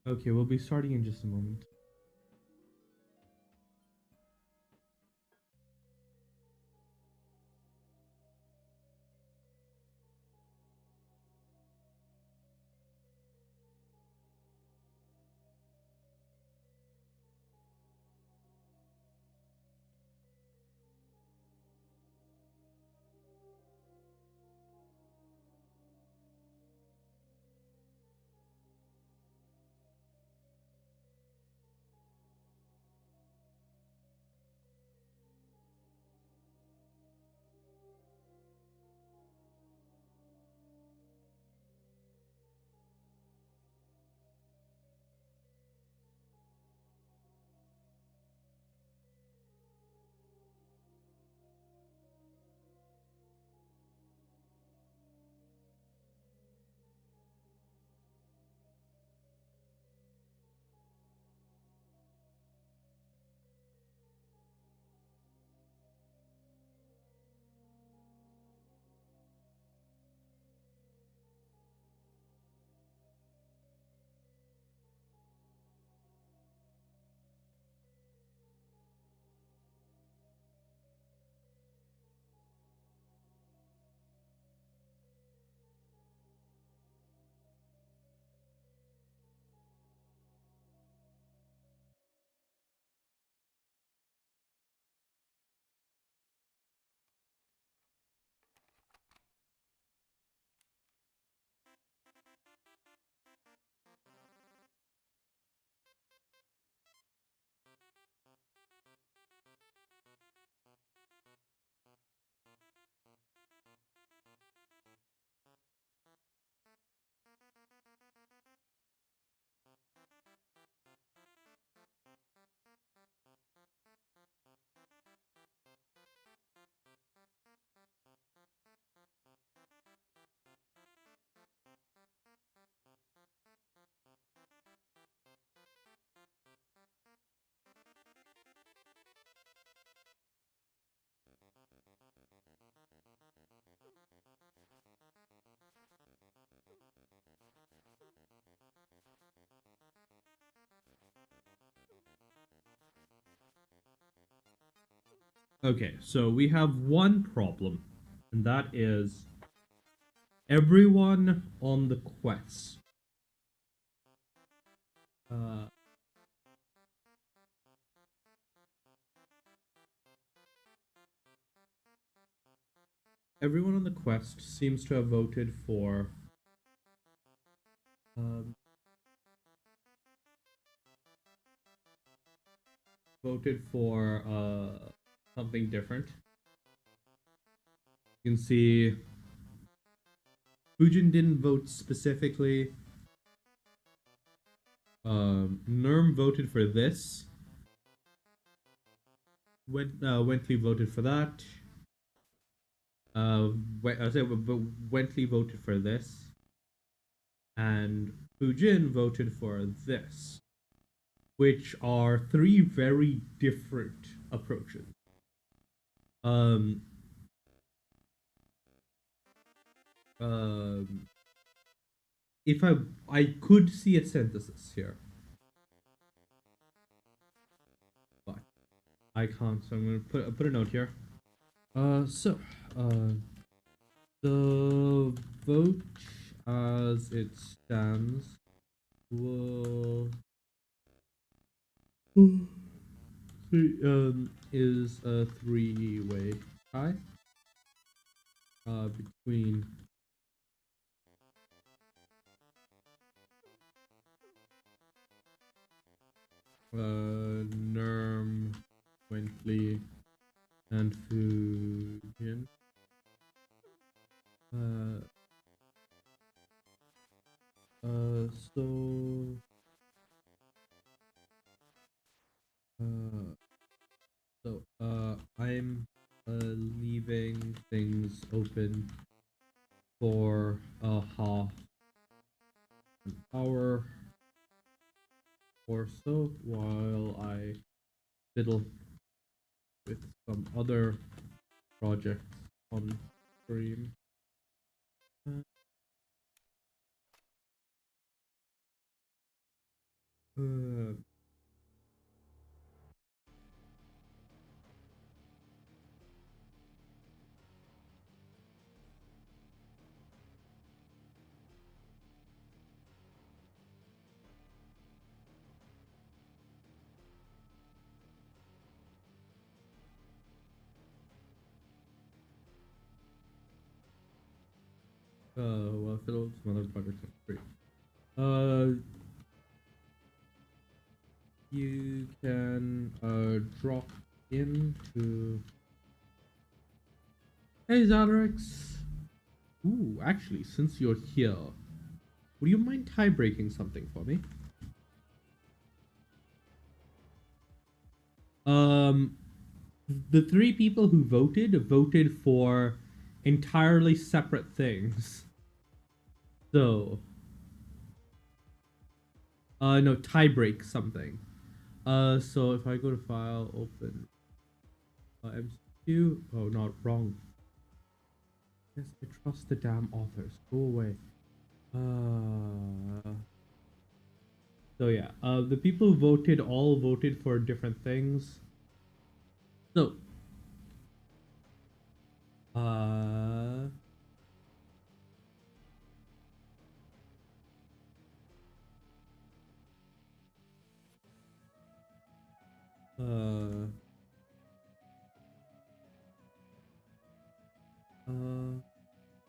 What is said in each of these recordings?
Okay, we'll be starting in just a moment. Okay, so we have one problem, and that is everyone on the quest. Uh, Everyone on the quest seems to have um, voted for something different. You can see Fujin didn't vote specifically. Nerm voted for this. Wentley voted for that. I say Wentley voted for this, and Fujin voted for this, which are three very different approaches. Um, um, if I could see a synthesis here, but I can't, so I'm gonna put a note here. Uh, the vote as it stands will is a three-way tie between Nerm, Wentley, and Fujin. Uh, so uh, I'm leaving things open for a half an hour or so while I fiddle with some other projects on stream. Uh, well, Phil's motherfucker free. Uh, you can drop into. Hey, Zalrix. Ooh, actually, since you're here, would you mind tie breaking something for me? Um, the three people who voted for entirely separate things. So, no, tie break something. So if I go to file, open, MCQ. Oh, not wrong. Yes, I trust the damn authors. Go away. So yeah, the people who voted all voted for different things. So, uh, uh,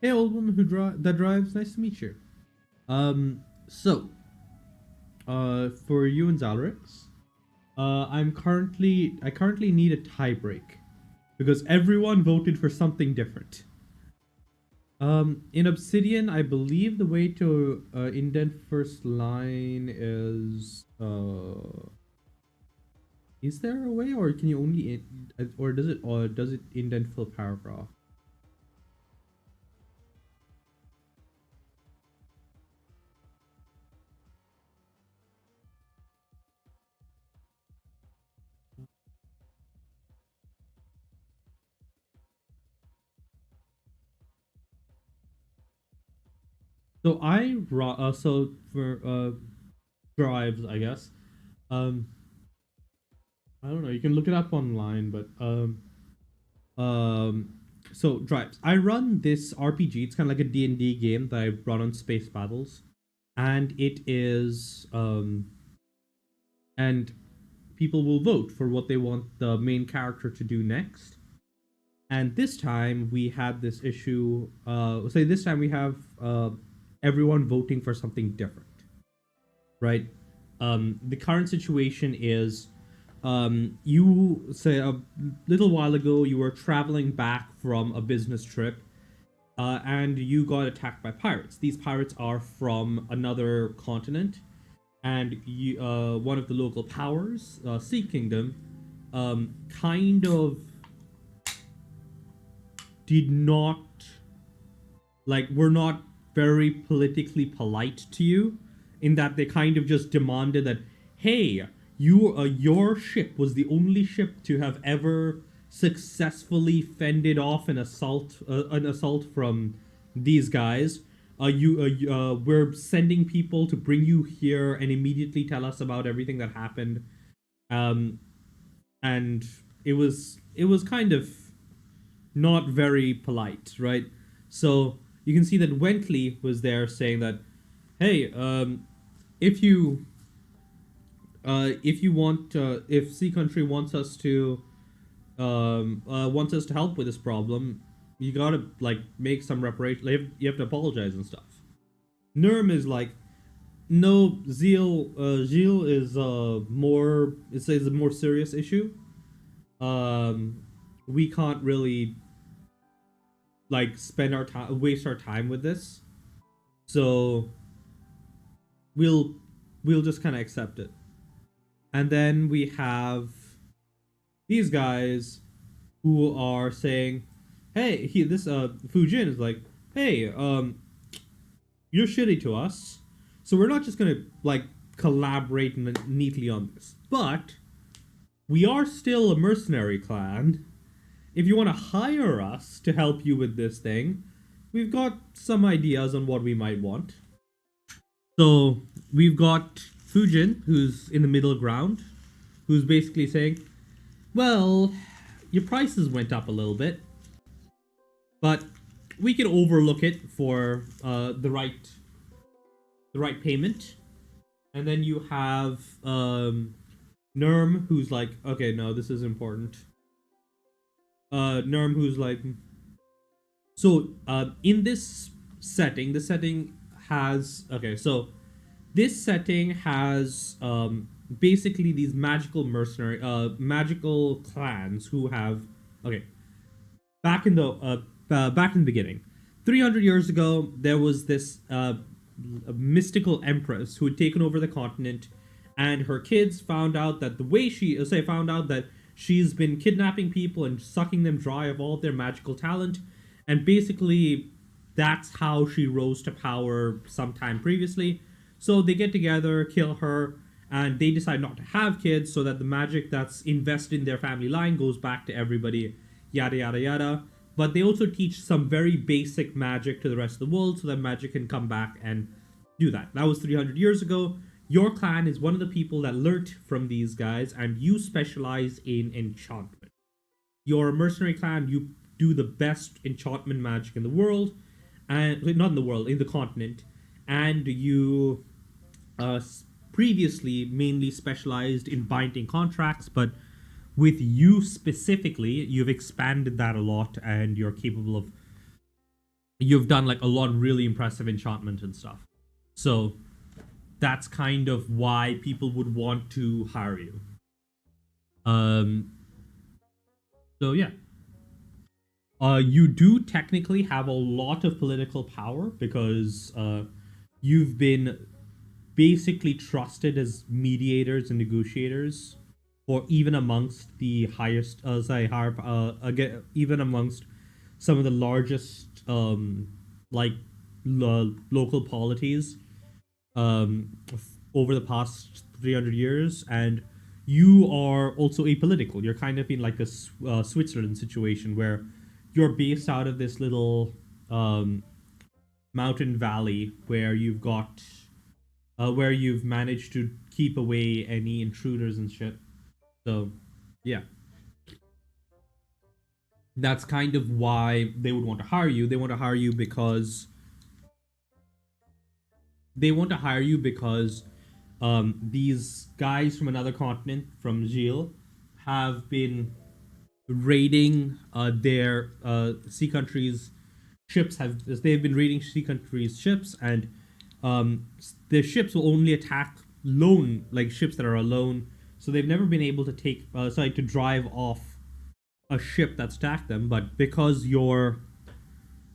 hey, old woman that drives. Nice to meet you. So, for you and Zalrix, I currently need a tie break because everyone voted for something different. In Obsidian, I believe the way to indent first line is there a way, or can you only or does it indent full paragraph? So so for drives, I guess. Um, I don't know. You can look it up online, but um, so drives. I run this RPG. It's kind of like a D&D game that I run on Spacebattles, and it is and people will vote for what they want the main character to do next. And this time we had this issue. Say this time we have everyone voting for something different, right? The current situation is you say a little while ago you were traveling back from a business trip and you got attacked by pirates. These pirates are from another continent, and one of the local powers, Sea Kingdom, kind of did not were not very politically polite to you, in that they kind of just demanded that, hey, your ship was the only ship to have ever successfully fended off an assault from these guys. We're sending people to bring you here and immediately tell us about everything that happened. Um, and it was kind of not very polite, right? So you can see that Wentley was there saying that, hey, if you if Sea Country wants us to help with this problem, you gotta make some reparation. You have to apologize and stuff. Nurm is like, no, Zeal is more. It's a more serious issue. We can't really spend our time waste our time with this, so we'll just kind of accept it. And then we have these guys who are saying, hey, this Fujin is like, hey, you're shitty to us, so we're not just gonna collaborate neatly on this, but we are still a mercenary clan. If you want to hire us to help you with this thing, we've got some ideas on what we might want. So we've got Fujin, who's in the middle ground, who's basically saying, well, your prices went up a little bit, but we can overlook it for the right payment. And then you have Nerm, who's like, okay, no, this is important. Nerm, who's like, so in this setting has, okay, so this setting has basically these magical clans who have, okay, back in the beginning, 300 years ago, there was this mystical empress who had taken over the continent, and her kids found out that she's been kidnapping people and sucking them dry of all their magical talent, and basically that's how she rose to power sometime previously. So they get together, kill her, and they decide not to have kids so that the magic that's invested in their family line goes back to everybody, yada yada yada. But they also teach some very basic magic to the rest of the world so that magic can come back and do that. That was 300 years ago. Your clan is one of the people that learnt from these guys, and you specialize in enchantment. You're a mercenary clan, you do the best enchantment magic in the world, and not in the world, in the continent, and you previously mainly specialized in binding contracts, but with you specifically, you've expanded that a lot, and you're capable of, you've done like a lot of really impressive enchantment and stuff. So that's kind of why people would want to hire you. So yeah. You do technically have a lot of political power because you've been basically trusted as mediators and negotiators, or even amongst the highest, again, even amongst some of the largest, local polities, over the past 300 years, and you are also apolitical. You're kind of in like a Switzerland situation where you're based out of this little mountain valley where you've got where you've managed to keep away any intruders and shit. So, yeah. That's kind of why they would want to hire you. They want to hire you because these guys from another continent, from Gilles, have been raiding their sea countries' ships. They've been raiding sea countries' ships, and their ships will only attack ships that are alone. So they've never been able to to drive off a ship that's attacked them. But because you're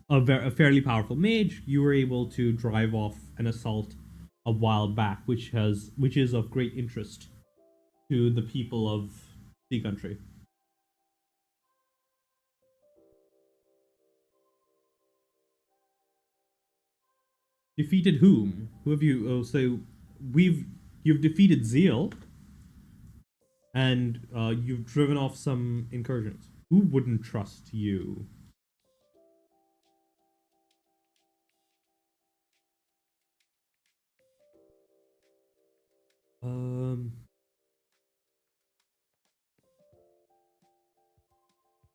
a fairly powerful mage, you were able to drive off an assault a while back, which is of great interest to the people of Sea Country. Defeated whom? Who have you? Oh, so you've defeated Zeal, and you've driven off some incursions. Who wouldn't trust you?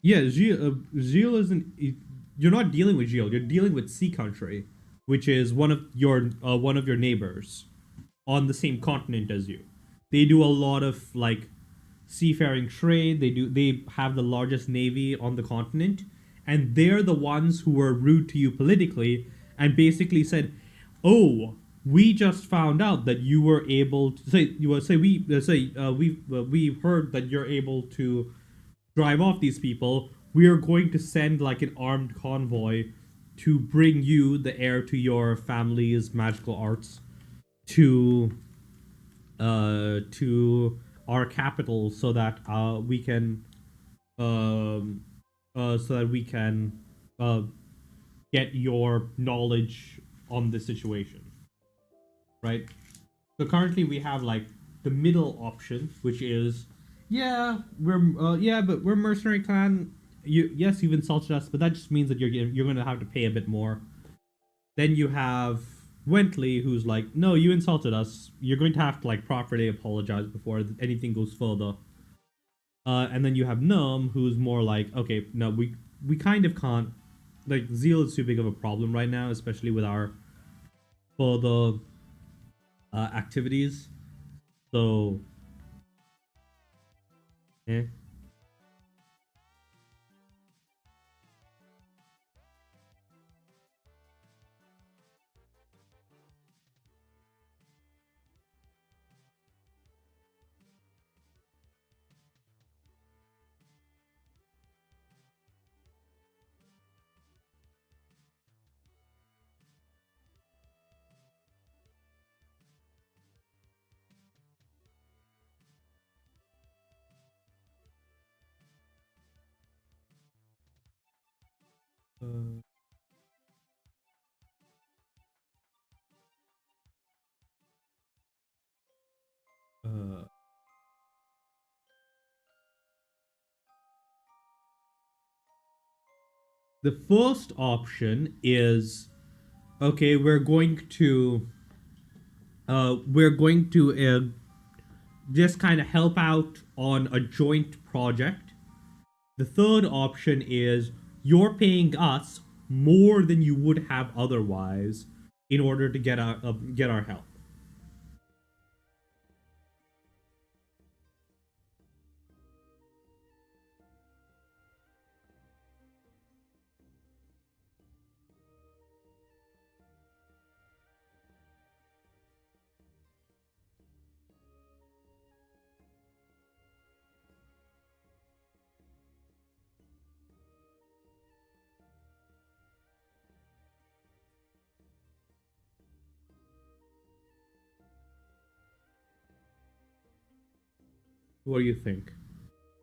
Yeah, Gilles isn't. You're not dealing with Gilles. You're dealing with Sea Country, which is one of your neighbors on the same continent as you. They do a lot of like seafaring trade. They have the largest navy on the continent, and they're the ones who were rude to you politically and basically said, "Oh, we just found out that you were able to we've heard that you're able to drive off these people. We are going to send like an armed convoy to bring you, the heir to your family's magical arts, to our capital so that we can get your knowledge on this situation." Right? So currently we have like the middle option, which is, but we're mercenary clan. Yes, you've insulted us, but that just means that you're going to have to pay a bit more. Then you have Wentley, who's like, no, you insulted us. You're going to have to like properly apologize before anything goes further. And then you have Num, who's more like, okay, no, we kind of can't. Like, zeal is too big of a problem right now, especially with our further activities. So, eh. Uh, uh, the first option is okay. We're going to just kind of help out on a joint project. The third option is you're paying us more than you would have otherwise in order to get our help. What do you think?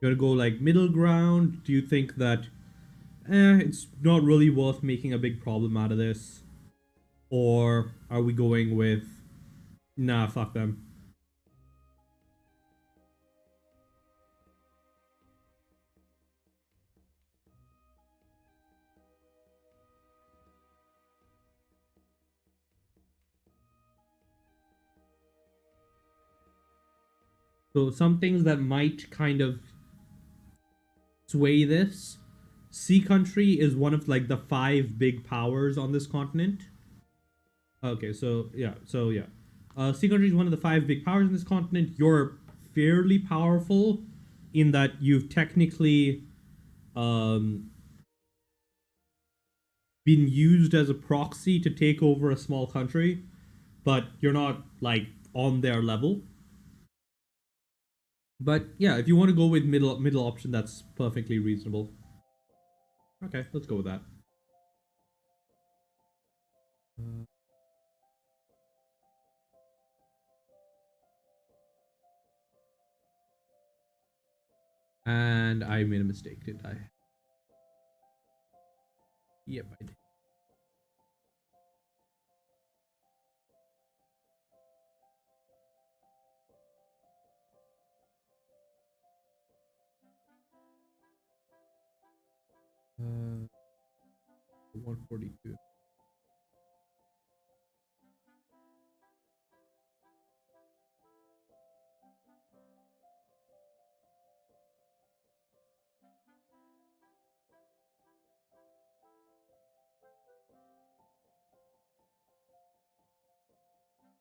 You want to go like middle ground? Do you think that it's not really worth making a big problem out of this? Or are we going with nah, fuck them? So some things that might kind of sway this. Sea Country is one of like the five big powers on this continent. Okay, so yeah. Sea Country is one of the five big powers on this continent. You're fairly powerful in that you've technically um, been used as a proxy to take over a small country, but you're not like on their level. But yeah, if you want to go with middle option, that's perfectly reasonable. Okay, let's go with that. Uh, and I made a mistake, didn't I? Yep, I did. Uh, 142.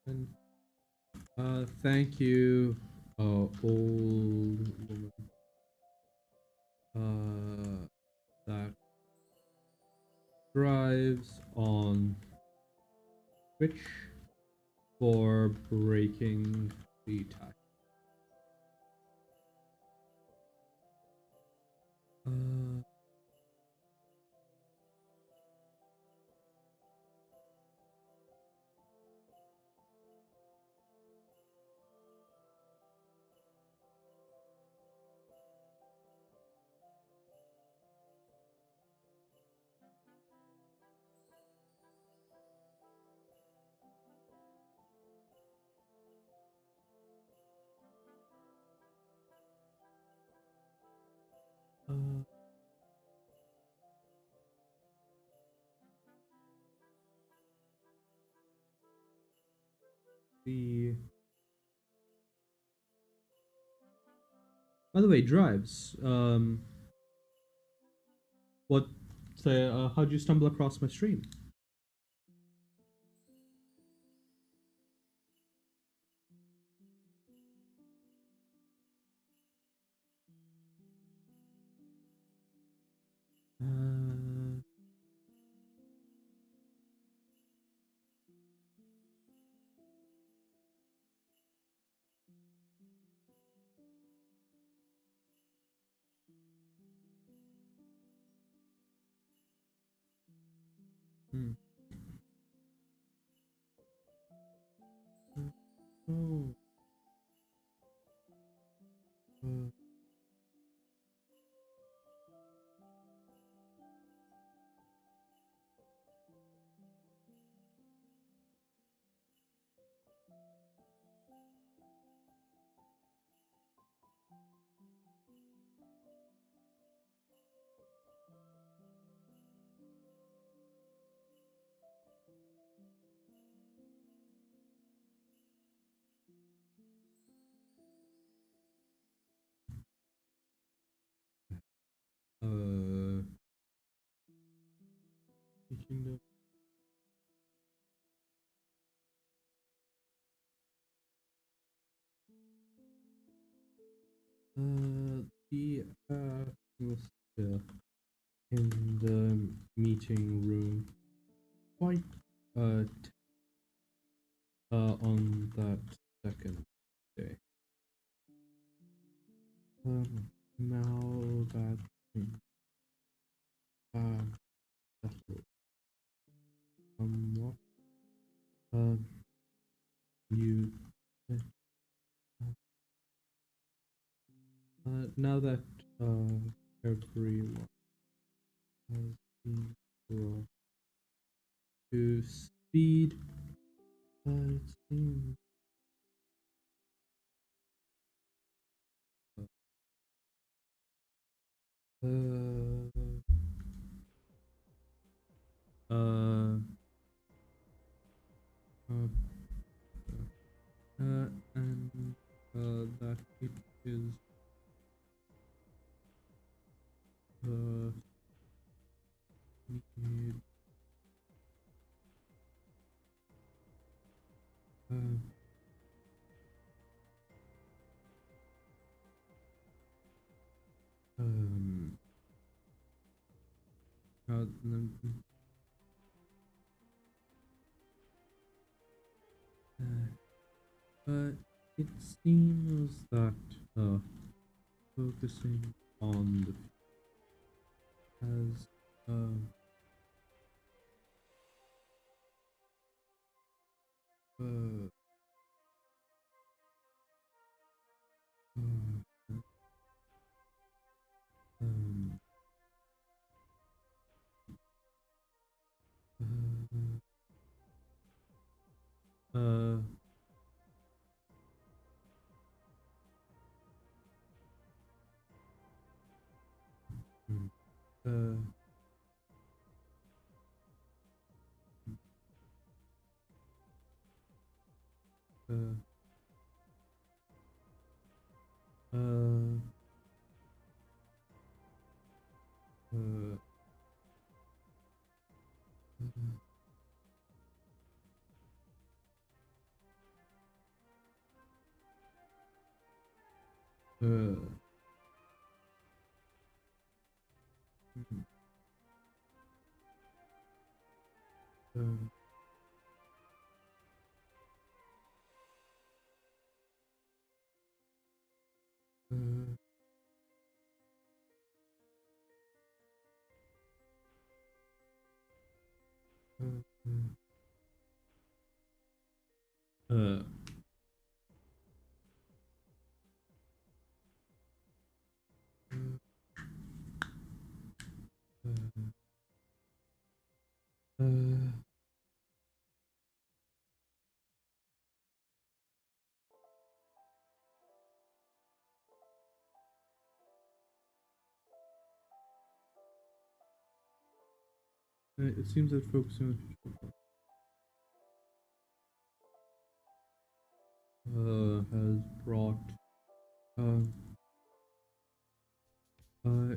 And, thank you, old woman. That drives on Twitch for breaking the tie. Uh, see. By the way, drives. What? Say, how'd you stumble across my stream? Uh, hmm. Oh. Uh, uh, teaching the the was in the meeting room quite on that second day. Now that things have settled somewhat, you now that everyone has been brought to speed, it seems uh, uh, uh, and that it is needed, uh, um, uh, but it seems that focusing on the has uh, uh, uh, um, uh, uh, mm, uh, uh, uh, uh, mm, uh, uh, uh, uh, it seems that focusing on has brought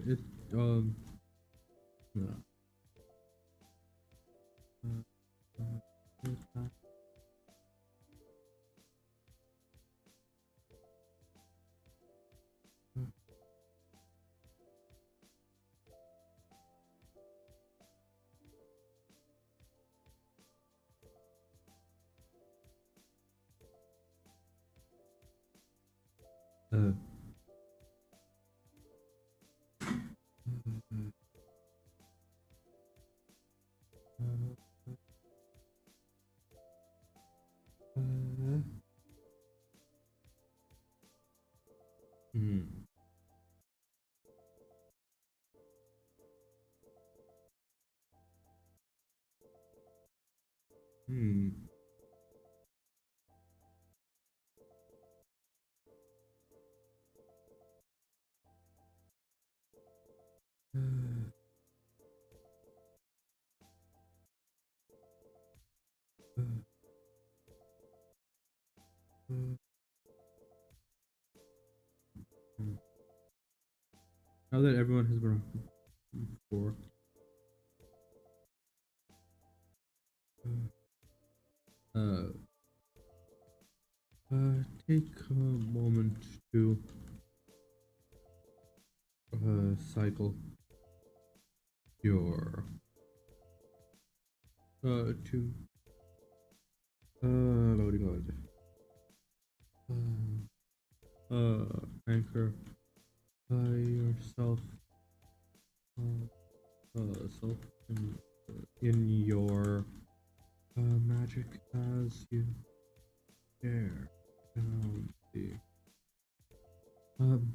it yeah, it has, uh, uh, hmm, hmm, uh, uh, hmm. Now that everyone has been before, uh, take a moment to cycle your to loading mode. Anchor yourself self in your magic as you stare down the um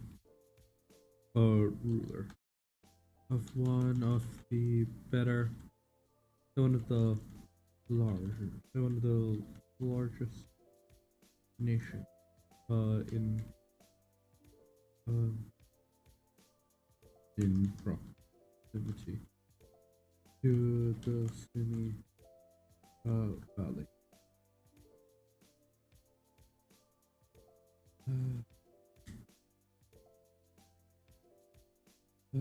ruler of one of the better, one of the larger, one of the largest nations in uh, proximity to the Simi Valley. Uh, uh,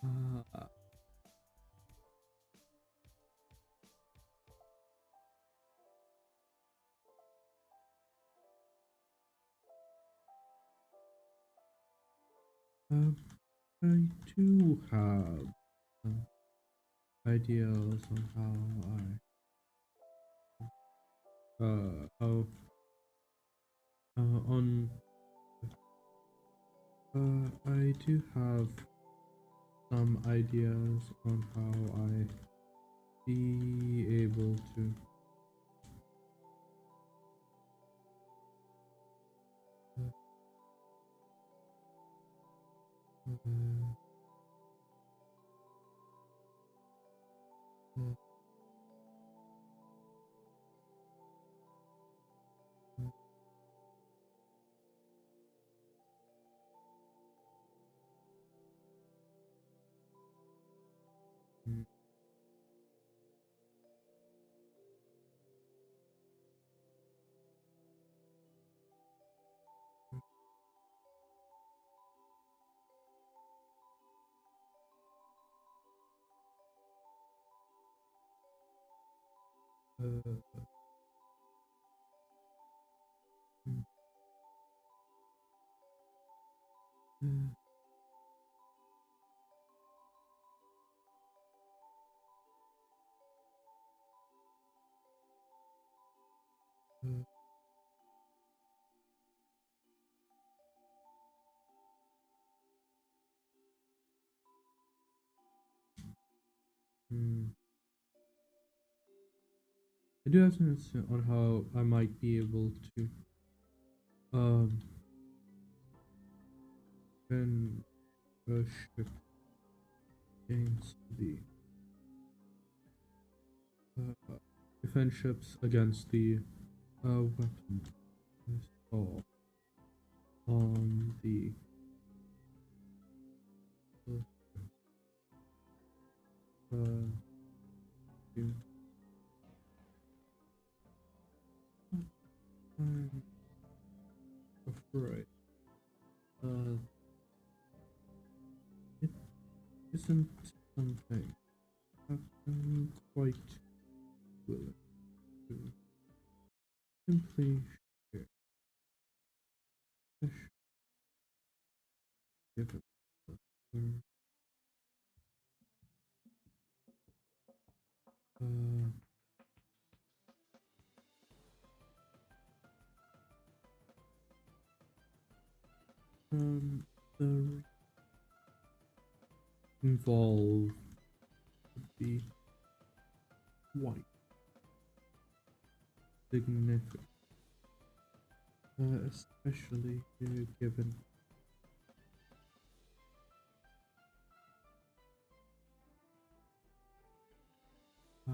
uh, um, I do have some ideas on how on I do have some ideas on how I be able to uh, uh, uh, uh, I do have some insight on how I might be able to um defend a ship against the defend ships against the weapon installed on the uh, I'm afraid it isn't something that I'm quite willing to simply share. Give it uh, the involved would be quite significant, especially given uh,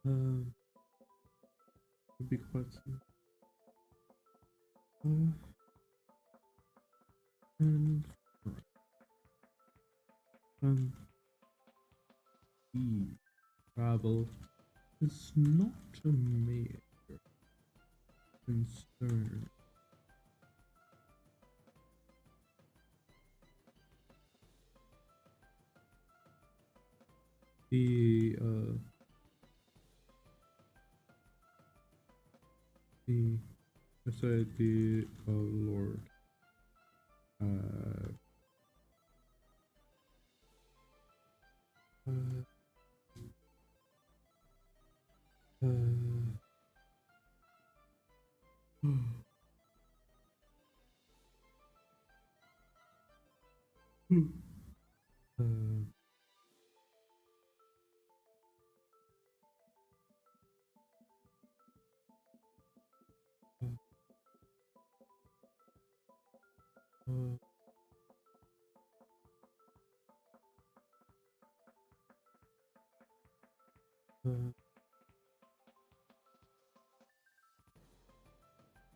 uh, would be quite uh, and um, the travel is not a major concern. The I said the Lord uh, uh, uh, uh, uh, uh,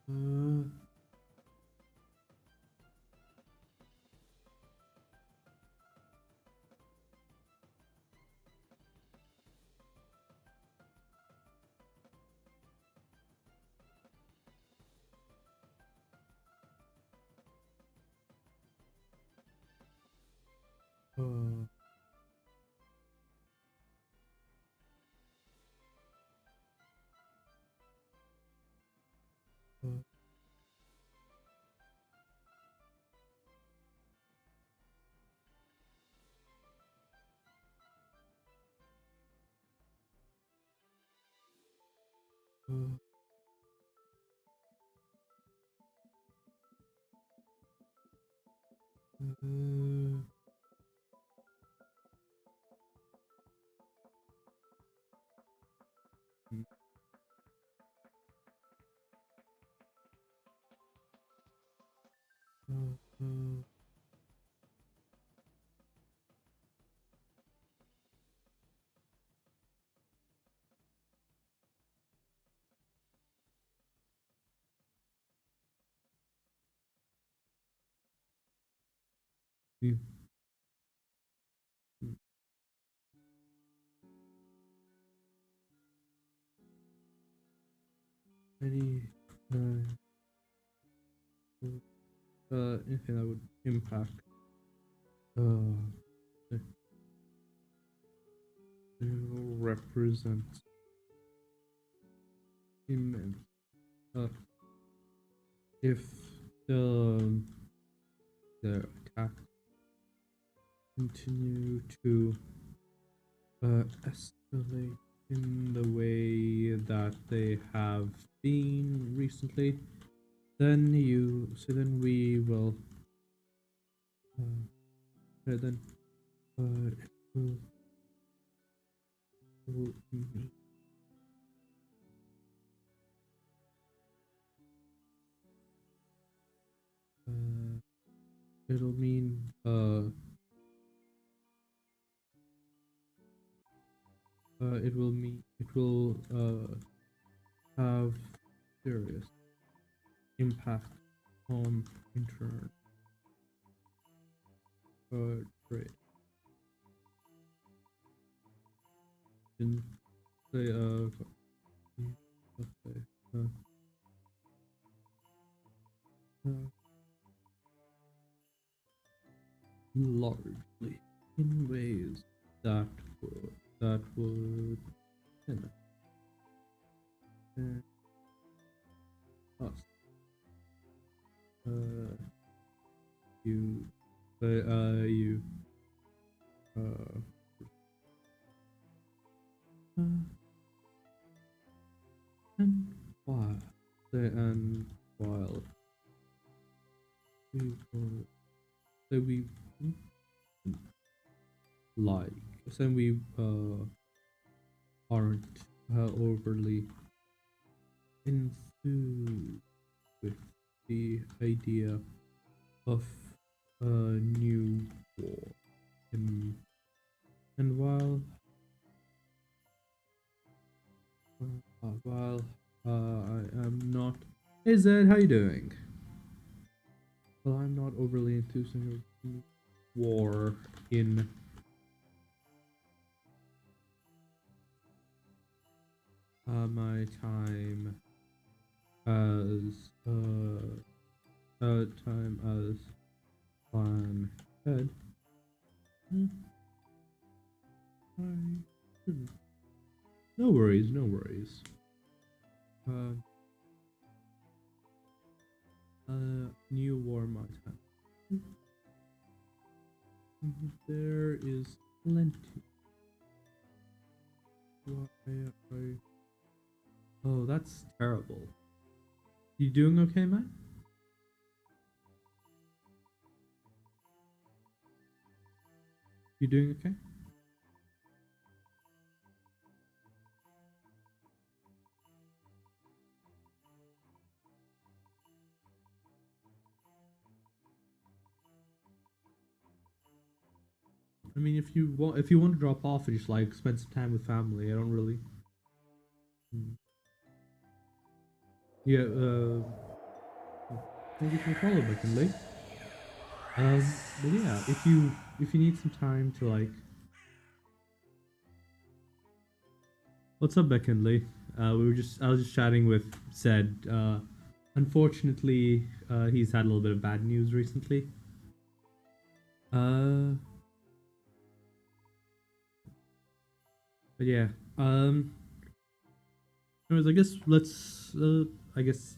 uh, uh, uh, yeah. Any anything that would impact the will represent immense if their attack continue to escalate in the way that they have been recently, then we will then it will it'll mean it will have serious impact on intern trade. In say okay, largely in ways that would benefit us. You and while we will say we like say we aren't overly enthused with the idea of a new war, and while I am not. Hey Zed, how you doing? Well, I'm not overly enthused in war in my time as plan head. No worries, no worries. New war my time. There is plenty. Oh, that's terrible. You doing okay, man? You doing okay? I mean, if you want to drop off and just like spend some time with family, I don't really. Yeah. Thank you for the follow, McKinley. But yeah, if you need some time to like. What's up, McKinley? I was just chatting with Zed. Unfortunately, he's had a little bit of bad news recently. But yeah. Anyways, I guess let's. I guess.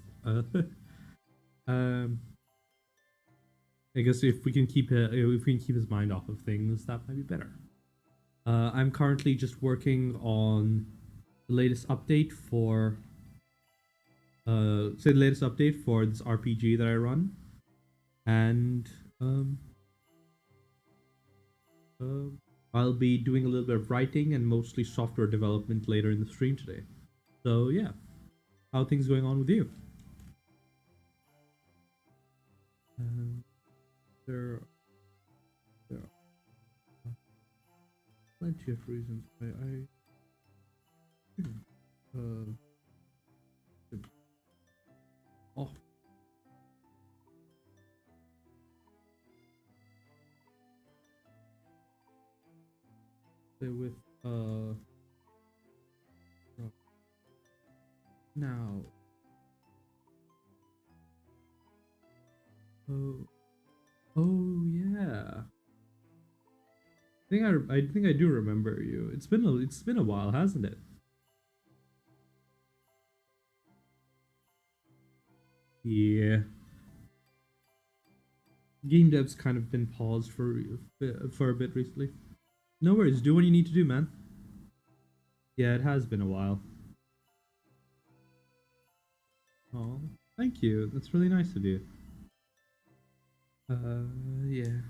I guess if we can keep his mind off of things, that might be better. I'm currently just working on the latest update for. Say the latest update for this RPG that I run, and I'll be doing a little bit of writing and mostly software development later in the stream today. So yeah, how are things going on with you? There are plenty of reasons why I off. Say with now. Oh yeah. I think I do remember you. It's been a while, hasn't it? Yeah. Game dev's kind of been paused for a bit recently. No worries. Do what you need to do, man. Yeah, it has been a while. Oh, thank you. That's really nice of you. Yeah.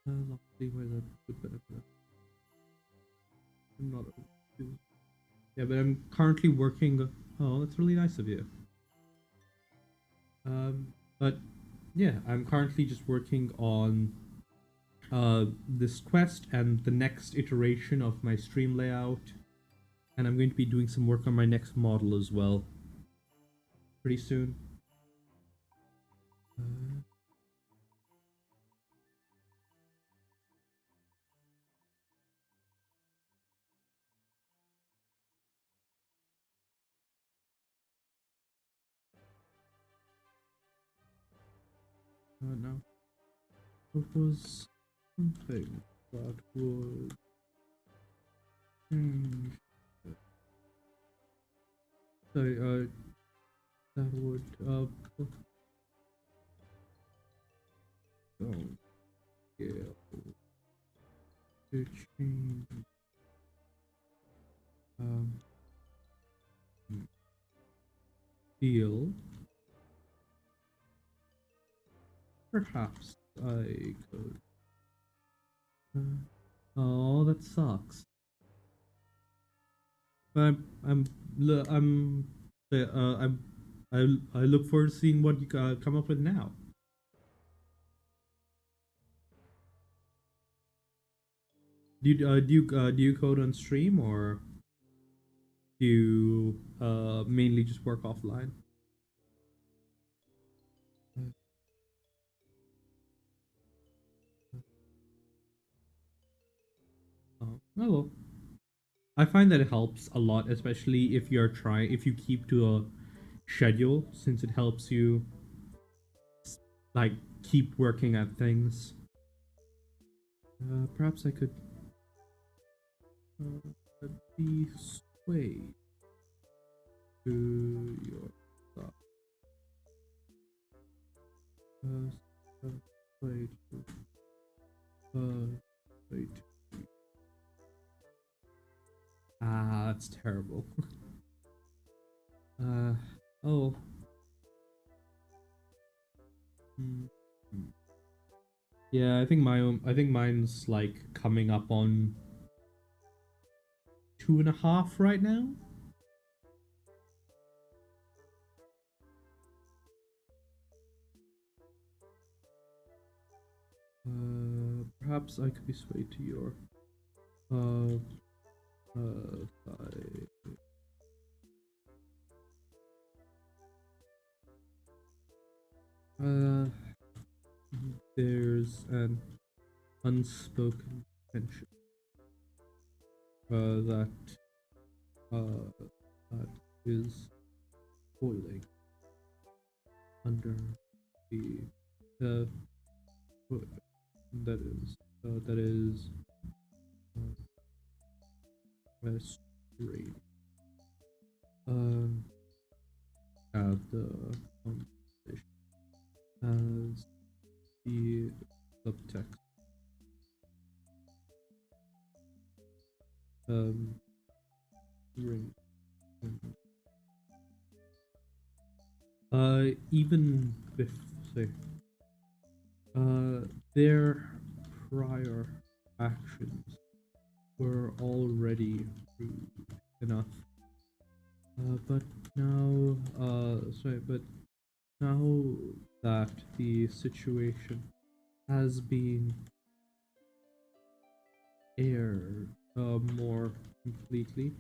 Let's see where the benefit. I'm not. Yeah, but I'm currently working. Oh, that's really nice of you. But yeah, I'm currently just working on this quest and the next iteration of my stream layout, and I'm going to be doing some work on my next model as well pretty soon. No, it was something that would change. Sorry, that would oh, yeah, to change um deal. Perhaps I could. Oh, that sucks. But I look forward to seeing what you come up with now. Do you code on stream, or do you mainly just work offline? Oh, well, I find that it helps a lot, especially if you keep to a schedule, since it helps you like keep working at things. Perhaps I could be swayed to your thought. Swayed to wait. Ah, that's terrible. uh, oh. Hmm. Yeah, I think mine's like coming up on 2.5 right now. Perhaps I could be swayed to your side. There's an unspoken tension that that is boiling under the uh, that is restrained at the conversation as the subtext ring. Even if say their prior actions were already rude enough. But now, but now that the situation has been aired more completely,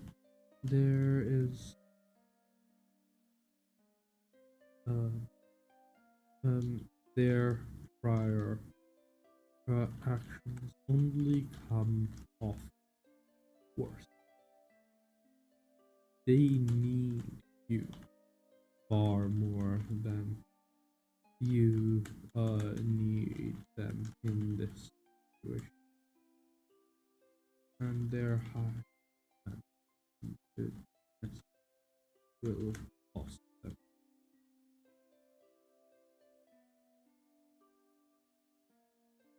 there is uh, their prior actions only come off worse. They need you far more than you need them in this situation, and their high handedness will cost them.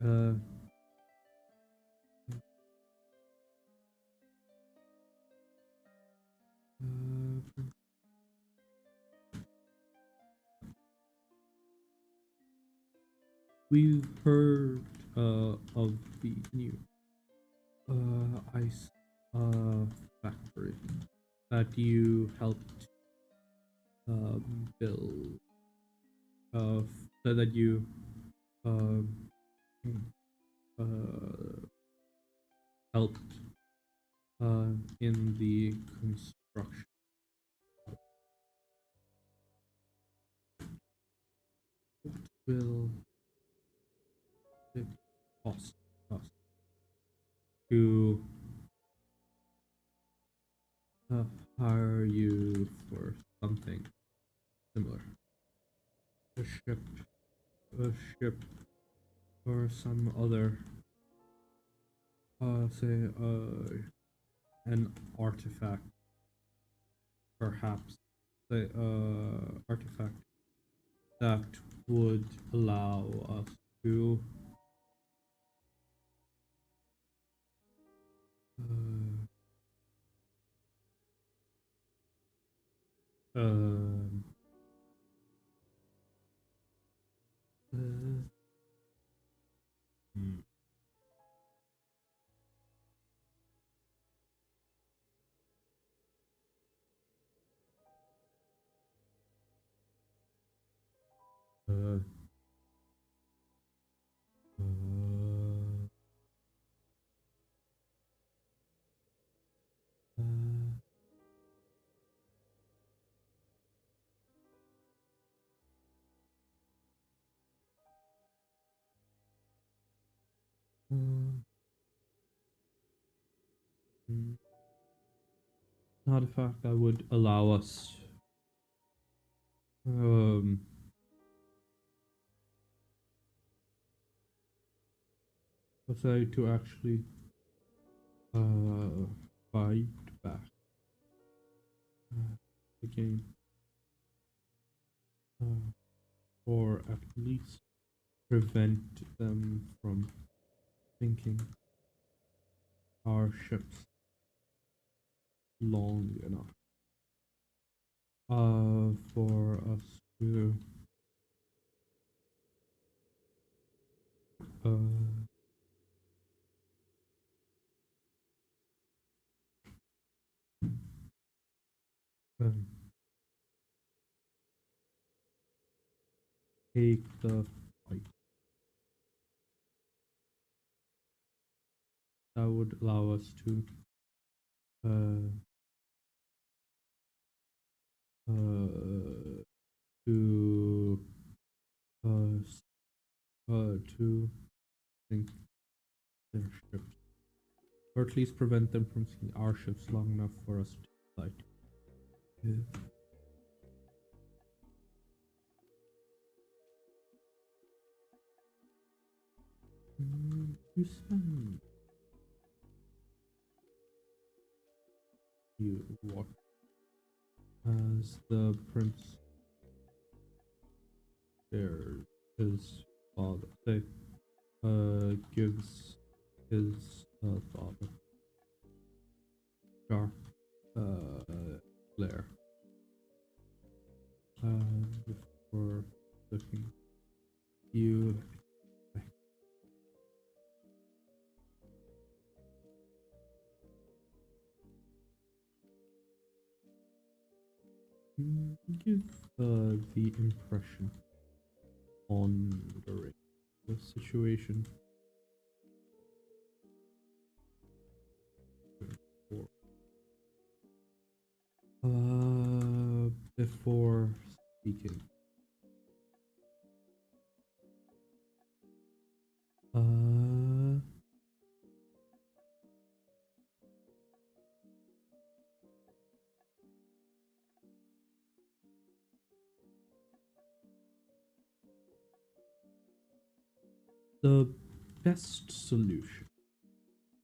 Uh, we've heard of the new ice factory that you helped build, so that you um, helped in the construction. What will it cost us to hire you for something similar? A ship, a ship, or some other, say, an artifact, perhaps, say, artifact that would allow us to uh, um, uh, hmm, uh, uh, uh, hmm, artifact that would allow us, um, let's say, to actually fight back again, uh, or at least prevent them from sinking our ships long enough for us to uh, um, take the fight. That would allow us uh, uh, to to sink their ships, or at least prevent them from sinking our ships long enough for us to fight. Yeah. You spend you what as the prince there his father they gives his father sharp glare before looking you give the impression pondering the situation before speaking. Uh, the best solution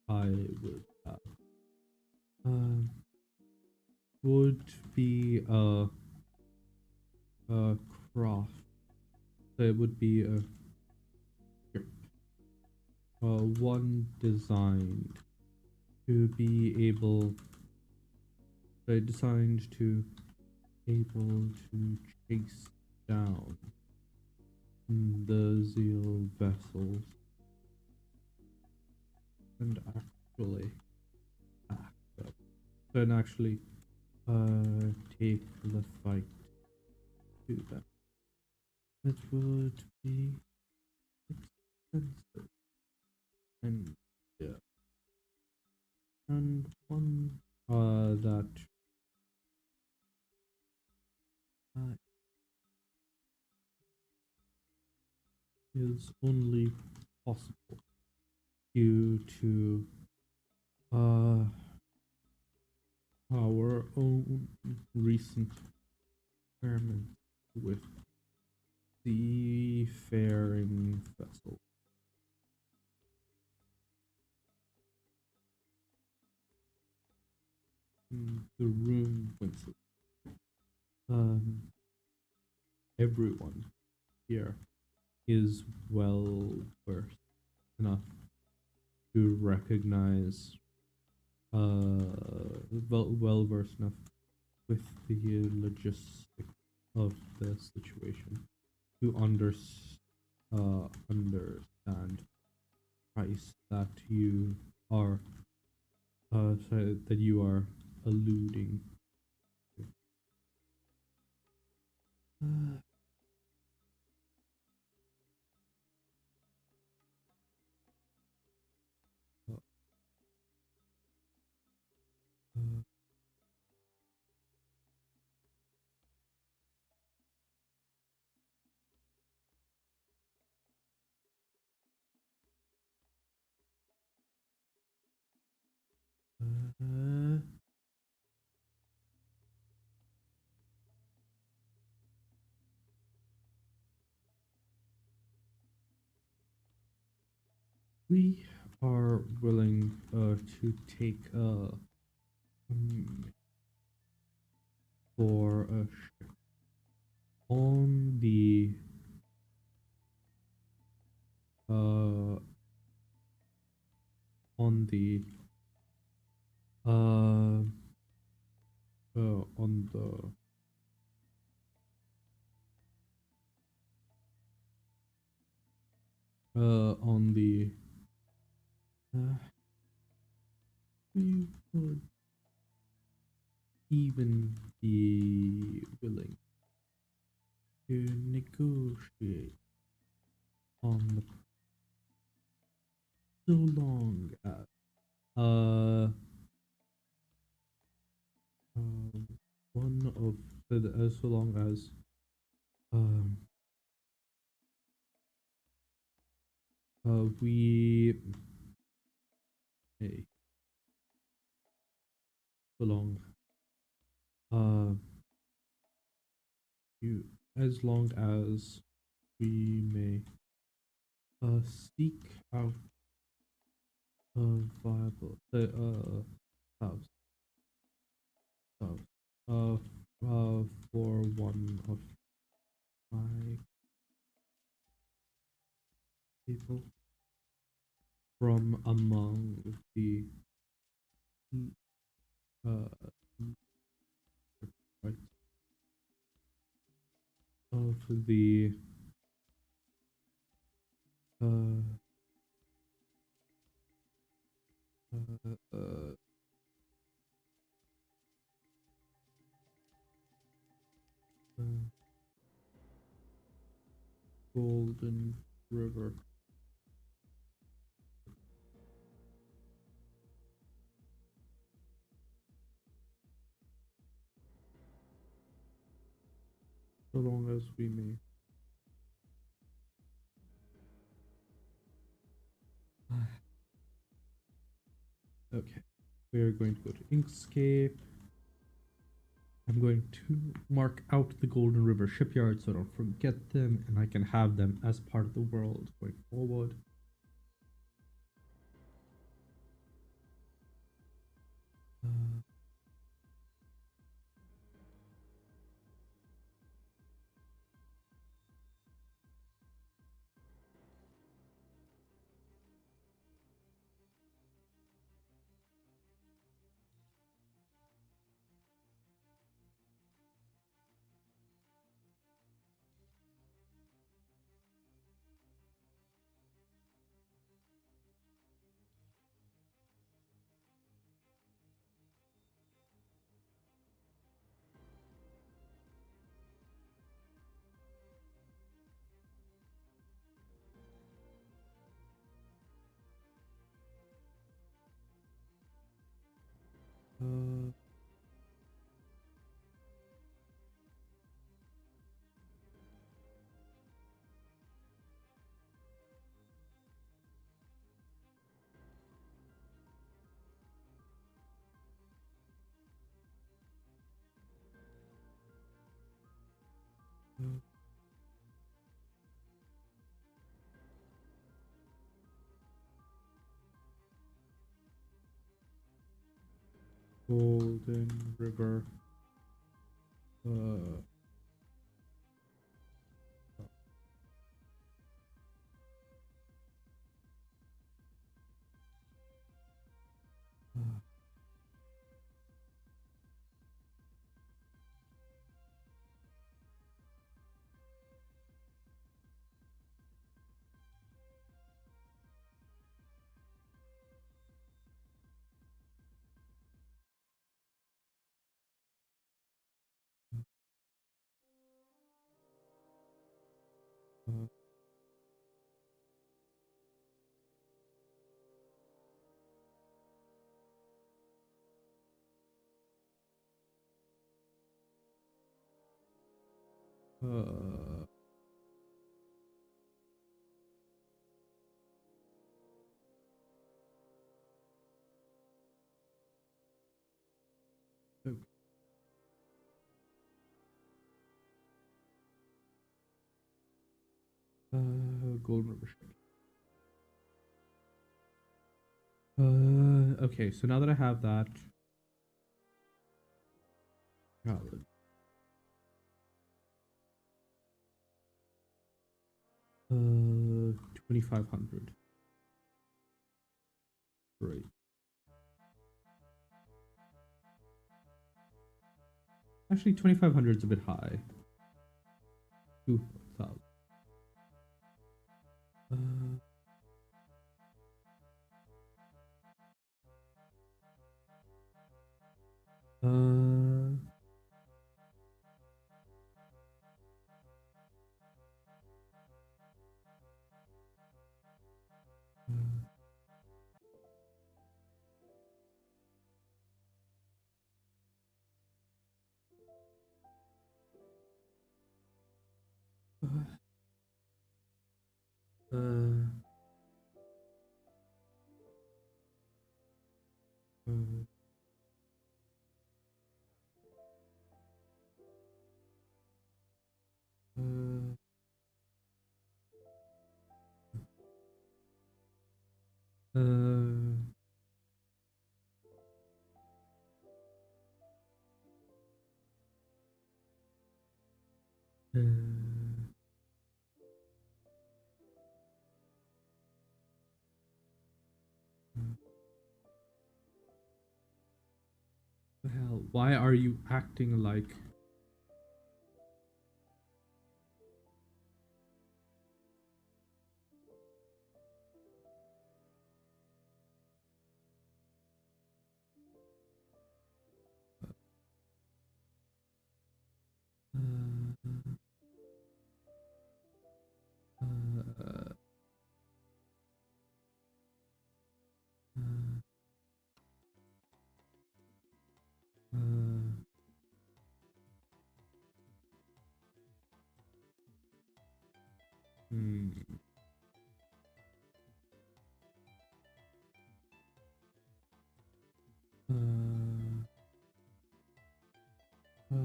I would have um, would be a craft. It would be a ship one designed to be able, designed to able to chase down the Zeal vessels and actually act up, and actually take the fight to them. It would be expensive, and yeah, and one that is only possible due to uh our own recent experiment with seafaring vessel. The room wins it. Everyone here is well versed enough to recognize, well versed enough with the logistics of the situation to understand price that you are that you are alluding to. Uh, uh, uh, we are willing to take for a ship on the uh on the uh on the on the uh, we would even be willing to negotiate on the so long as uh um one of so long as um we hey so long uh you as long as we may seek out a viable house house for one of my people from among the uh right of the uh uh, uh uh, Golden River. So long as we may. Okay, we are going to go to Inkscape. I'm going to mark out the Golden River shipyard so I don't forget them, and I can have them as part of the world going forward. Uh, Uh, Golden River. Uh, okay. Golden River. Okay, so now that I have that, valid. 2,500. Great. Actually, 2,500 is a bit high. 2,000. Uh, uh, uh, uh, uh, uh, the hell? Why are you acting like? Uh, uh, uh, hmm. Uh, uh,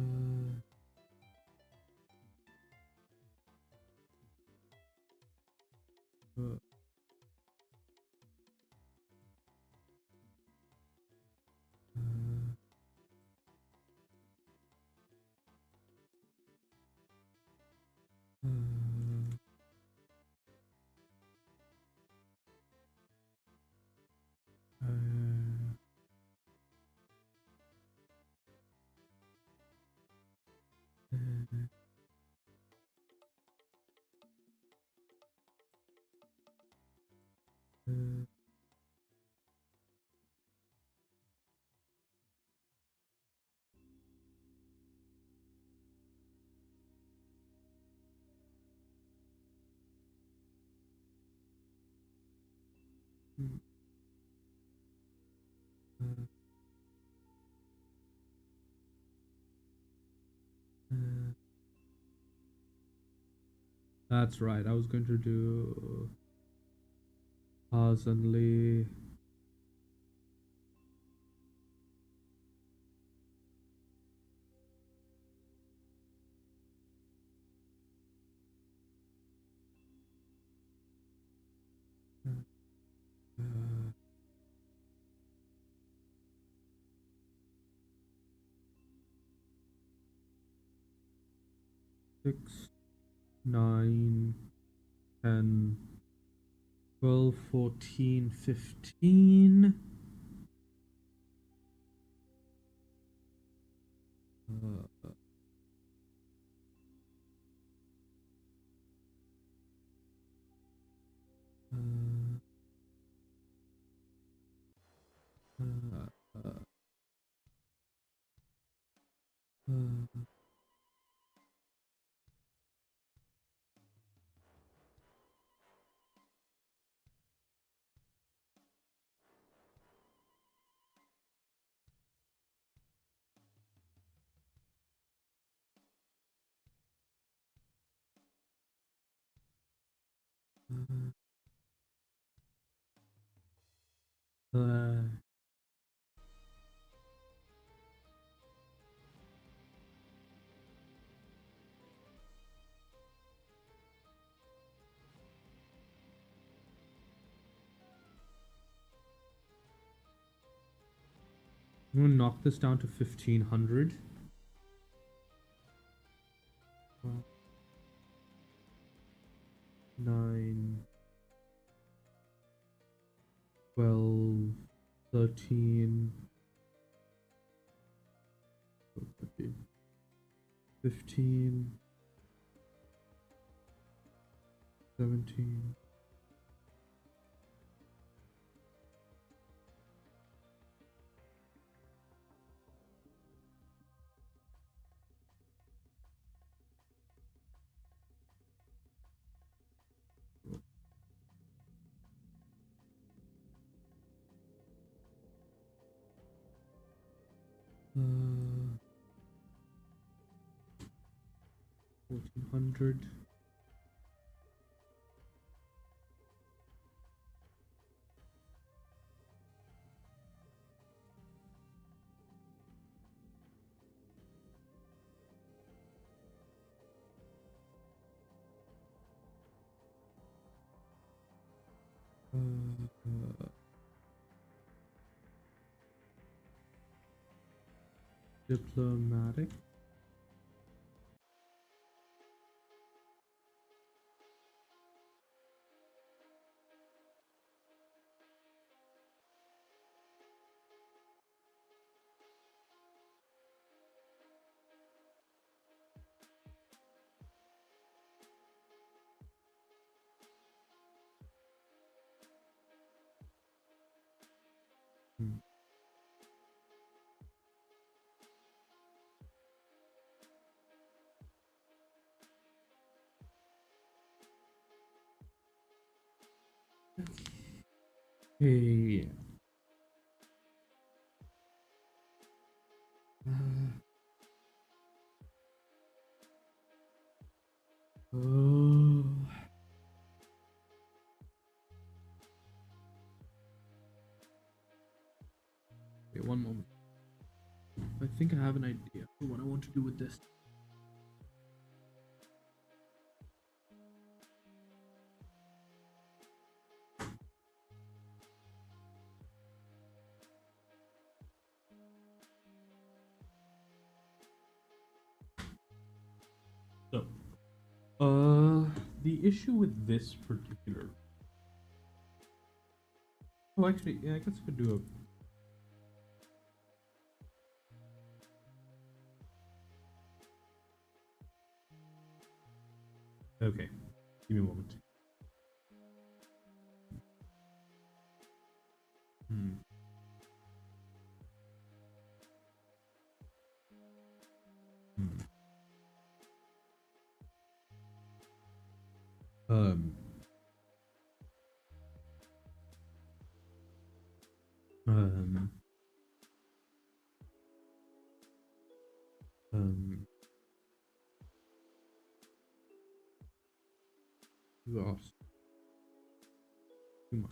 uh, uh, uh, uh, uh, That's right. I was going to do Hazenly. Uh, 6, 9, 10, 12, 14, 15. Uh, uh, uh, uh, uh, uh, I'm gonna knock this down to 1500. 9, 12, 13, 15, 17. Uh, 1400. Diplomatic. Hmm. Hey. Oh. Wait, one moment. I think I have an idea for what I want to do with this. So, the issue with this particular. Oh, actually, yeah, I guess I could do a. Okay, give me a moment. Hmm. Hmm. Um. Um. Um. Lost. Too much.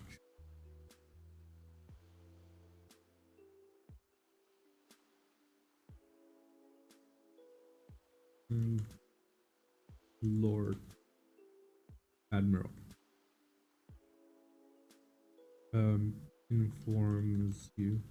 Lord Admiral informs you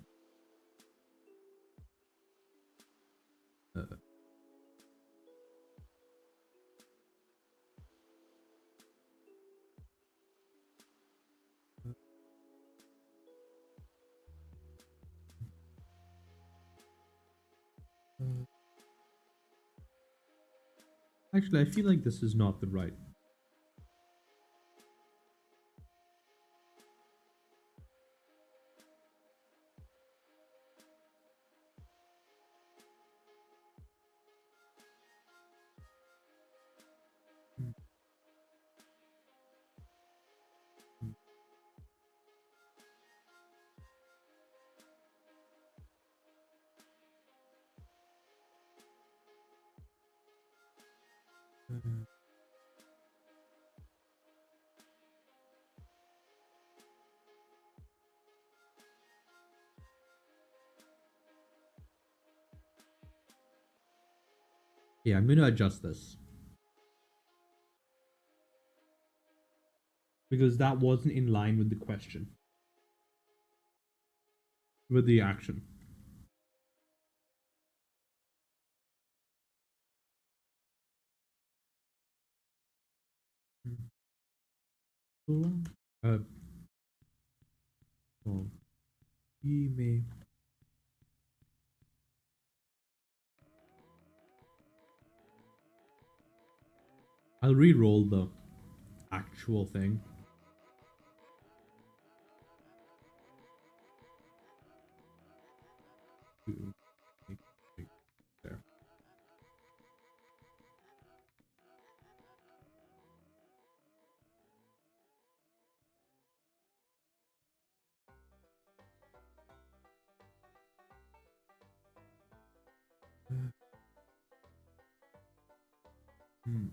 actually, I feel like this is not the right. Yeah, I'm going to adjust this because that wasn't in line with the question, with the action. Uh, oh, he may. I'll re-roll the actual thing. There. Hmm.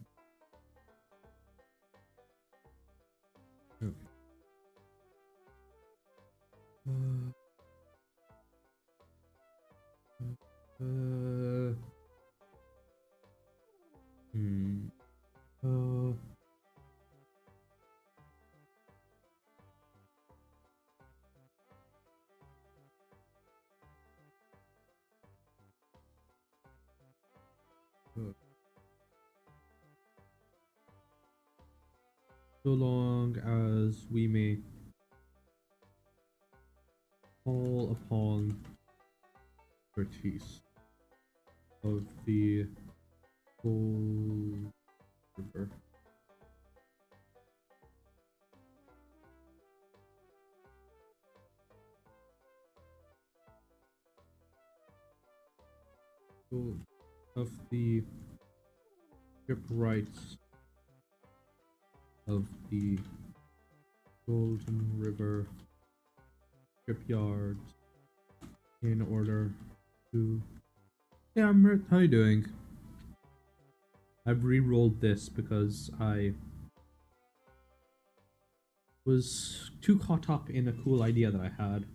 Okay. Uh, hmm. Uh, so long as we may call upon expertise of the whole river. Of the shipwrights of the Golden River shipyards in order to. Yeah, Mert, how you doing? I've re-rolled this because I was too caught up in a cool idea that I had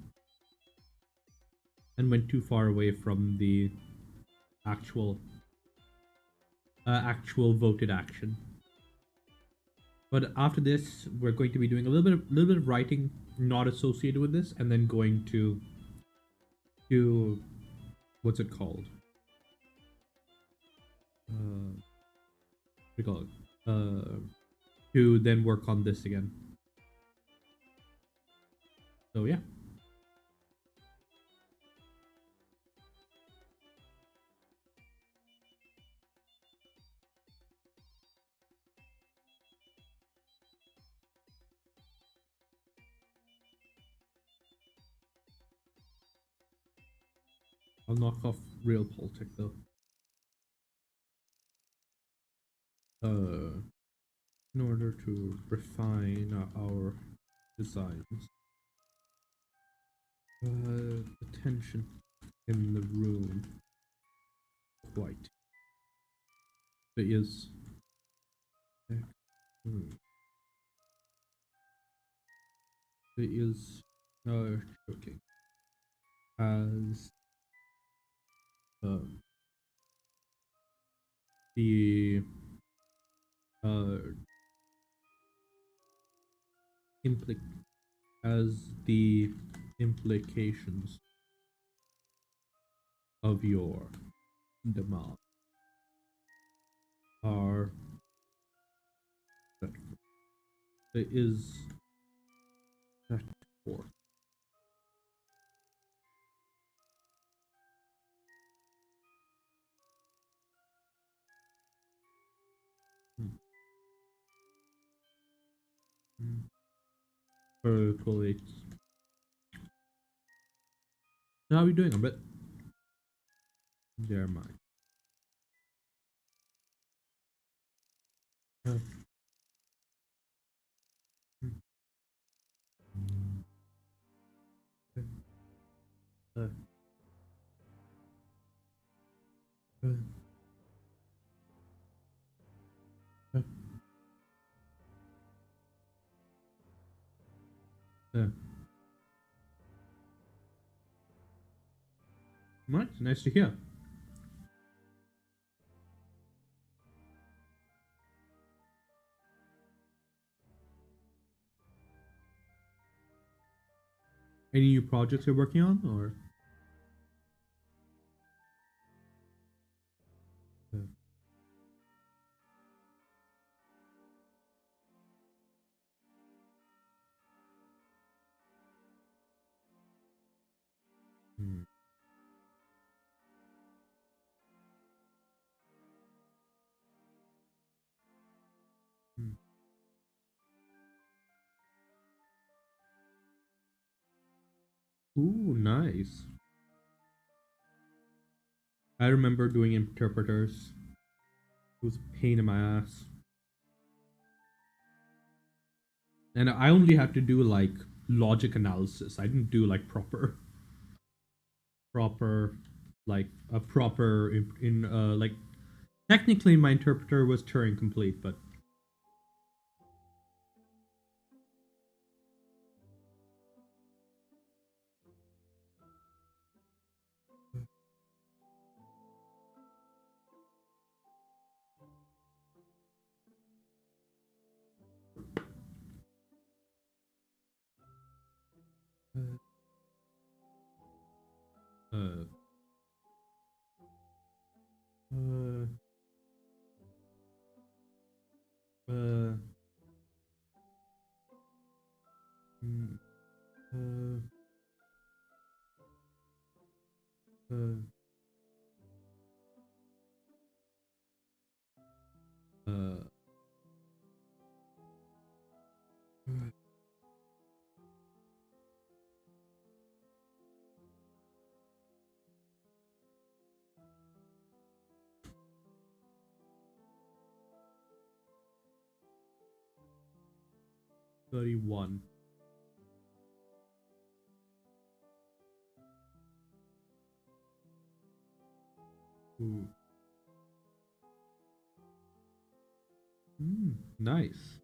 and went too far away from the actual actual voted action. But after this, we're going to be doing a little bit of writing not associated with this, and then going to what's it called? What do you call it? To then work on this again. So yeah. I'll knock off real politic though. In order to refine our designs. The tension in the room quite. It is. is okay, as the implic as the implications of your demand are set is set forth. Percolates. How are we doing? A bit. Never mind. Uh, uh, uh, uh, uh. Nice to hear. Any new projects you're working on, or? Uh, hmm, hmm. Ooh, nice. I remember doing interpreters. It was a pain in my ass. And I only had to do like logic analysis. I didn't do like proper, like a proper in like technically my interpreter was Turing complete, but 呃呃呃嗯呃呃呃 31. Ooh. Nice.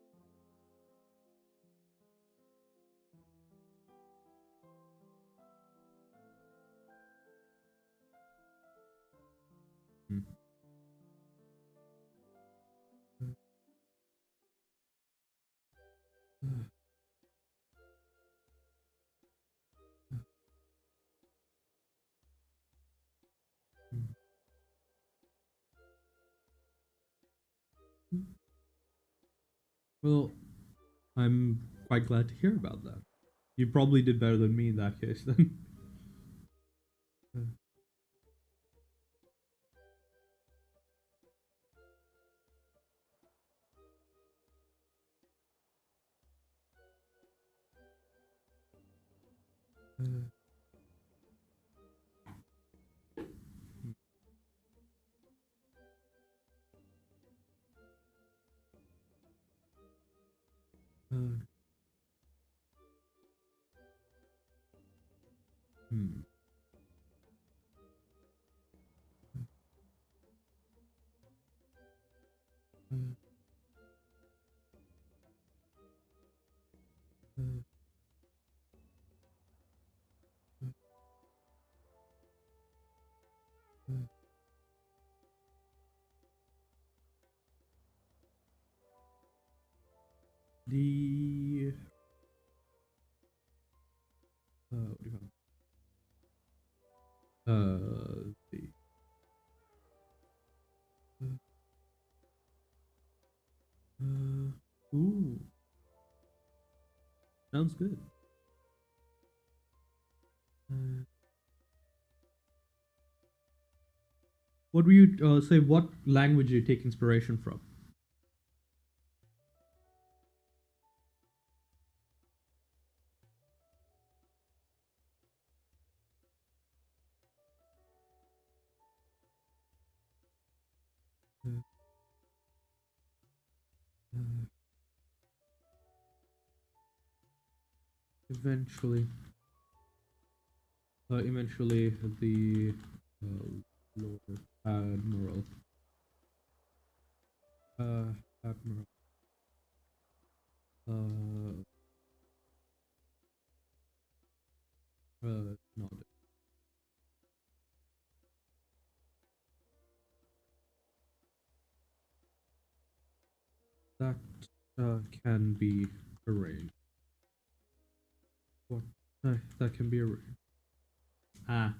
Mm, mm, mm. Well, I'm quite glad to hear about that. You probably did better than me in that case then. Uh, hmm. The what do you have? The ooh, sounds good. Uh, what were you say? What language do you take inspiration from? Uh, uh, eventually, eventually the Lord Admiral, uh, Admiral, uh, not that can be arranged. What? That can be arranged. Ah,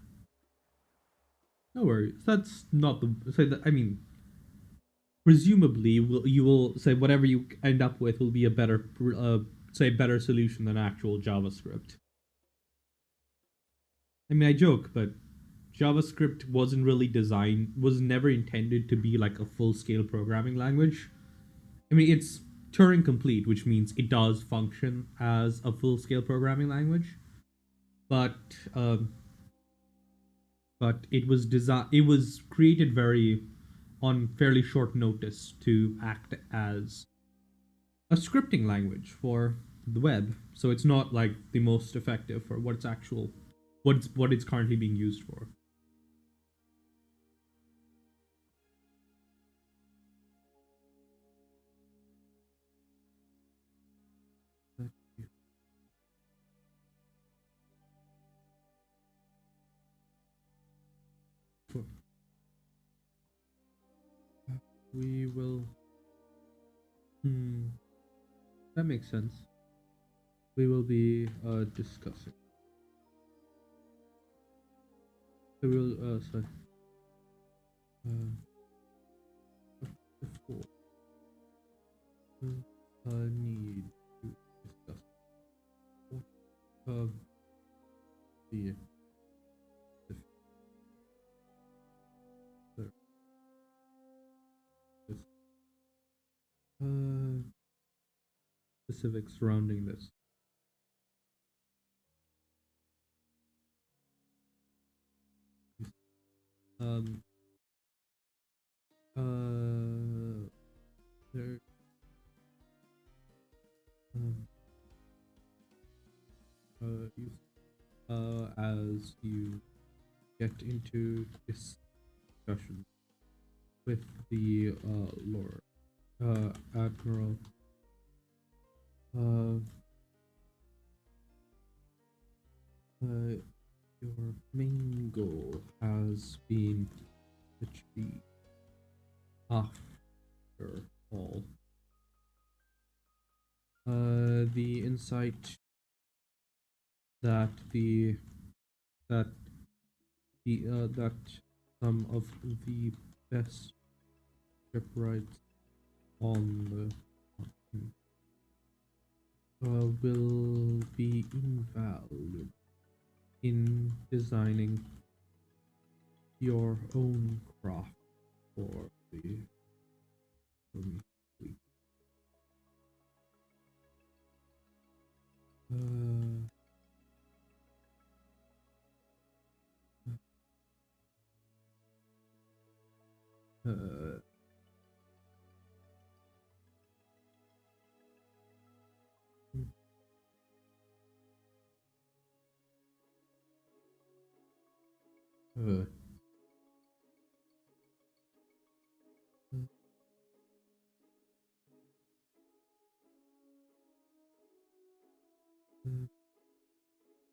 no worries. That's not the. So that, I mean, presumably, you will say whatever you end up with will be a better, say, better solution than actual JavaScript. I mean, I joke, but JavaScript wasn't really designed, was never intended to be like a full scale programming language. I mean, it's Turing complete, which means it does function as a full scale programming language, but um, it was designed, it was created very on fairly short notice to act as a scripting language for the web. So it's not like the most effective for what it's actual, what it's currently being used for. We will. Hmm, that makes sense. We will be discussing. So we'll sorry. Uh, before need to discuss what the the- this, uh specifics surrounding this. Um. There. Um. You. As you get into discussion with the Lord Admiral, uh, uh, your main goal has been achieved after all. The insight that that that some of the best shipwrights on the continent will be invaluable in designing your own craft for the army fleet. Uh, uh, uh,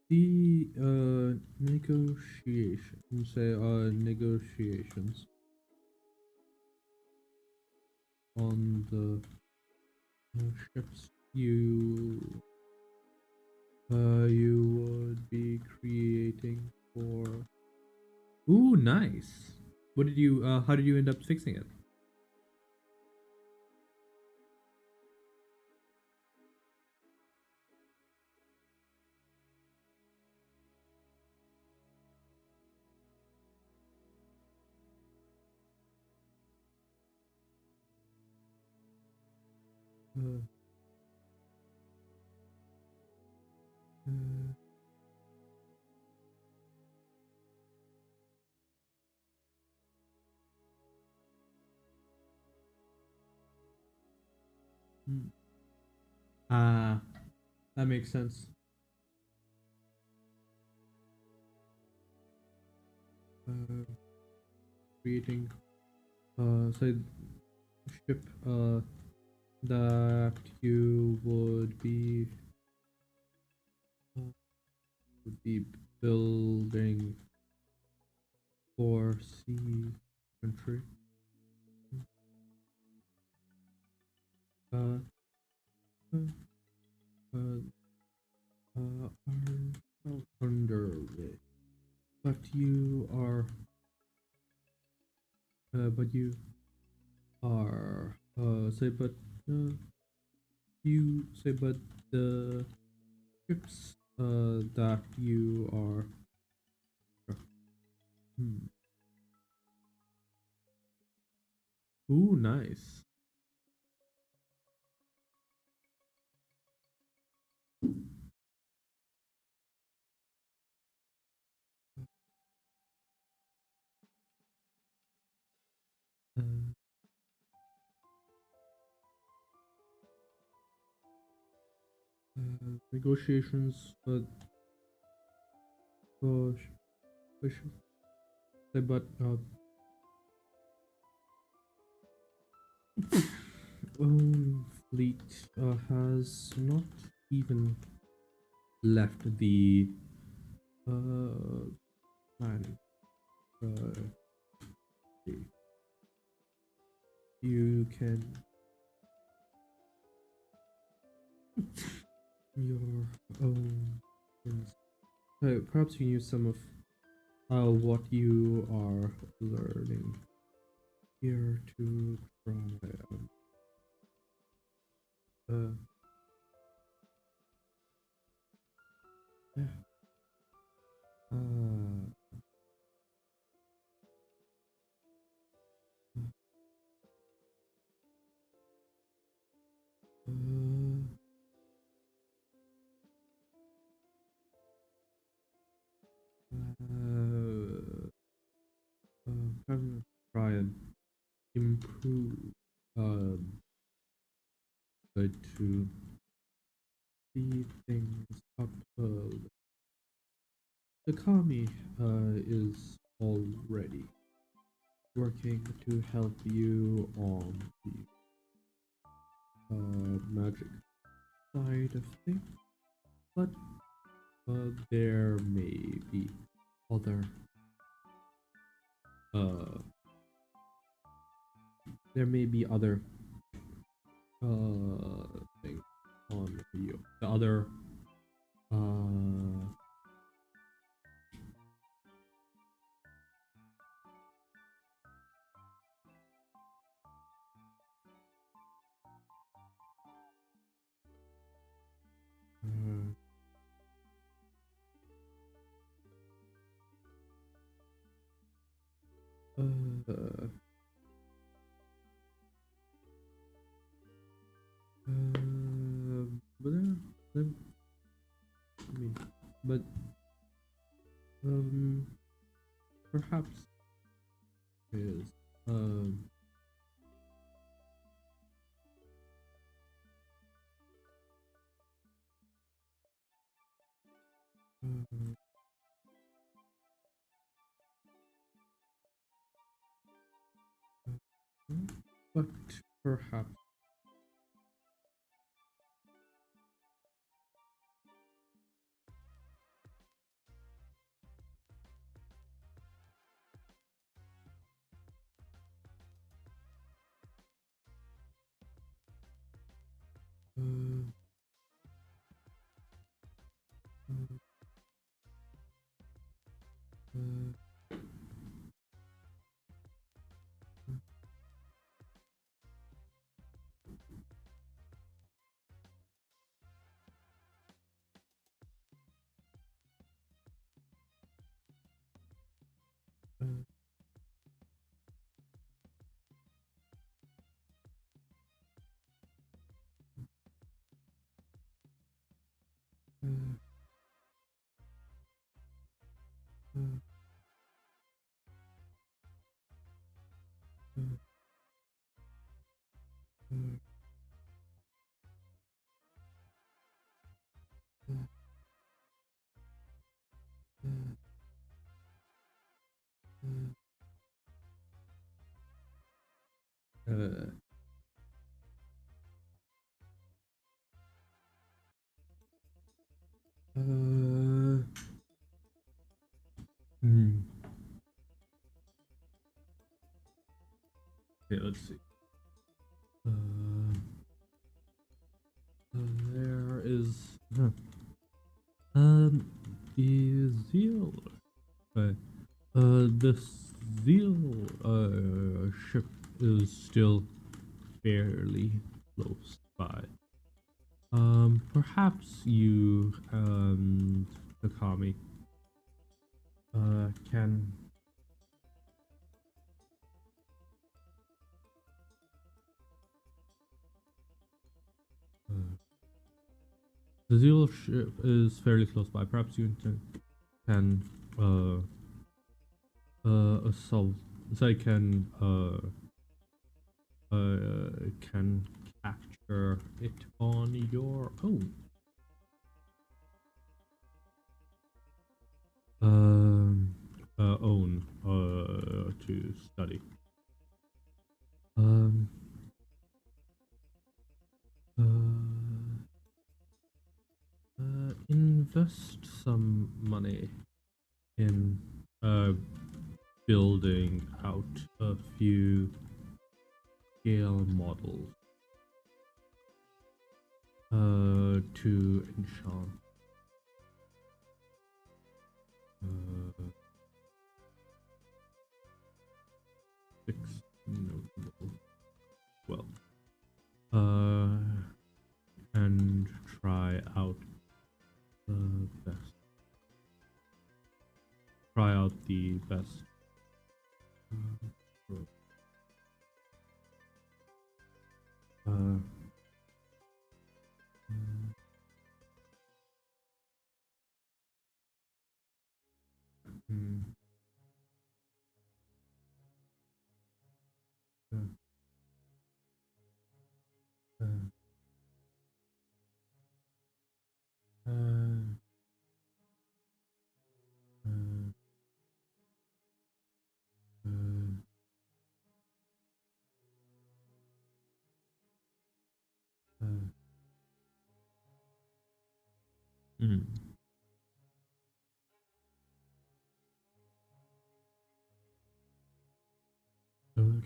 the negotiations, say, negotiations on the ships you you would be creating for. Ooh, nice. What did you how did you end up fixing it? Uh, uh, hmm. Ah, that makes sense. Uh, creating so ship that you uh, would be building for sea country. Uh, uh, uh, are not underway, but you are, but you are, say, but you say, but the ships, that you are, hmm. Ooh, nice. Uh, negotiations, gosh, I should say, but own fleet has not even left the planet. Uh, you can your own things. Perhaps you use some of what you are learning here to try. Uh, yeah. Uh, uh, uh, kind of try and improve but to speed things up. The Kami is already working to help you on the magic side of things, but there may be other uh there may be other things on you. The other uh uh, uh, but I mean, but um perhaps is um uh, but perhaps Okay, let's see. There is the zeal. The zeal ship is still fairly close by. Perhaps you and Takami can the Zeal ship is fairly close by. Perhaps you can assault. So I can capture it on your own. To study. Invest some money in building out a few scale models to enchant. 6 notable. Well, and try out the best. Try out the best.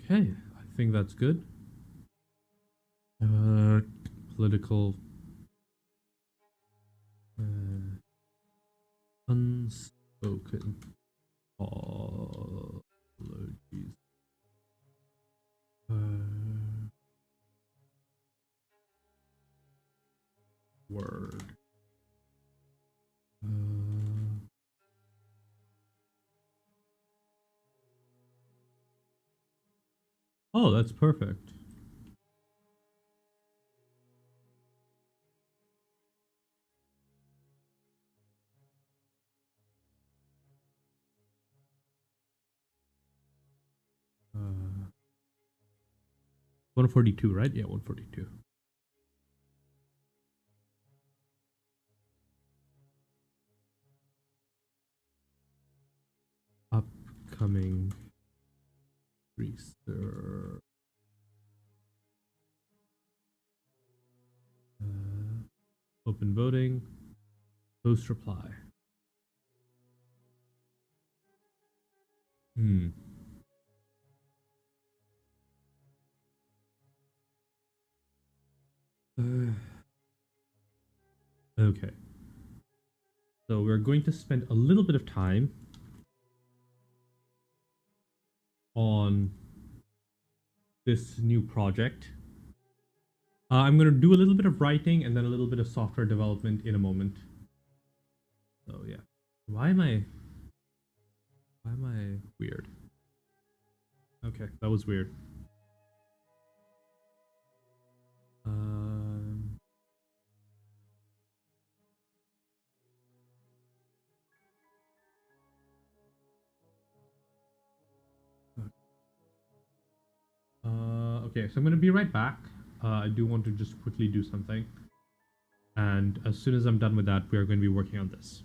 Okay, I think that's good. Political unspoken apologies. Word. Oh, that's perfect. Uh, 142, right? Yeah, 142. Upcoming research. Open voting. Post reply. Okay. So we're going to spend a little bit of time on this new project. I'm going to do a little bit of writing and then a little bit of software development in a moment. So yeah. Why am I weird? Okay, that was weird. Okay, so I'm gonna be right back. I do want to just quickly do something. And as soon as I'm done with that, we are going to be working on this.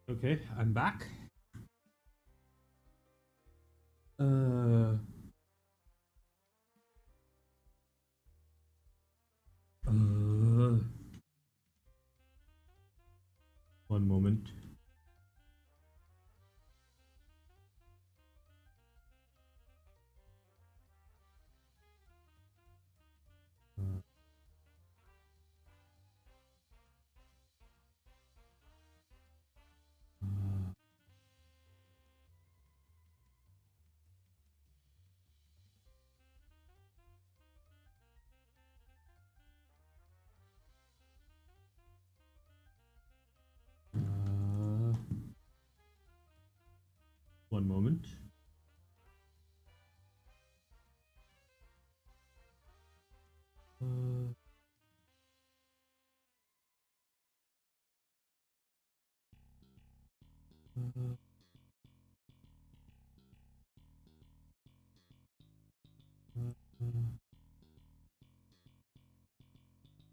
Okay, I'm back. Uh, uh, One moment.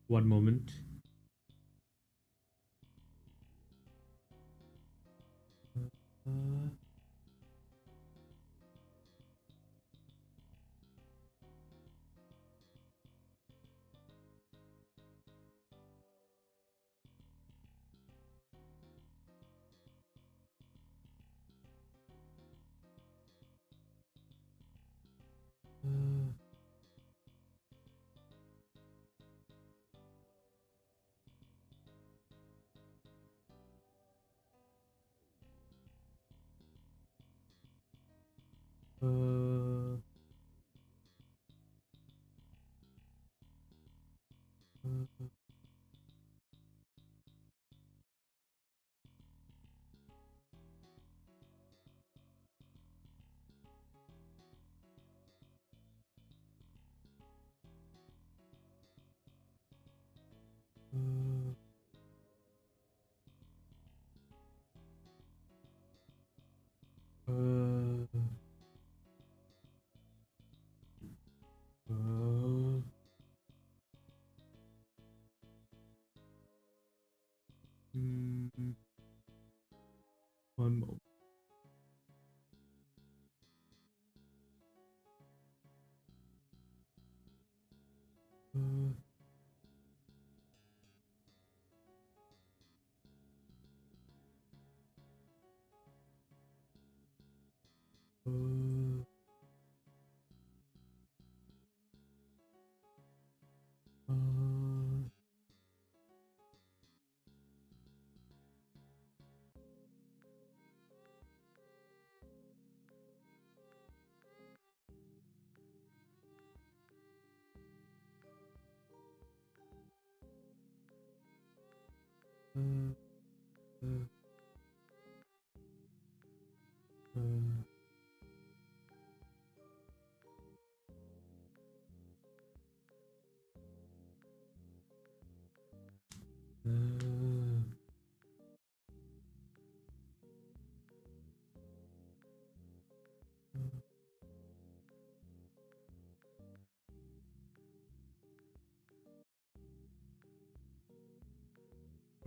One moment. One moment.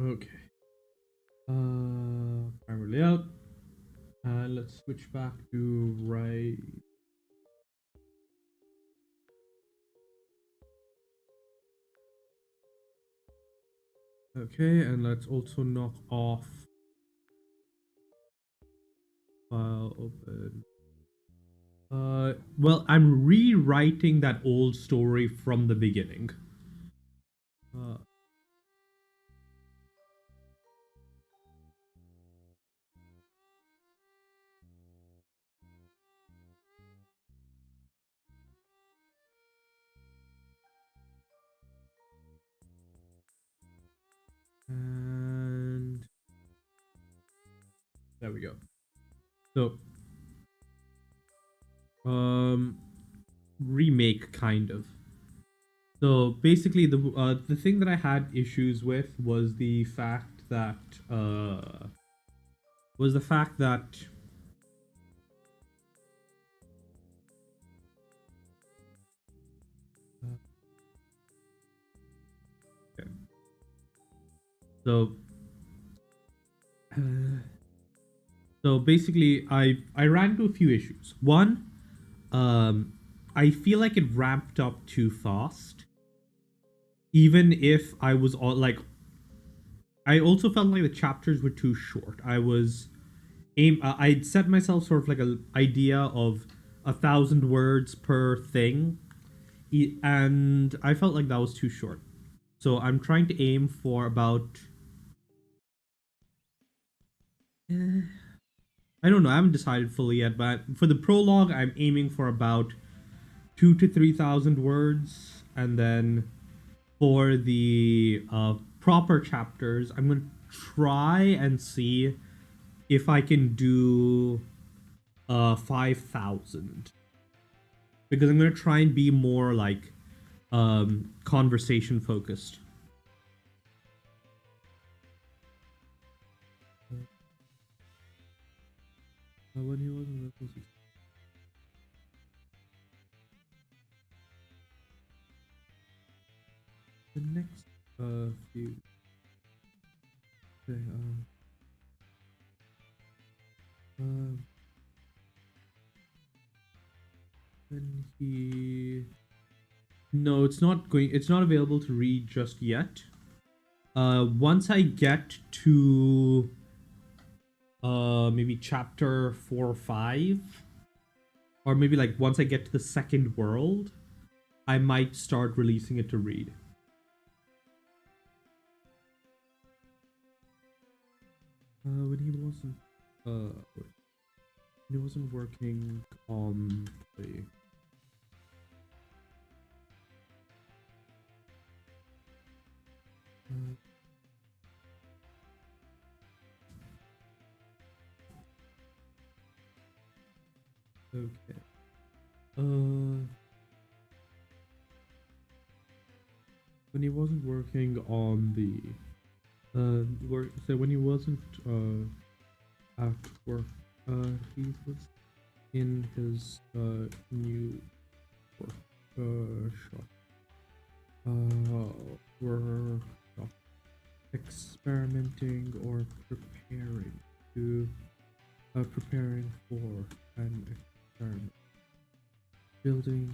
Okay. Primary layout. Let's switch back to right. Okay, and let's also knock off file open. Well, I'm rewriting that old story from the beginning. And there we go. So, remake kind of. So basically, the thing that I had issues with was the fact that was the fact that okay. So so basically, I ran into a few issues. One, I feel like it ramped up too fast. Even if I was all like, I also felt like the chapters were too short. I'd set myself sort of like an idea of 1,000 words per thing, and I felt like that was too short. So I'm trying to aim for about. I don't know. I haven't decided fully yet, but for the prologue, I'm aiming for about 2 to 3,000 words, and then for the proper chapters, I'm gonna try and see if I can do 5,000, because I'm gonna try and be more like conversation focused. when he was in level 6. The next few. Okay, when he. No, it's not going. It's not available to read just yet. Once I get to maybe chapter 4 or 5, or maybe like once I get to the second world, I might start releasing it to read. When he wasn't working on the okay. When he wasn't working on the work, so when he wasn't at work, he was in his new workshop. Workshop, experimenting or preparing for an experiment, building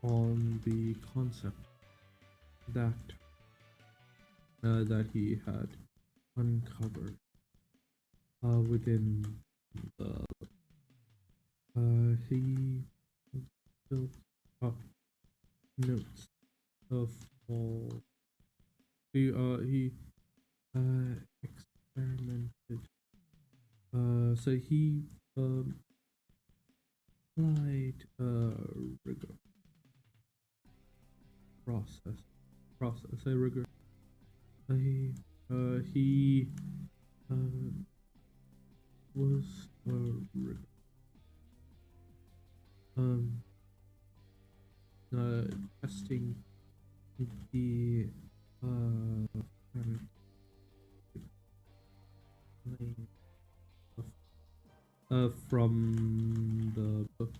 on the concept that that he had uncovered within the he built up notes of all he experimented so he applied rigor process a rigor he was rigor testing the from the book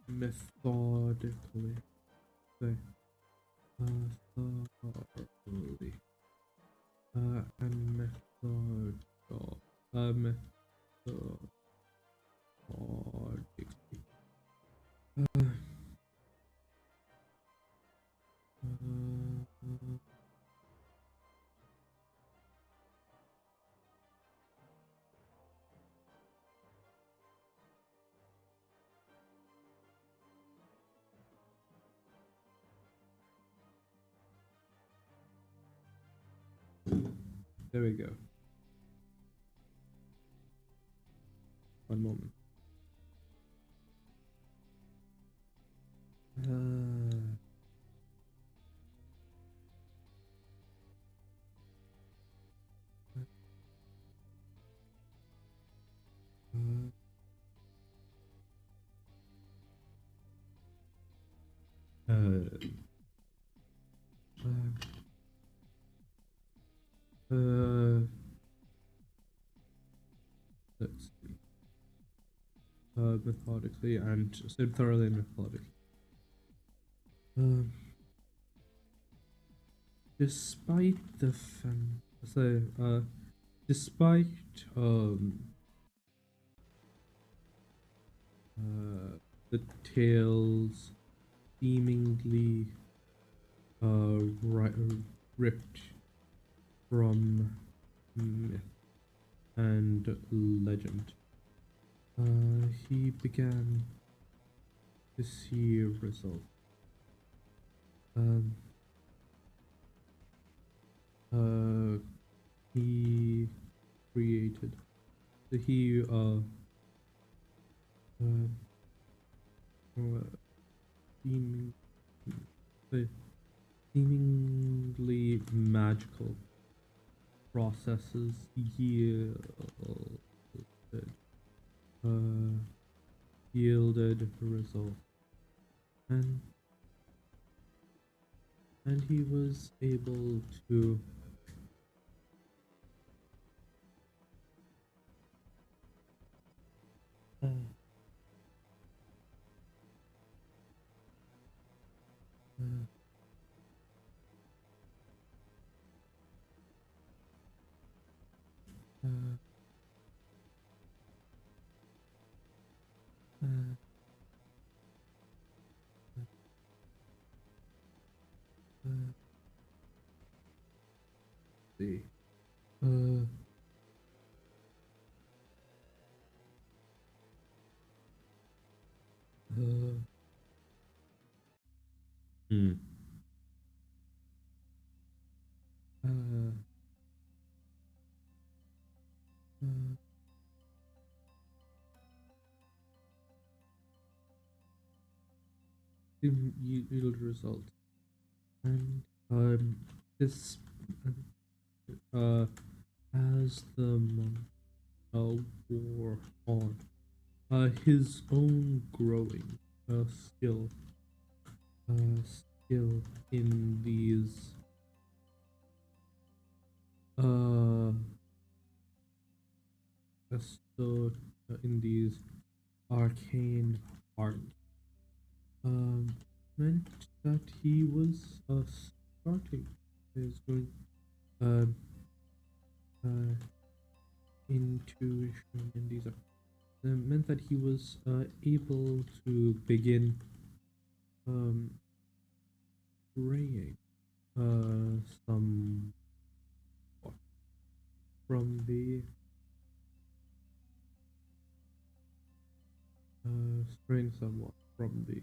methodically thoroughly and methodically there we go. One moment. Let's see. Methodically and so thoroughly and methodically. Despite the despite the tales seemingly ripped from myth and legend, he began to see results. He created seemingly magical processes yielded results, and and he was able to uh, uh, uh, uh, see. Uh, uh, hmm. Uh, uh, yield result. And this uh, as the month wore on, his own growing skill skill in these uh so in these arcane arts meant that he was starting his going uh, uh intuition in these arts meant that he was able to begin um praying some from the straying somewhat from the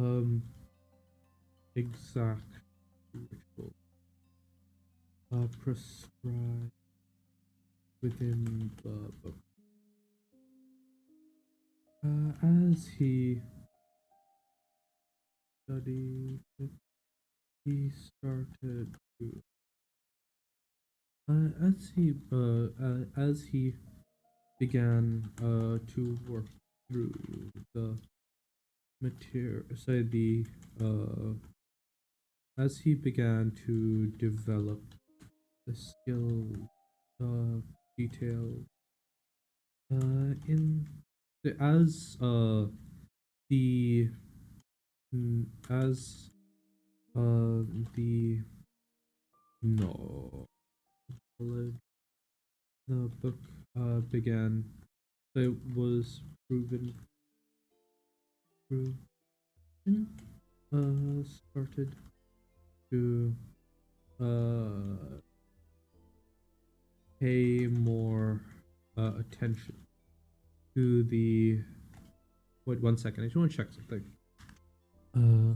um exact ritual prescribed within the book. As he studied it, he started to as he began to work through the material, so the uh, as he began to develop the skill detail in the the as the no the book began, it was proven started to uh pay more attention to the wait 1 second, I just want to check something. uh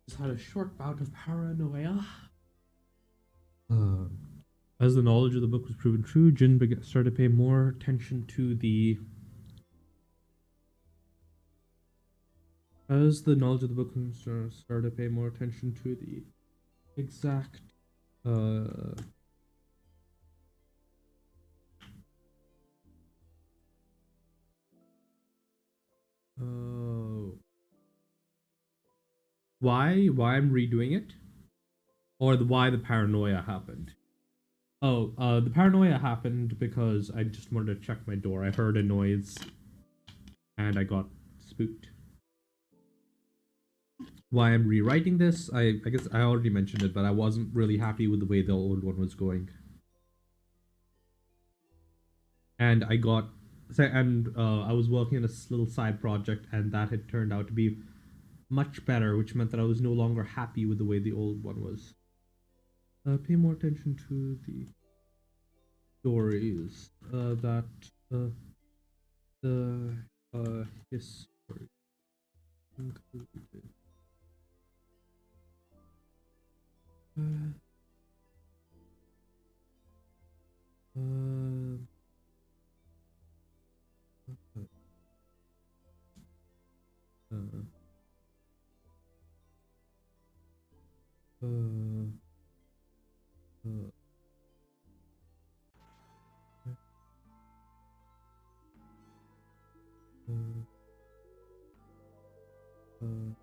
just had a short bout of paranoia. uh as the knowledge of the book was proven true, Jin started to pay more attention to the as the knowledge of the book started to pay more attention to the exact uh uh why I'm redoing it, or why the paranoia happened. Oh, the paranoia happened because I just wanted to check my door. I heard a noise and I got spooked. Why I'm rewriting this, I guess I already mentioned it, but I wasn't really happy with the way the old one was going. And I was working on a little side project, and that had turned out to be much better, which meant that I was no longer happy with the way the old one was. Pay more attention to the stories that the history included. Uh, uh, uh, uh, uh, the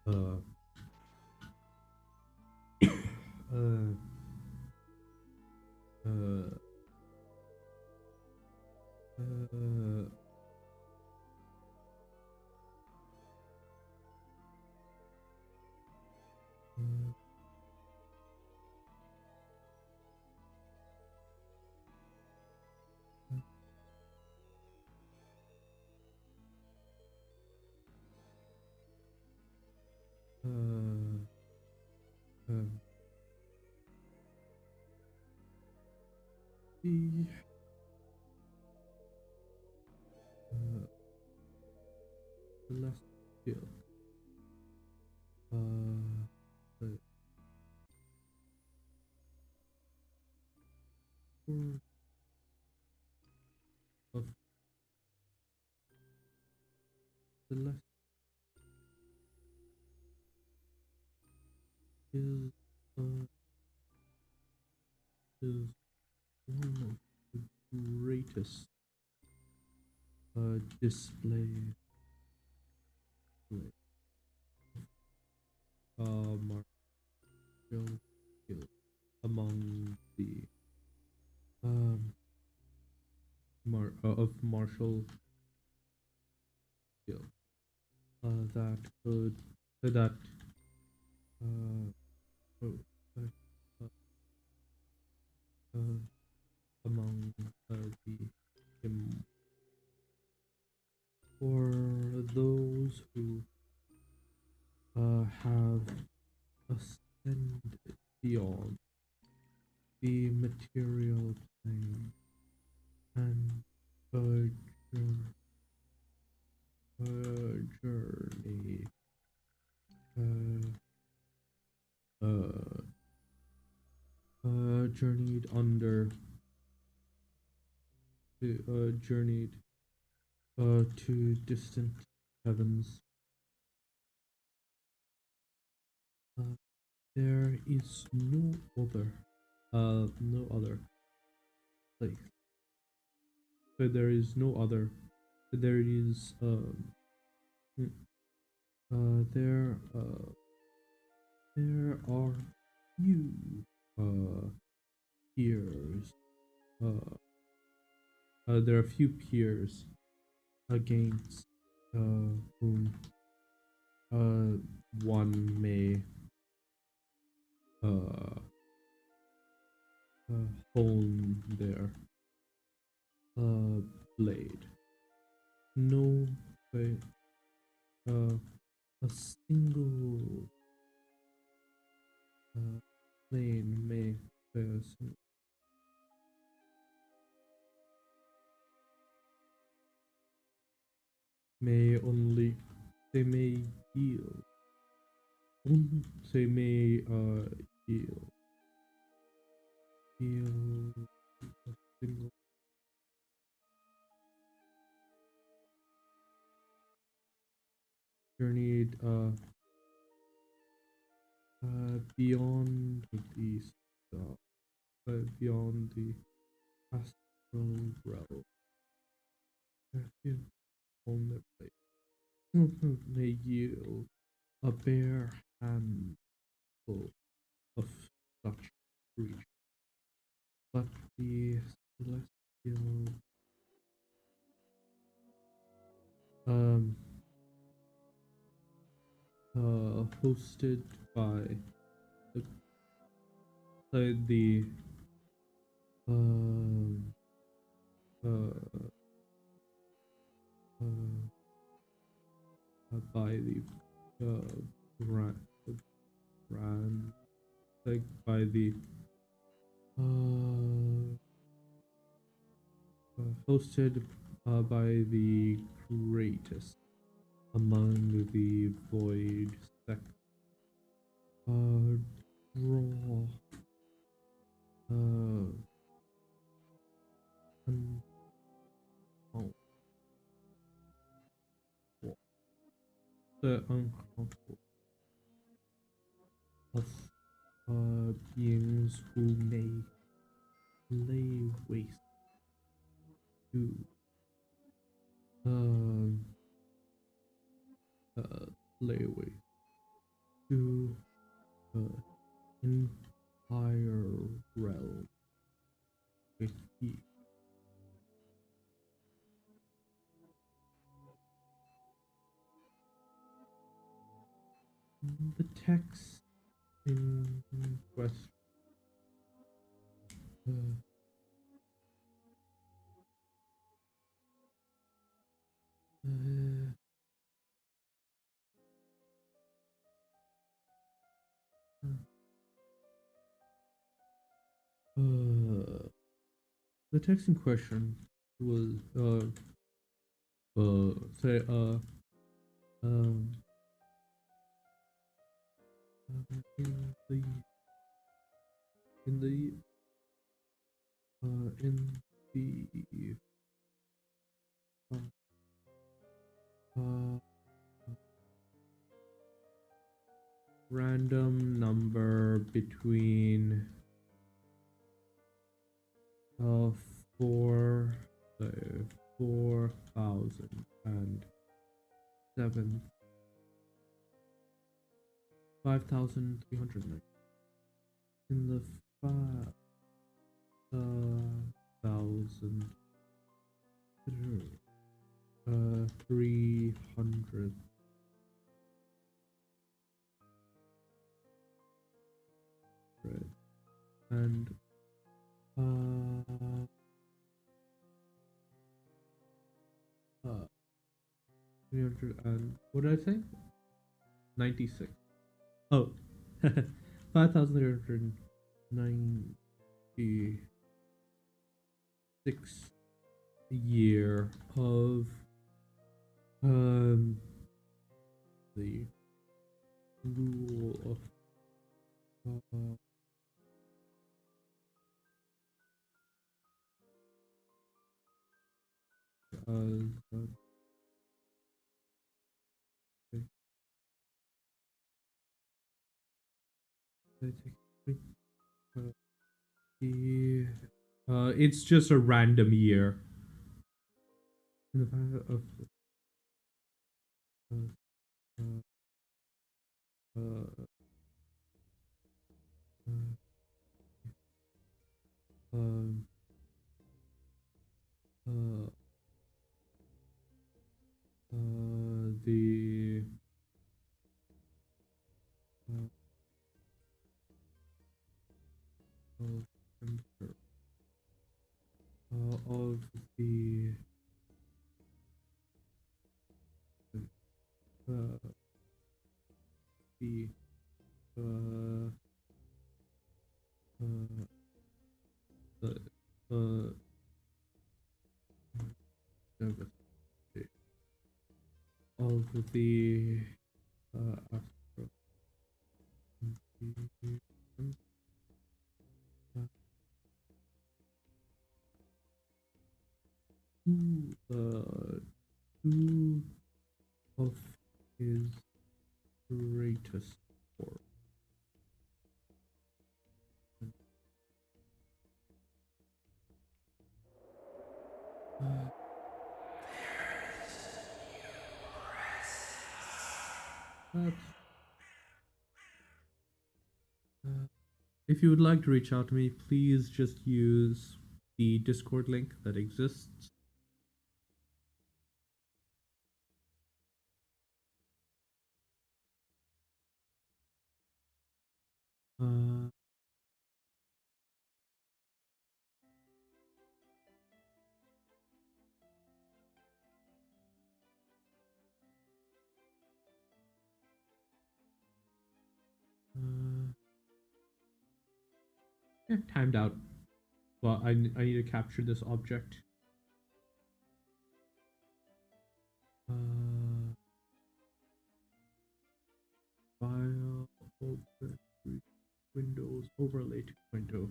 uh, uh, uh, uh, um, the celestial the sword of celestial uh, is one of the greatest display martial skill among the um of martial skill that could that uh, oh, uh, uh, among the im- for those who have ascended beyond the material plane and a journey uh, uh, journeyed under journeyed to distant heavens. Uh, there is no other place. So there is no other. There is mm, there there are few peers. There are few peers against whom one may uh, hone their blade. No way, a single plane may may only they may yield. They may yield yield a single journeyed beyond the beyond the astral realm. On their plate may yield a bare handful of such creatures, but the celestial um hosted by the the um uh, by the grand, grand like by the Hosted by the greatest among the void sect. Draw. Oh. The uncomfortable of beings who may lay waste to lay waste to entire realm with the text in question. The text in question was say in the in the in the random number between 4 4,000 and 5,309 in the 5,000 300 and 300 and what did I say? 96. Oh, 5,396 year of the rule of it's just a random year. In the path of the of the the of the astro two of his greatest work. If you would like to reach out to me, please just use the Discord link that exists. Yeah, timed out. Well, I need to capture this object. File, open, Windows, overlay 2.0.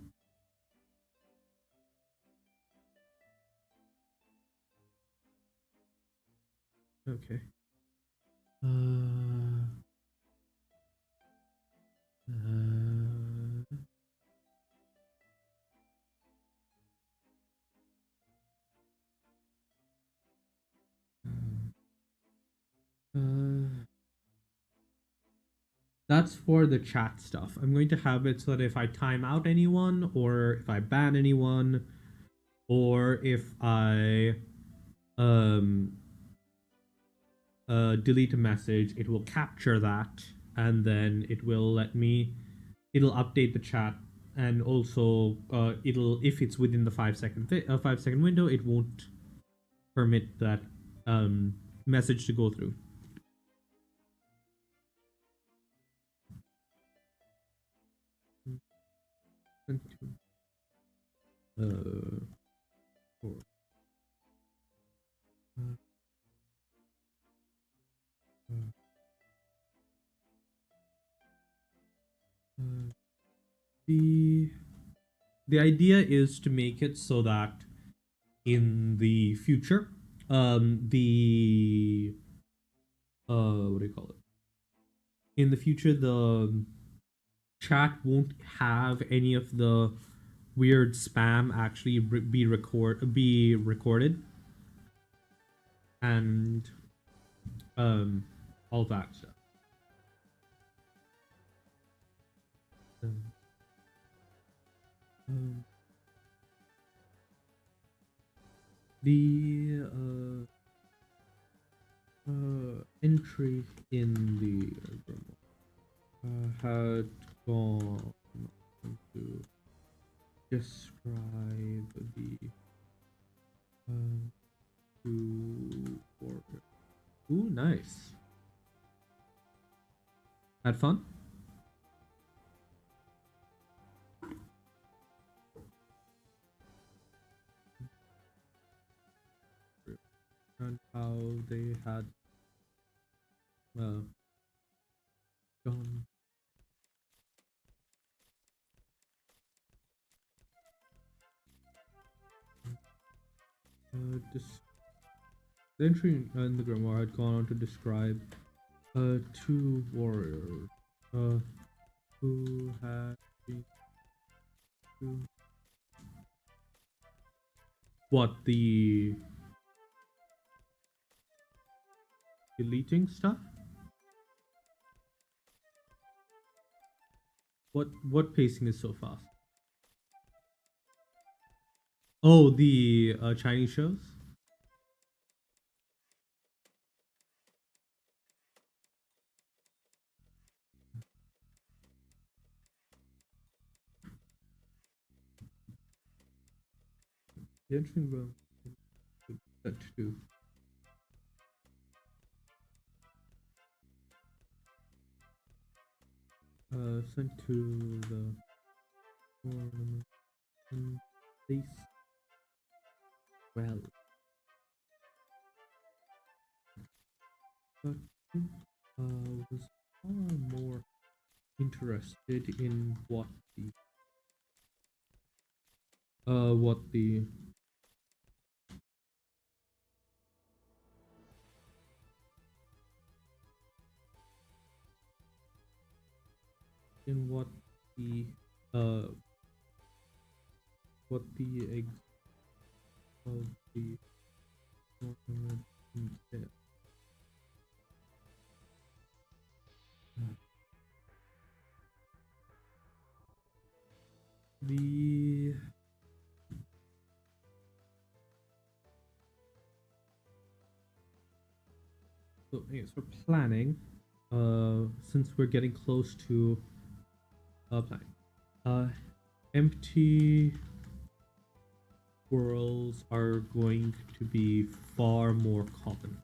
Okay. Uh, that's for the chat stuff. I'm going to have it so that if I time out anyone, or if I ban anyone, or if I um delete a message, it will capture that, and then it will it'll update the chat, and also it'll, if it's within the 5 second window, it won't permit that message to go through. Four. The idea is to make it so that in the future, the what do you call it? In the future, the chat won't have any of the weird spam actually be recorded, and all that stuff. The entry in the had gone to describe the two order. Ooh, nice. Had fun? And how they had gone. The entry in the grimoire had gone on to describe two warriors who had been to what, the deleting stuff? What pacing is so fast? Oh, the Chinese shows? The entry will that too. Sent to the place. Well, but was far more interested in what the in what the eggs of the tournament entail. The so anyways, for planning, since we're getting close to planning, empty worlds are going to be far more common.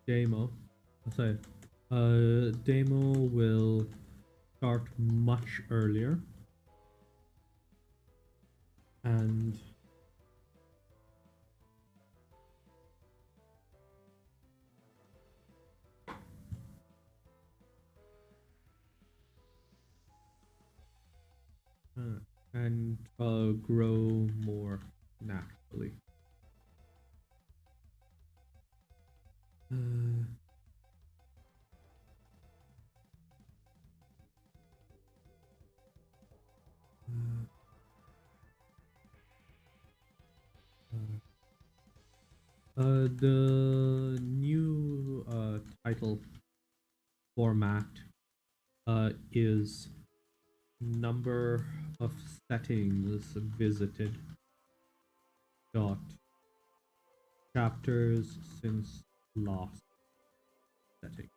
Demo, sorry, Demo will start much earlier. And grow more naturally. The new title format is number of settings visited dot chapters since last setting.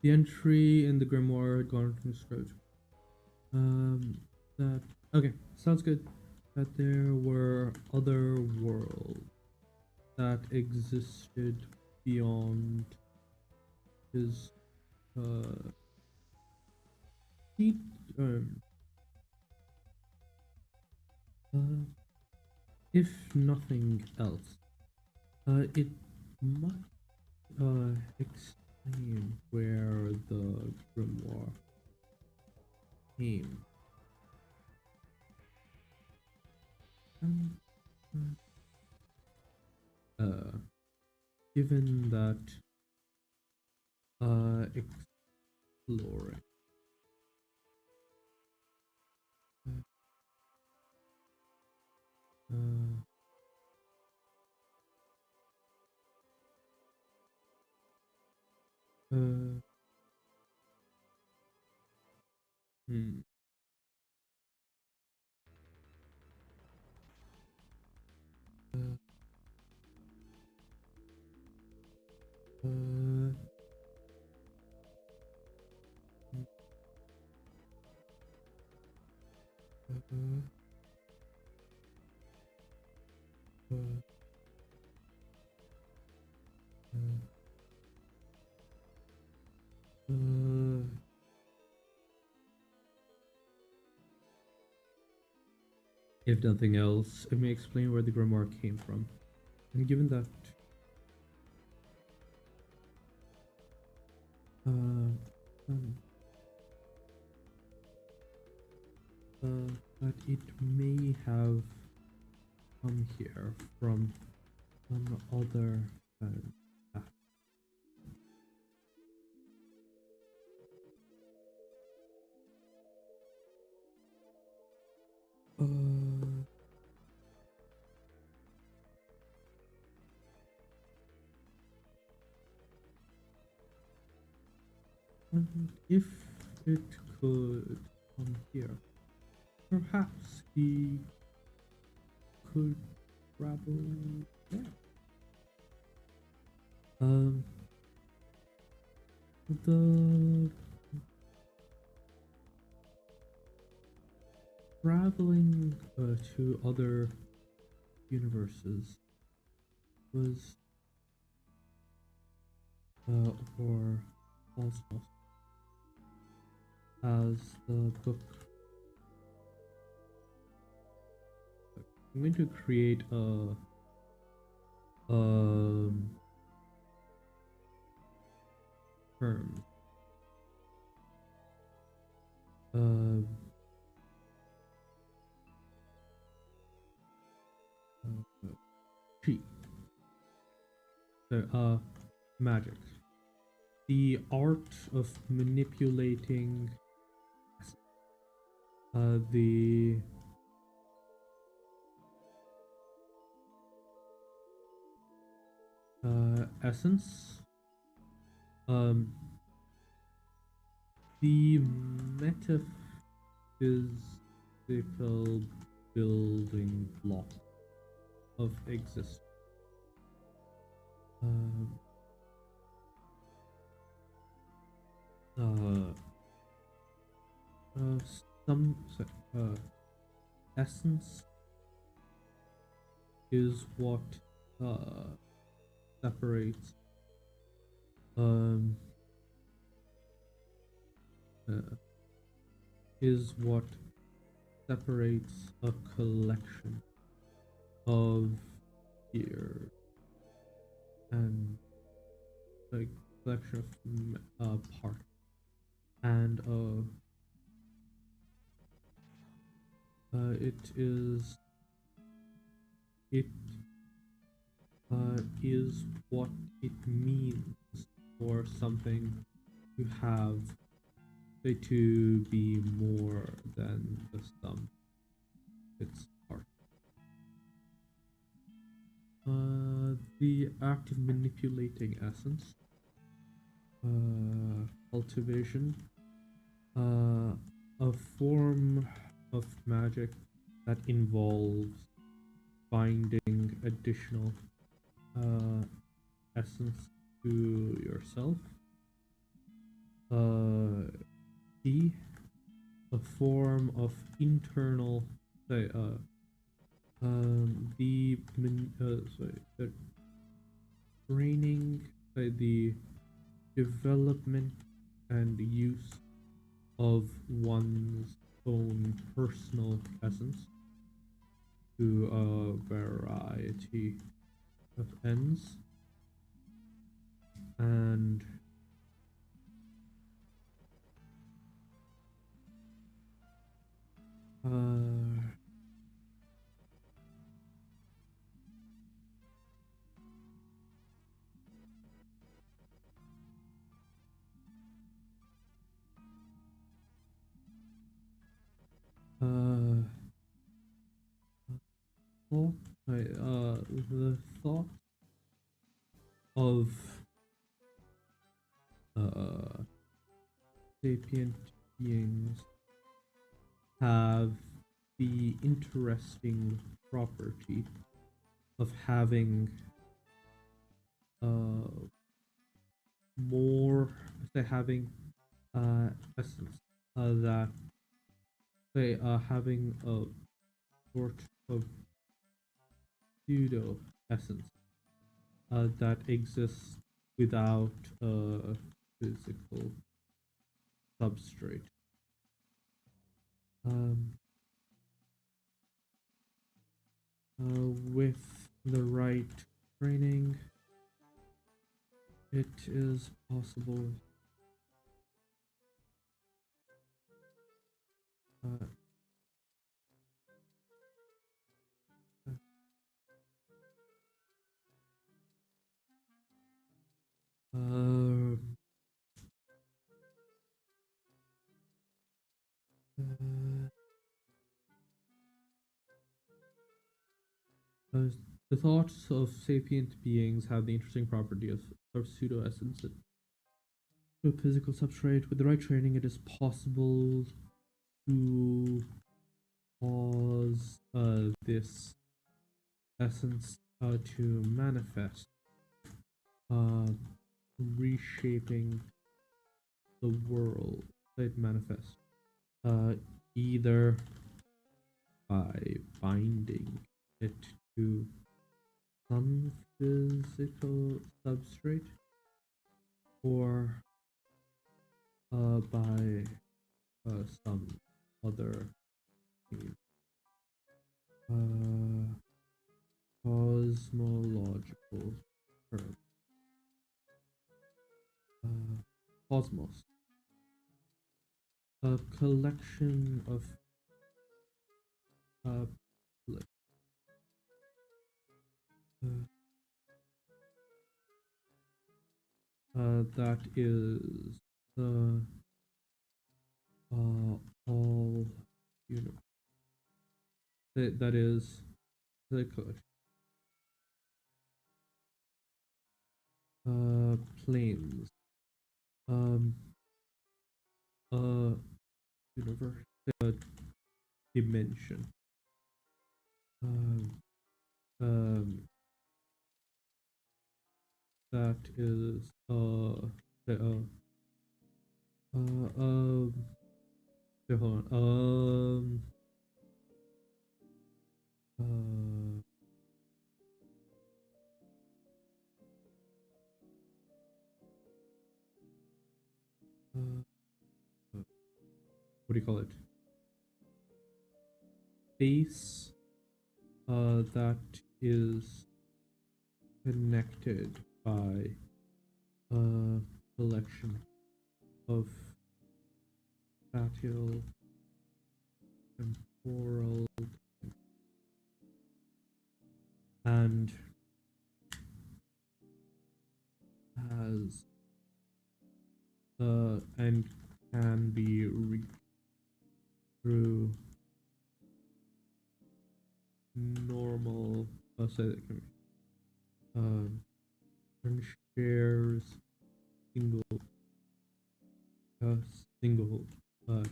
The entry in the grimoire had gone from scratch. That okay, sounds good. That there were other worlds that existed beyond his he, if nothing else, it might explain where the grimoire came. Given that exploring hmm. If nothing else, it may explain where the grimoire came from. And given that that it may have come here from some other path. And if it could come here, perhaps he could travel there. The traveling to other universes was or cosmos, as the book. I'm going to create a term. magic. The art of manipulating the essence, the metaphysical building block of existence. Some essence is what separates a collection of gears and a collection of parts and it is what it means for something to have, say, to be more than the sum of its parts. The act of manipulating essence, cultivation, a form of magic that involves finding additional essence to yourself. D, a form of internal, say, the training, the development and use of one's own personal essence to a variety of ends, and the thought of sapient beings have the interesting property of having more, say, having essence, that say having a sort of pseudo essence that exists without a physical substrate. With the right training, it is possible the thoughts of sapient beings have the interesting property of pseudo essence to a physical substrate. With the right training, it is possible to cause this essence to manifest, reshaping the world it manifests, either by binding it to some physical substrate or by some other means. Cosmological term. Cosmos. A collection of That is the all universe. That is the collection. Planes. Um. Universe. Dimension. Um. Um. That is the uh um. Hold on. Uh. Uh. What do you call it? Space. That is connected by a collection of spatial, temporal, and has and can be reached through normal say that can and shares single uh, single uh,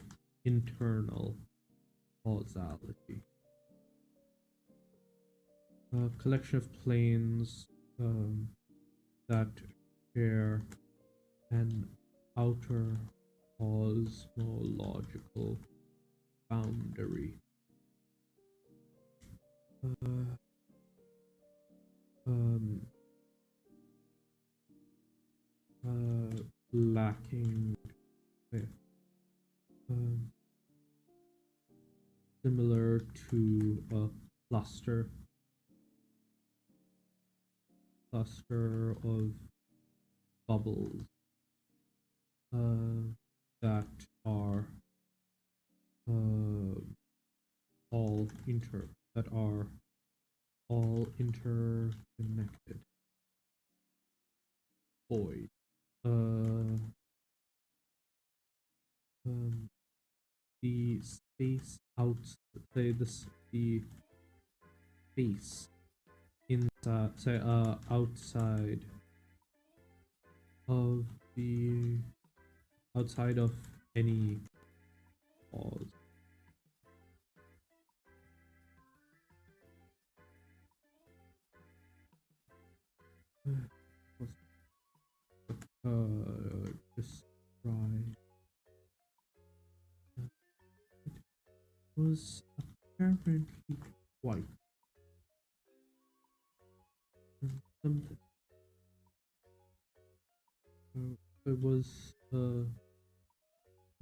internal causality. A collection of planes that share an outer cosmological boundary. Uh, um, Lacking um, similar to a cluster of bubbles that are uh, all inter that are all interconnected. Void. Uh, the space out the space inside say outside of the outside of any cause. Just try. It was apparently white. Something. It was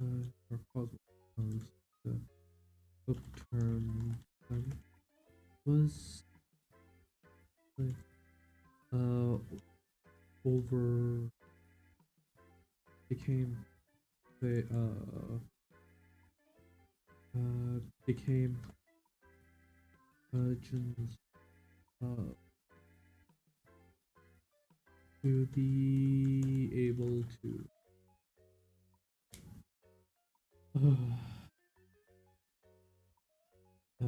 or cosmos. The book term was like over became the became urgent to be able to uh, uh,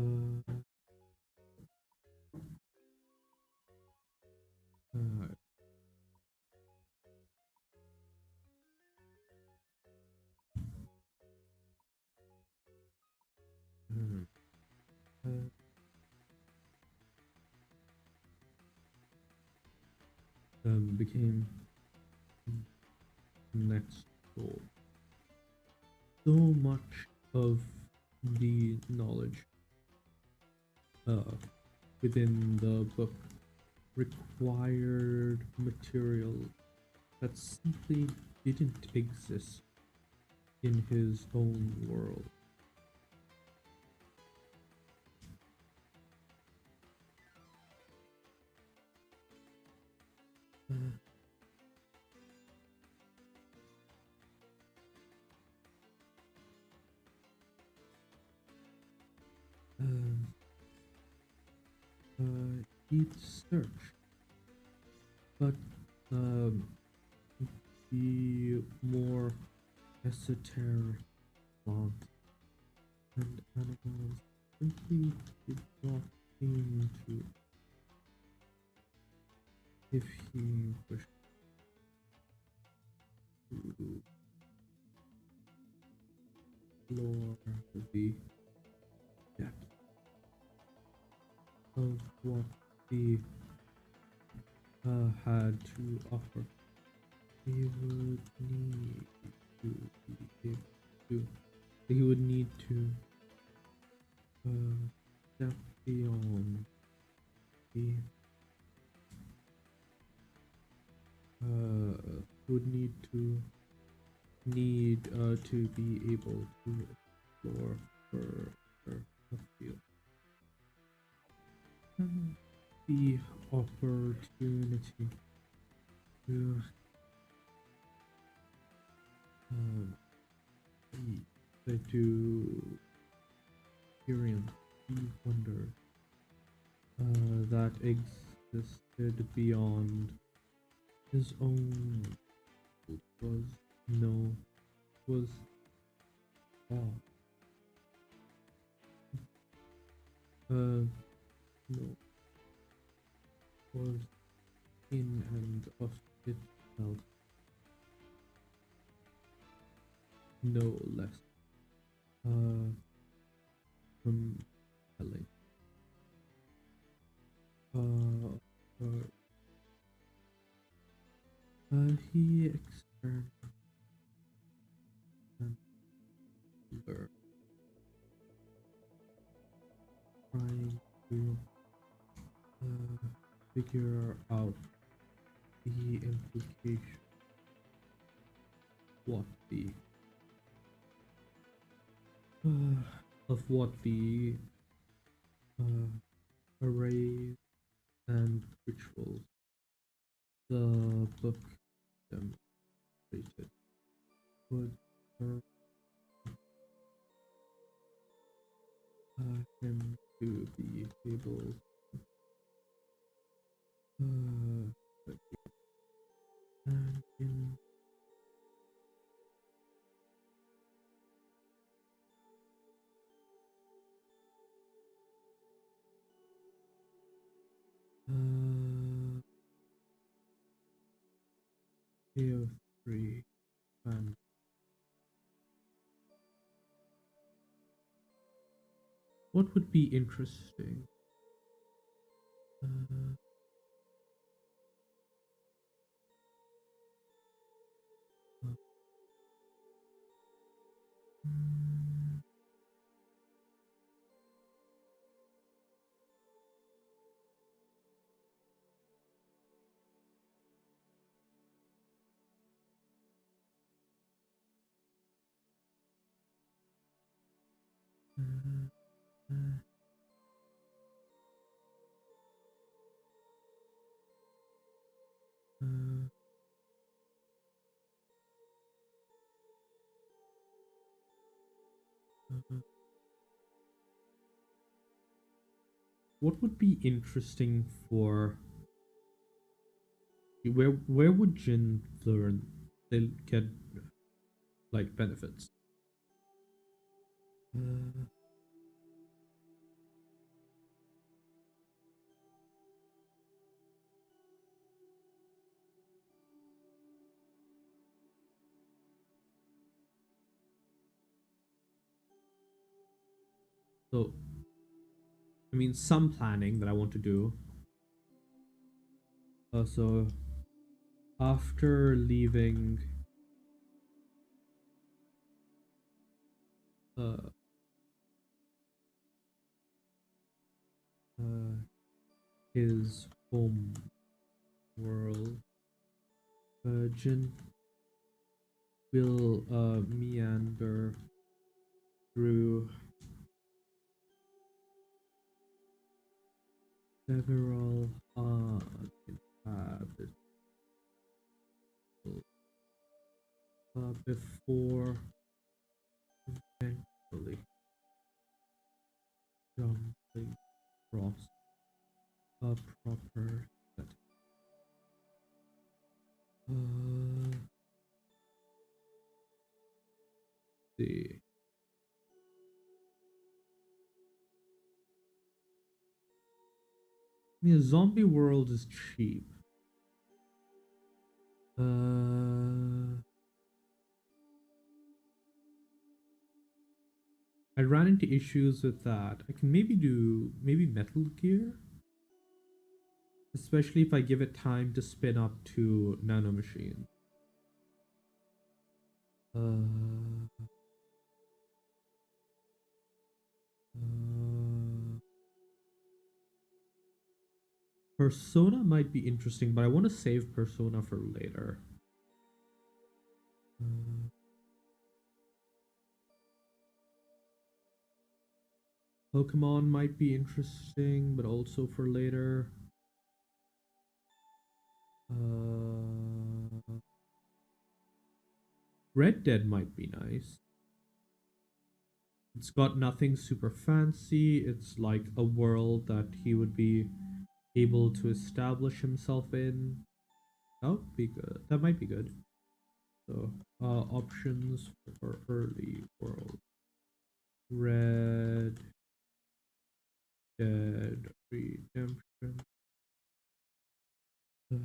uh, became next door. So much of the knowledge within the book required material that simply didn't exist in his own world. Um, he'd search, but be more esoteric plants and animals simply did not seem to if he wished to explore the depth of what he had to offer. He would need to be able to. He would need to step beyond the. Would need to be able to explore further afield. And the opportunity to to experience the wonder that existed beyond his own was all no was in and of itself no less compelling. He experimented and learned, trying to figure out the implication, what the of what the arrays and rituals the book demonstrated would serve him to be able and in AO3 and what would be interesting? What would be interesting for where would Jin learn they'll get like benefits? So I mean some planning that I want to do. So after leaving uh, his home world, Jin will meander through several inhabitants before eventually jumping across a proper setting. I mean, a zombie world is cheap. I ran into issues with that. I can maybe do Metal Gear, especially if I give it time to spin up to nanomachine. Uh, Persona might be interesting, but I want to save Persona for later. Uh, Pokemon might be interesting, but also for later. Red Dead might be nice. It's got nothing super fancy. It's like a world that he would be able to establish himself in. That would be good. That might be good. So, options for early world. Red Dead Redemption. Uh,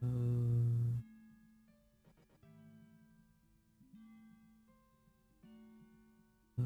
uh, uh,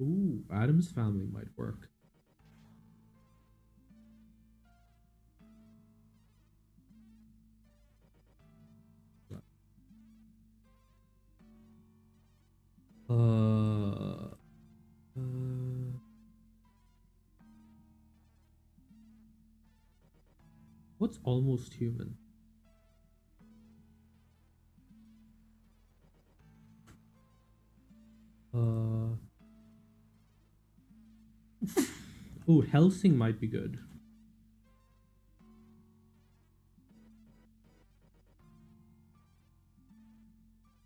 ooh, Adam's Family might work. Uh, what's Almost Human? Uh, oh, Helsing might be good.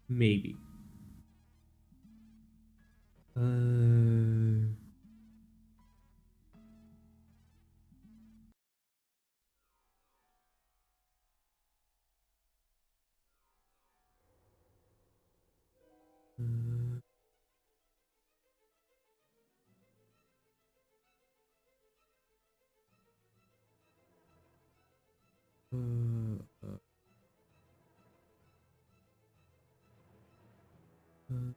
Maybe. Uh, uh, uh, uh,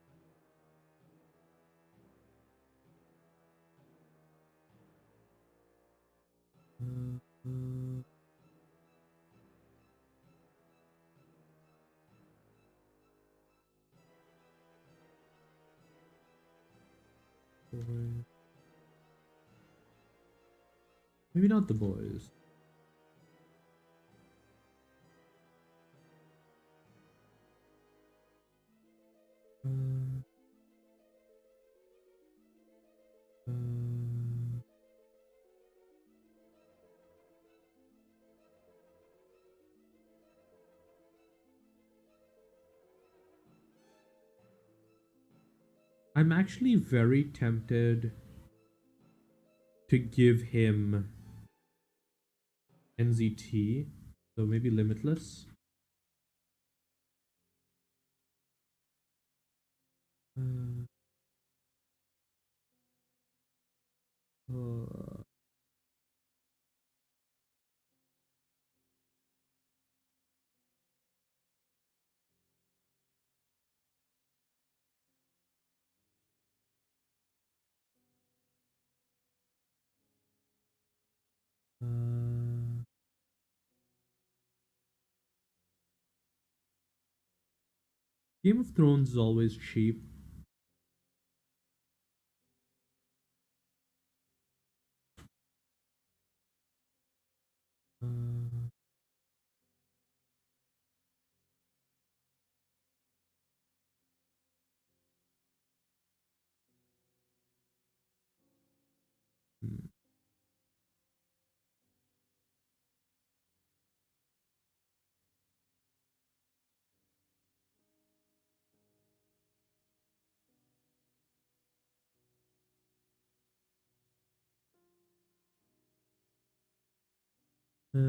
uh, uh, boys. Maybe not The Boys. Uh, uh, I'm actually very tempted to give him NZT, so maybe Limitless. Uh, uh, uh, Game of Thrones is always cheap. Uh, Uh,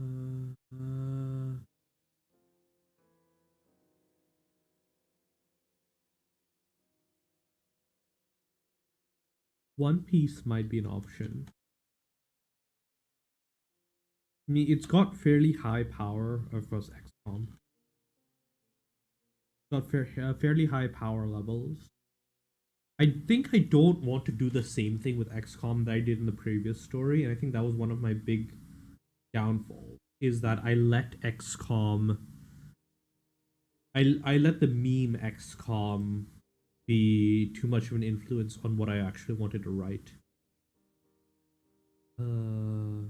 uh, uh, One Piece might be an option. I mean, it's got fairly high power across XCOM. Got fairly high power levels. I think I don't want to do the same thing with XCOM that I did in the previous story, and I think that was one of my big downfalls. Is that I let XCOM, I let the meme XCOM be too much of an influence on what I actually wanted to write. Uh,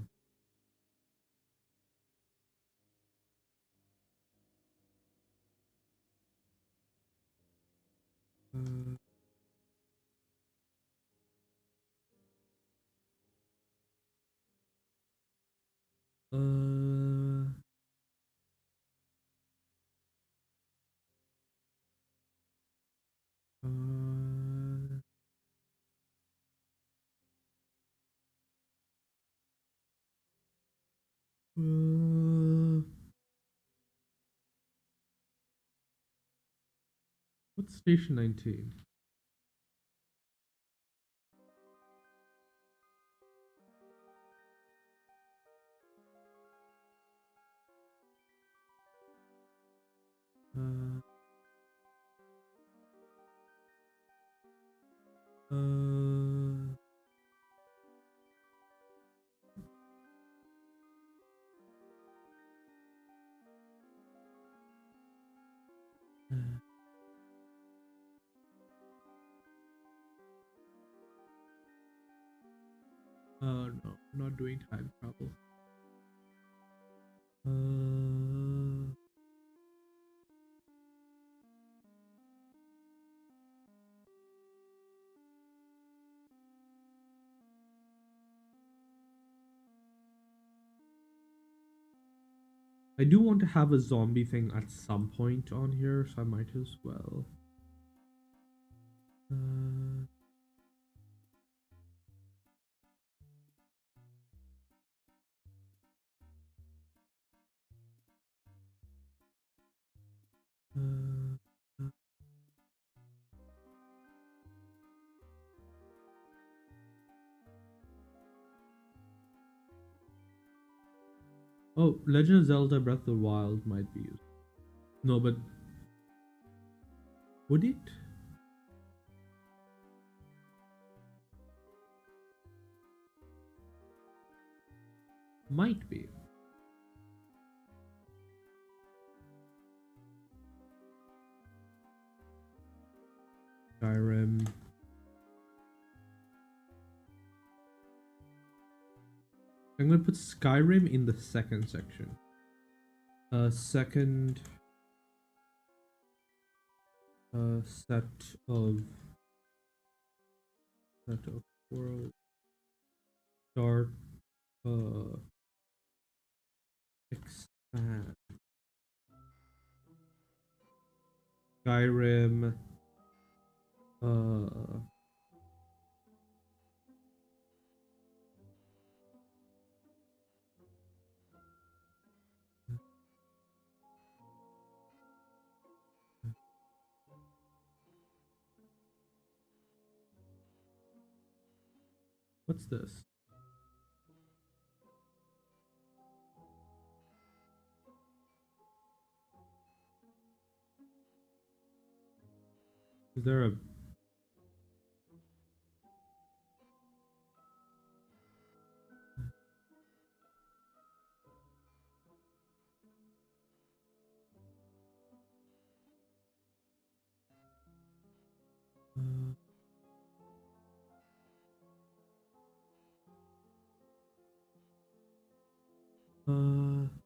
uh, uh, uh, uh, what's Station 19? Uh, uh, no, not doing time travel. Uh, I do want to have a zombie thing at some point on here, so I might as well. Uh, uh, oh, Legend of Zelda Breath of the Wild might be used. No, but would it? Might be. Skyrim. I'm gonna put Skyrim in the second section. Second set of world start expand Skyrim what's this? Is there a uh,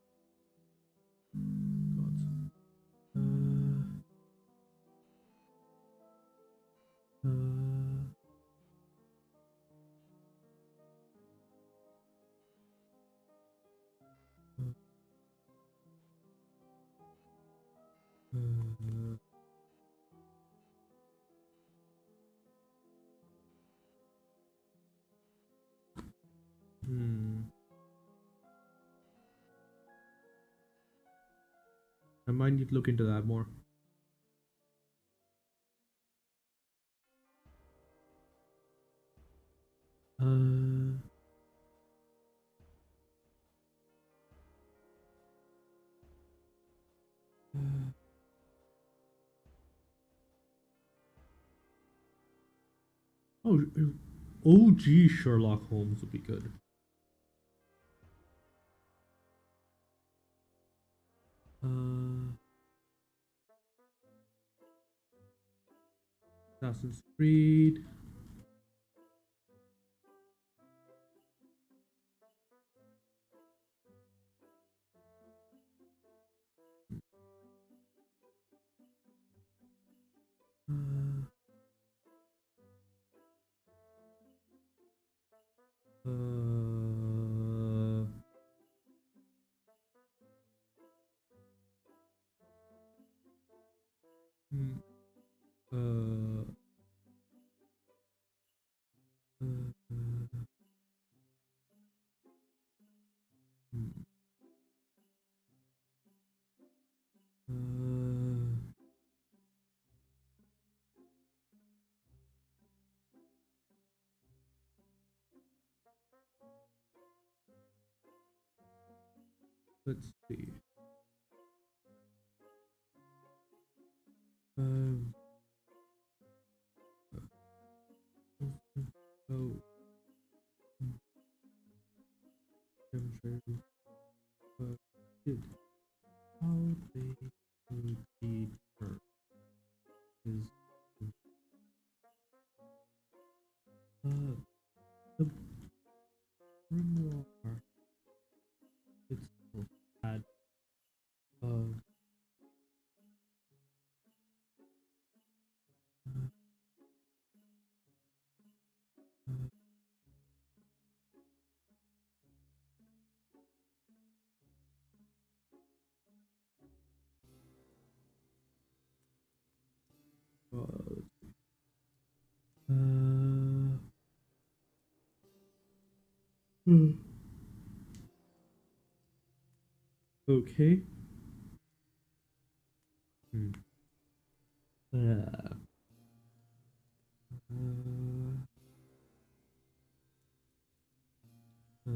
Uh, hmm. I might need to look into that more. Uh, oh, OG Sherlock Holmes would be good. Uh, Assassin's Creed. Uh, uh, hmm, uh, hmm, uh, let's see. Um, oh, demonstrating did how they could be turned is the grimoire itself had uh, uh, uh, hmm. Okay. Hmm. Uh, uh,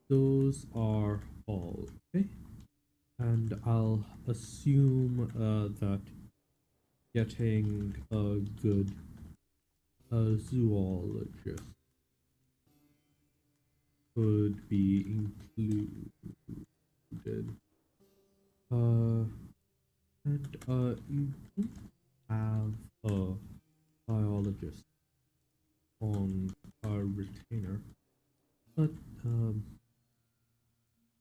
those are all. Okay. And I'll assume that getting a good zoologist could be included. Uh, and you don't have a biologist on a retainer, but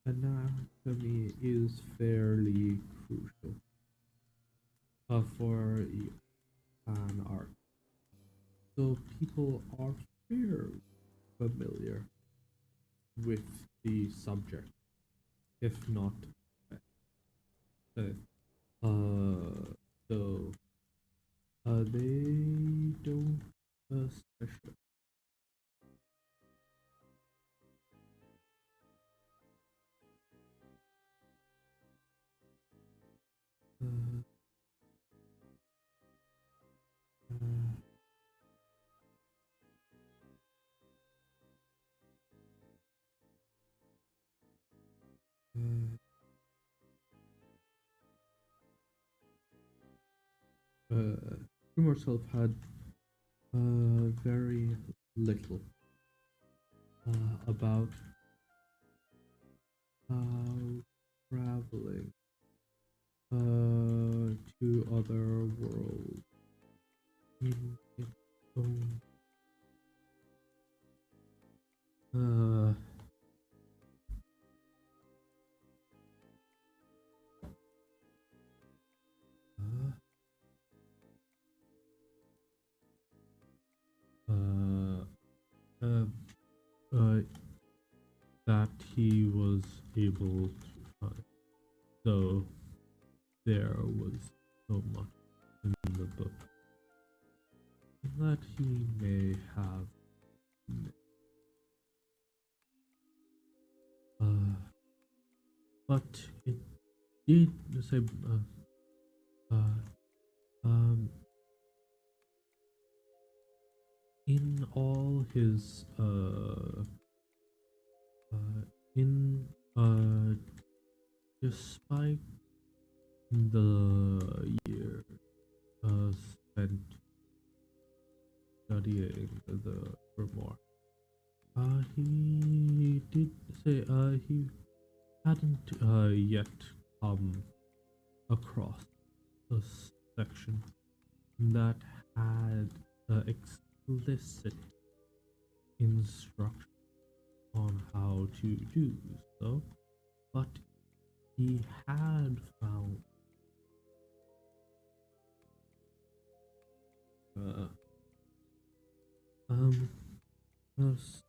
anatomy is fairly crucial for an art. So people are fairly familiar with the subject, if not uh, so they don't special. Uh, uh, Humor Self had very little about how traveling to other worlds in its own uh, uh, uh, he was able to find. So there was so much in the book that he may have missed. But it did say, in all his in despite the year spent studying the grimoire, he did say he hadn't yet come across a section that had explicit instruction on how to do so, but he had found a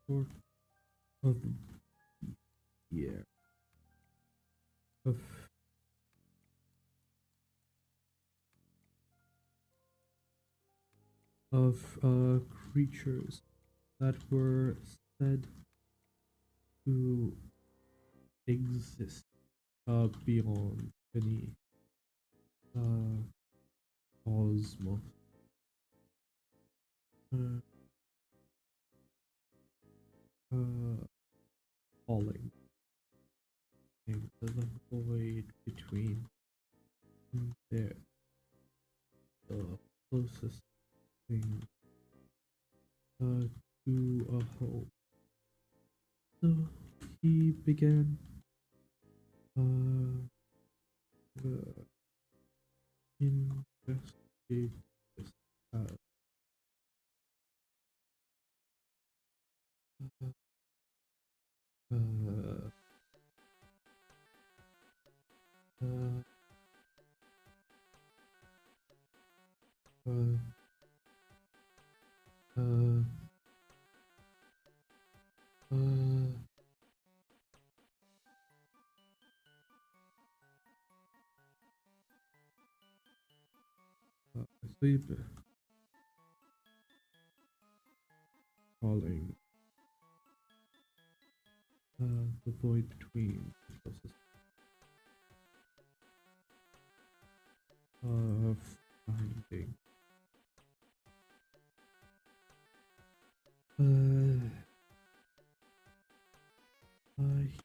sort of year of creatures that were said to exist beyond any cosmos. Falling in the void between there, the closest thing to a home. So he began investigate this uh, uh, uh, uh, sleep falling the void between the closest finding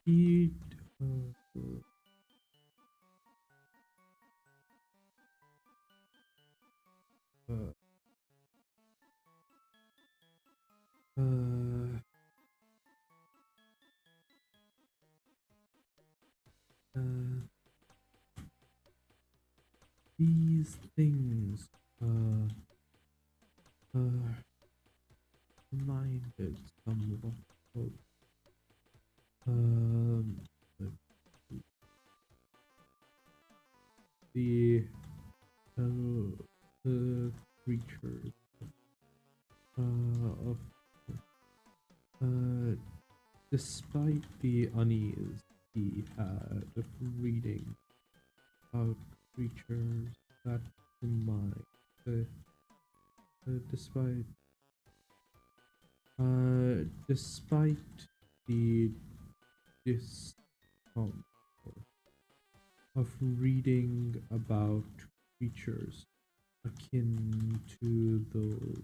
he these things reminded somewhat of the the creatures of despite the unease he had of reading about creatures that remind despite the discomfort of reading about creatures akin to those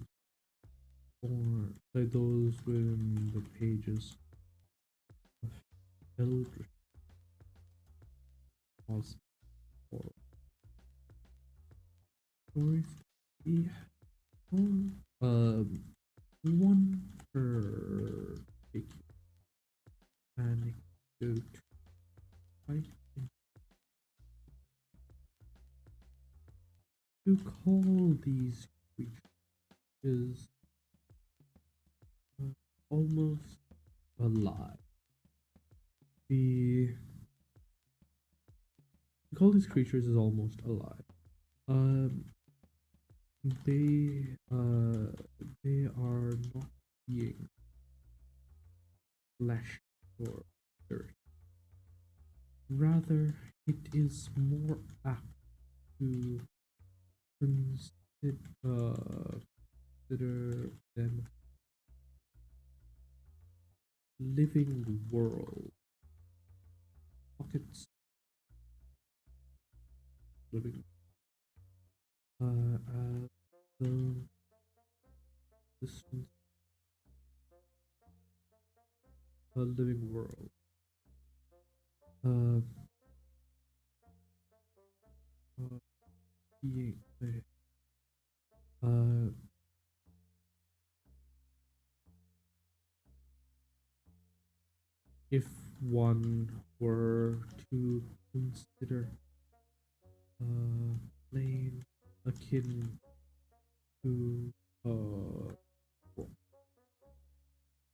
like those within the pages of Eldritch or stories. He found one particular anecdote quite to call these creatures almost alive. We call these creatures as almost alive. They are not being flesh or Rather, it is more apt to consider, consider them living world pockets living as the distance a living world. Uh, being uh, if one were to consider plane akin to rock,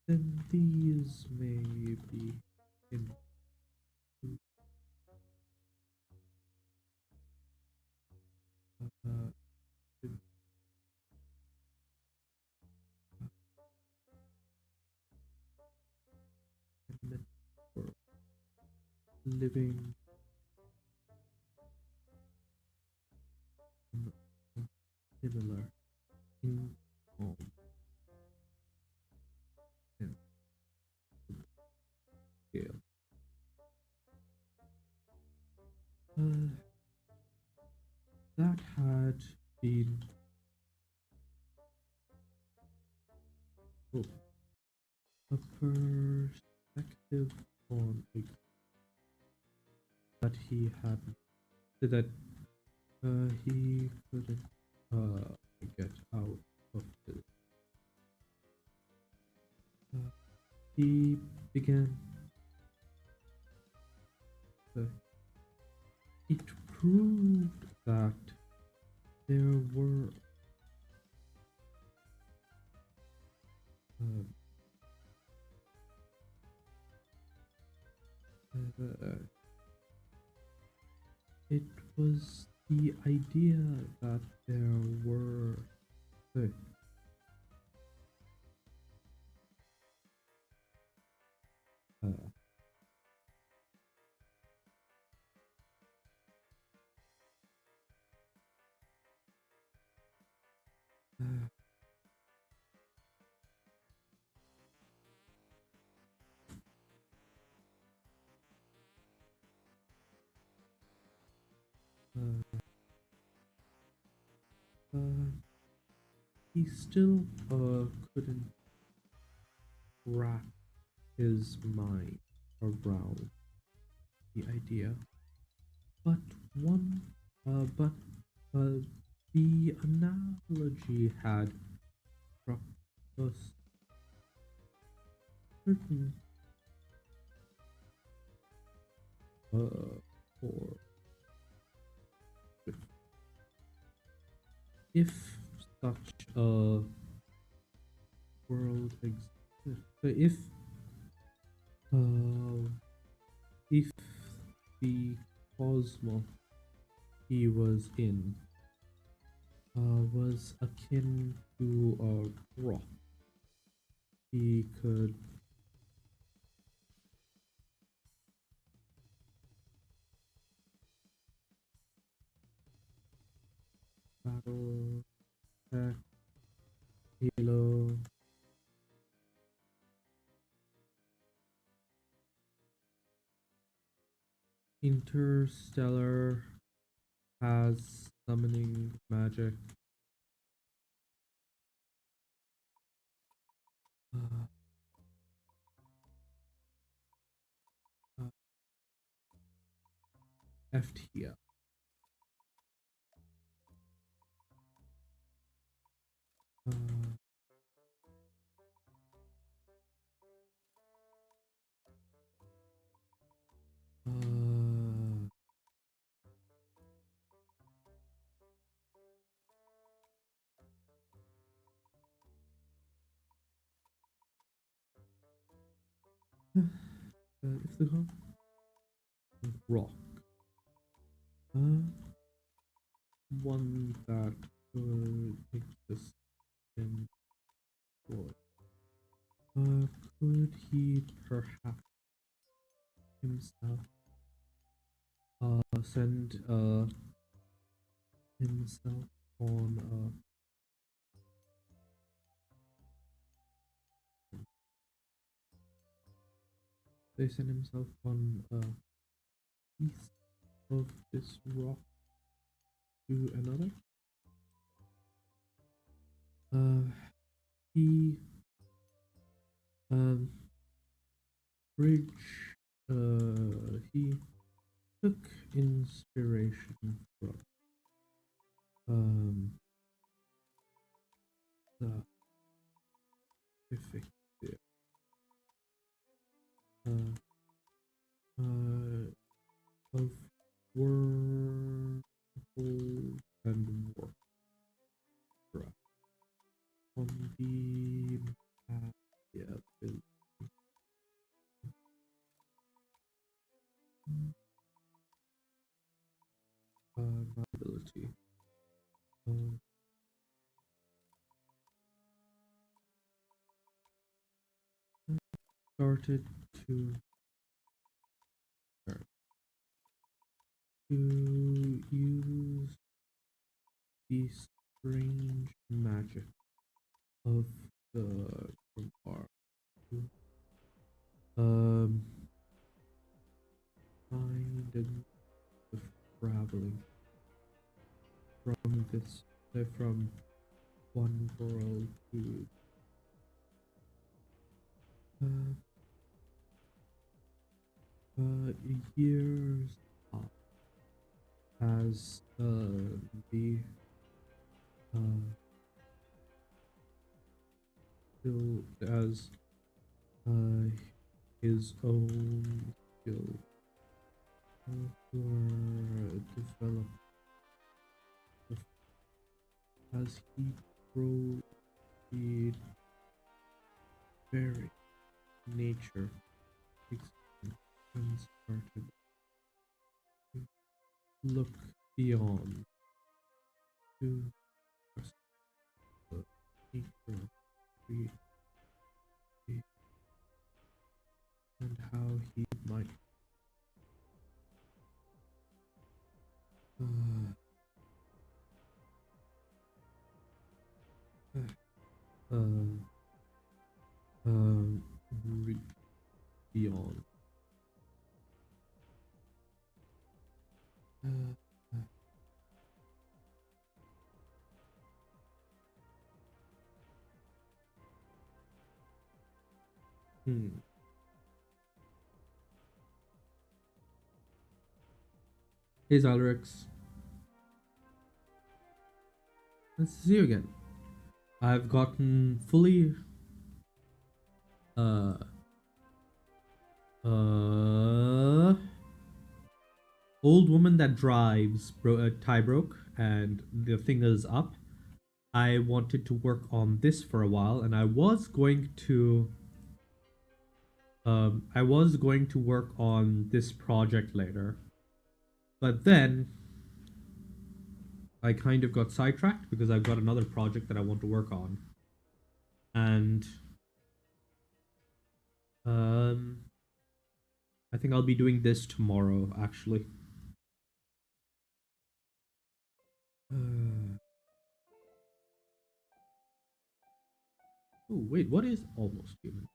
then these may be in uh, meant for living on a similar income and scale. That had been a perspective on it that he had that he couldn't get out of it. He began. It proved that there were it was the idea that there were uh, uh, uh, he still couldn't wrap his mind around the idea, but one but the analogy had struck a certain chord. If such a world existed, uh, if the cosmos he was in was akin to a rock, he could battle, attack, halo, interstellar has summoning magic. Uh, FTL. Uh, uh, if the rock, one that could exist in void. Could he perhaps himself send himself on they send himself on a piece of this rock to another. He bridge he took inspiration from the Pacific of wormholes and warcraft on the map. Yeah, ability. Started to use the strange magic of the crowbar to find the traveling from this from one world to years as the still as his own skill were developed as he grew the very nature and started to look beyond to the nature of creation and how he might reach beyond. Hey Zalrix, let's see you again. I've gotten fully old woman that drives tie broke and the thing is up. I wanted to work on this for a while and I was going to work on this project later. But then I kind of got sidetracked because I've got another project that I want to work on. And I think I'll be doing this tomorrow actually. Oh wait, what is almost human?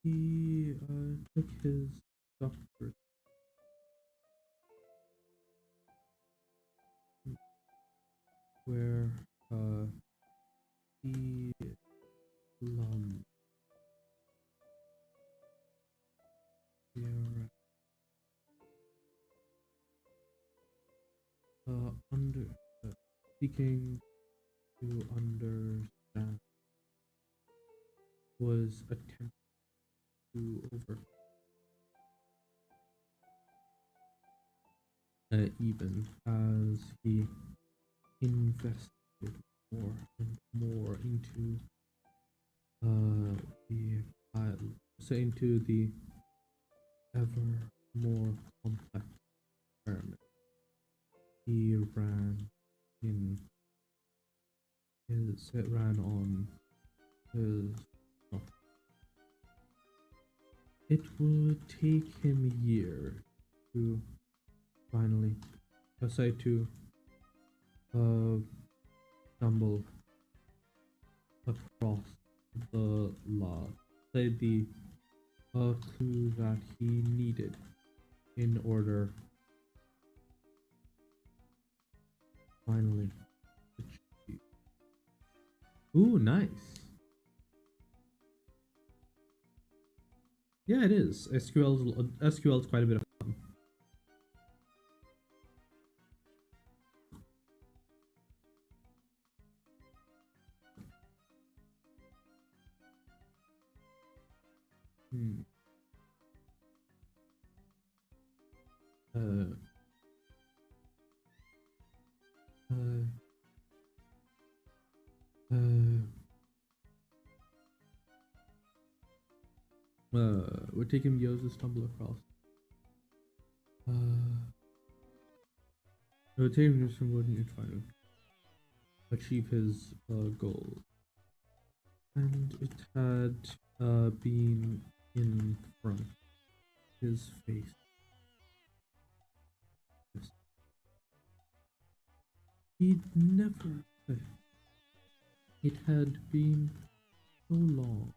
He took his doctorate where he lump seeking to understand, was attempting to over even as he invested more and more into the into the ever more complex experiment. He ran on his. Oh, it would take him years to finally decide to stumble across the law, the clue that he needed in order finally achieve. Ooh, nice. Yeah, it is. SQL's quite a bit of fun. Hmm. Uh, uh, would take him years to stumble across. It would take him years to try to achieve his goal, and it had been in front of his face. Yes. He'd never. It had been so long.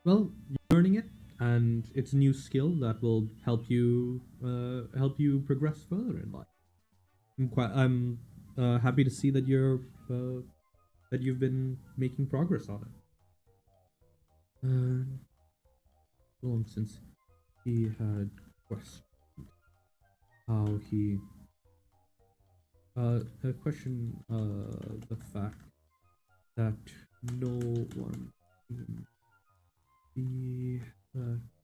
Well, you're learning it, and it's a new skill that will help you progress further in life. I'm happy to see that you've been making progress on it. Long since he had questioned how he questioned the fact that no one can be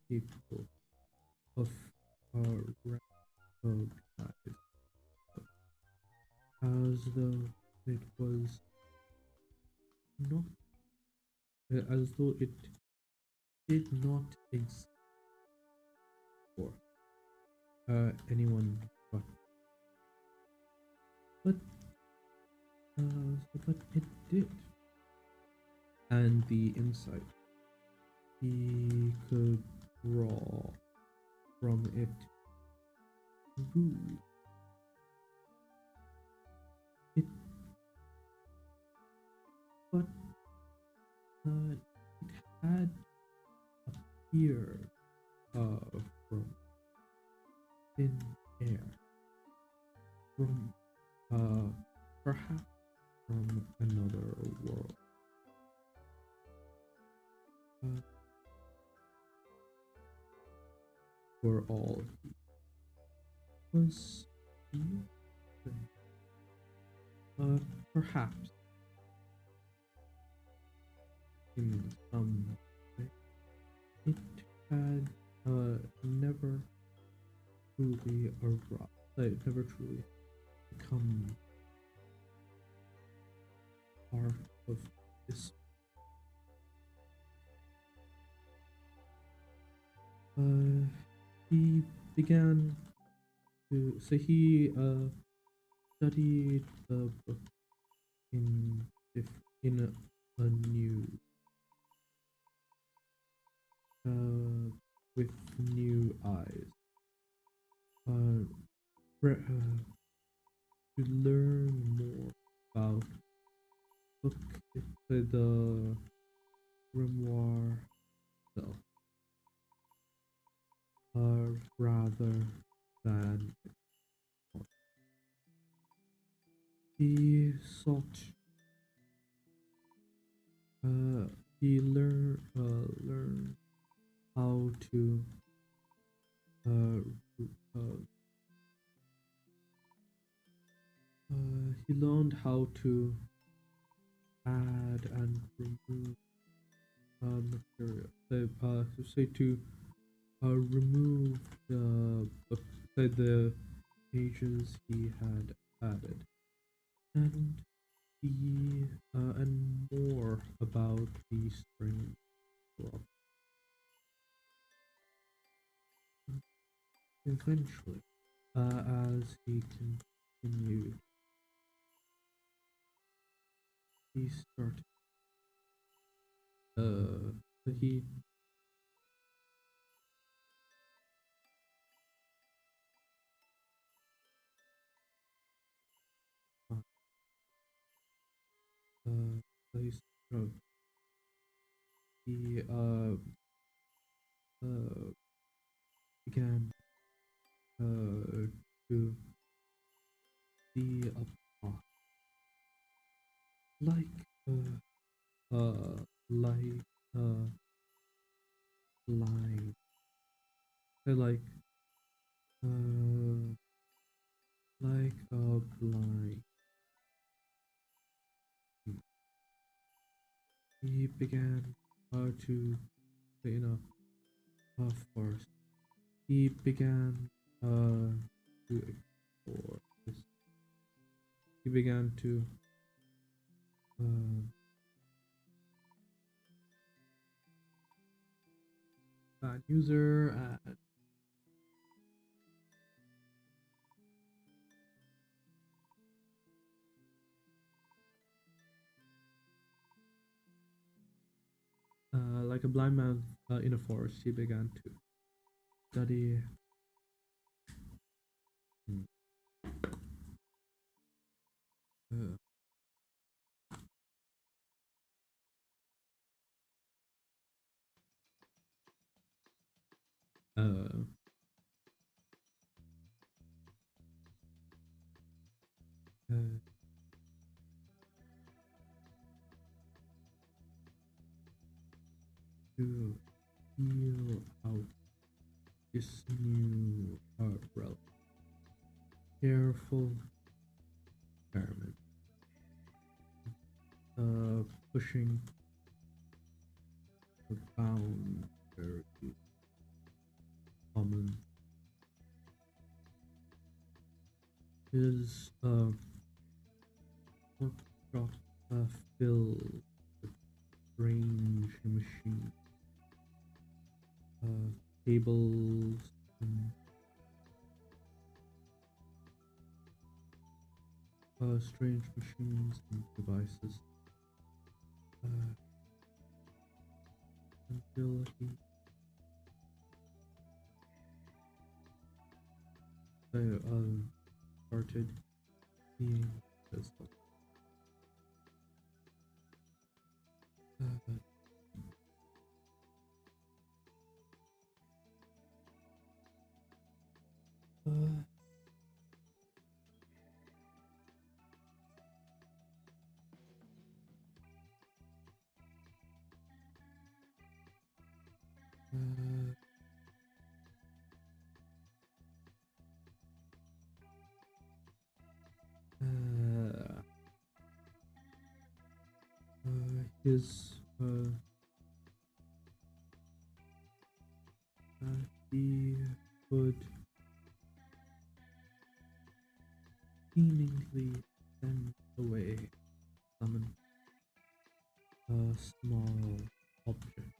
capable of recognizing, as though it was not, as though it did not exist for anyone but but but it did, and the insight he could draw from it grew. It but it had appeared from thin air, from perhaps from another world. For all he was human. Perhaps in some way it had never truly arrived, never truly become part of this. He began to, so he studied the book in a new with new eyes, to learn more about book the grimoire itself, rather than he sought. He learned how to how to add and remove material. So say to remove the say the pages he had added, and the and more about the string swap. Eventually, as he continued, he started. He place he uh began to see a path like like uh line like uh like a blind. He began to forest. He began to explore this. He began to uh, add user add like a blind man in a forest. He began to study. Hmm, uh, uh, uh, to feel out this new realm. Careful experiment, pushing the boundary common is workshop filled with strange machine cables and strange machines and devices until he started seeing results. Uh, uh, uh, uh, his he would seemingly send away summon a small object.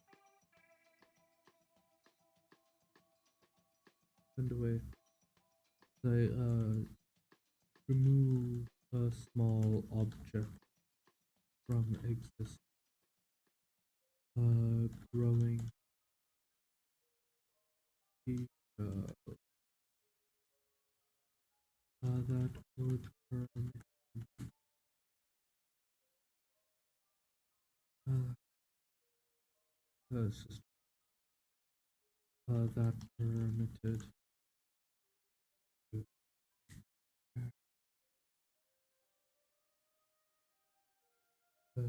Send away. They remove a small object from existence, growing the that would permit uh, system that permitted to uh,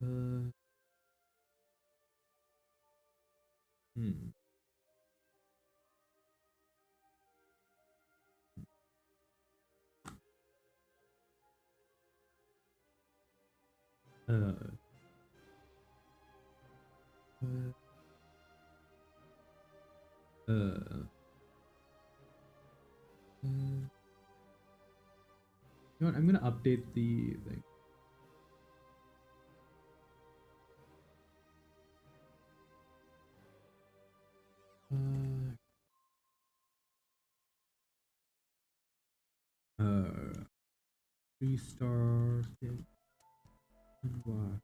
uh, hmm, Uh, uh, uh, you know what? I'm gonna update the thing. Uh, 3-star thing. NYAX.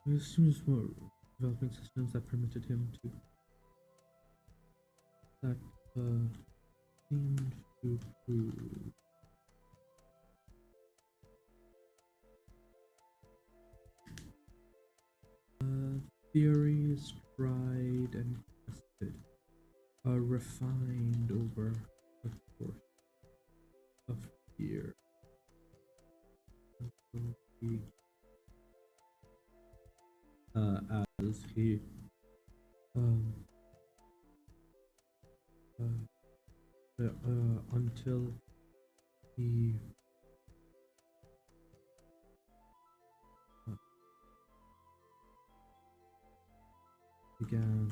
He assumes more developing systems that permitted him to that seemed to prove theories tried and tested, refined over the course of years until he, as he um, until he uh, began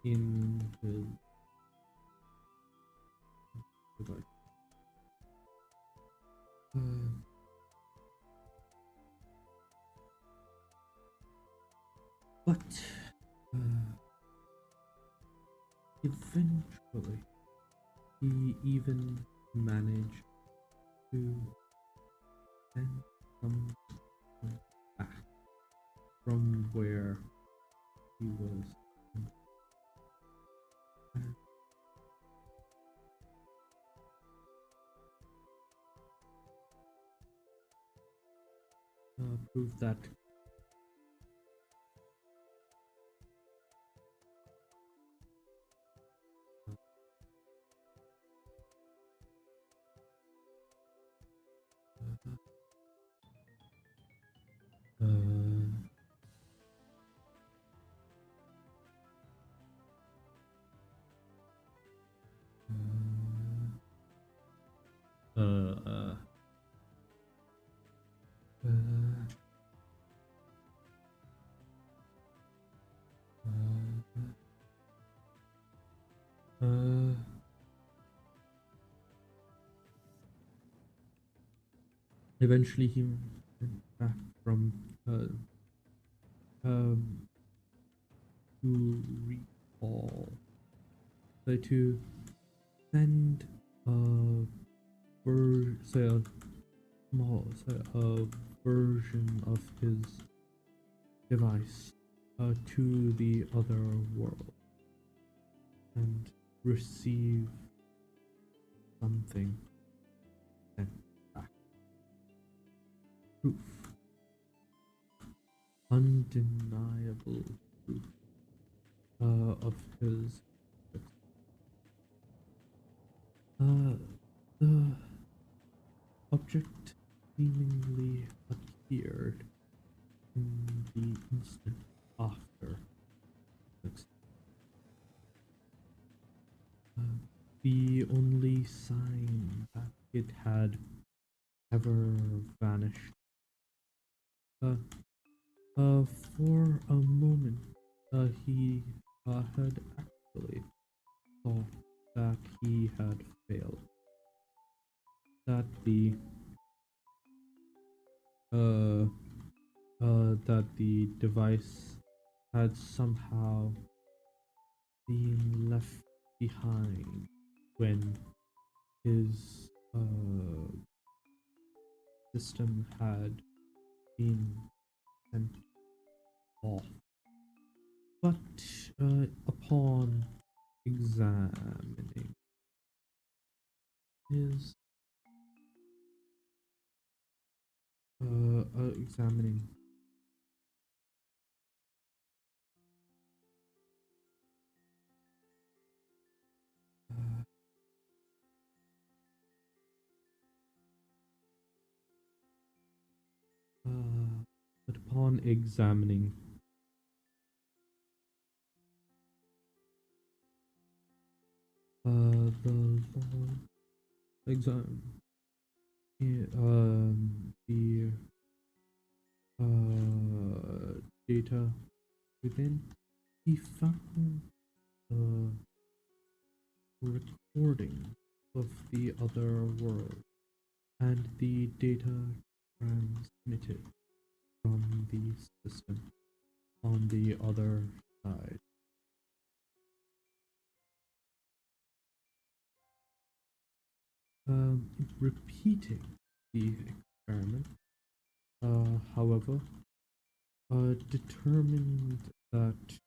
in his device. But eventually, he even managed to send some back from where he was. Prove that uh, uh, uh, uh, eventually he went back from um, to recall, to send say a small, say a version of his device to the other world and receive something sent back. Proof. Undeniable proof of his. The object seemingly appeared in the instant after. The only sign that it had ever vanished. For a moment, he had actually thought that he had failed. Uh, that the device had somehow been left behind when his system had been sent off. But upon examining his examining But upon examining the log exam the data within, he found the recording of the other world and the data transmitted from the system on the other side. Repeating the experiment, however, determined that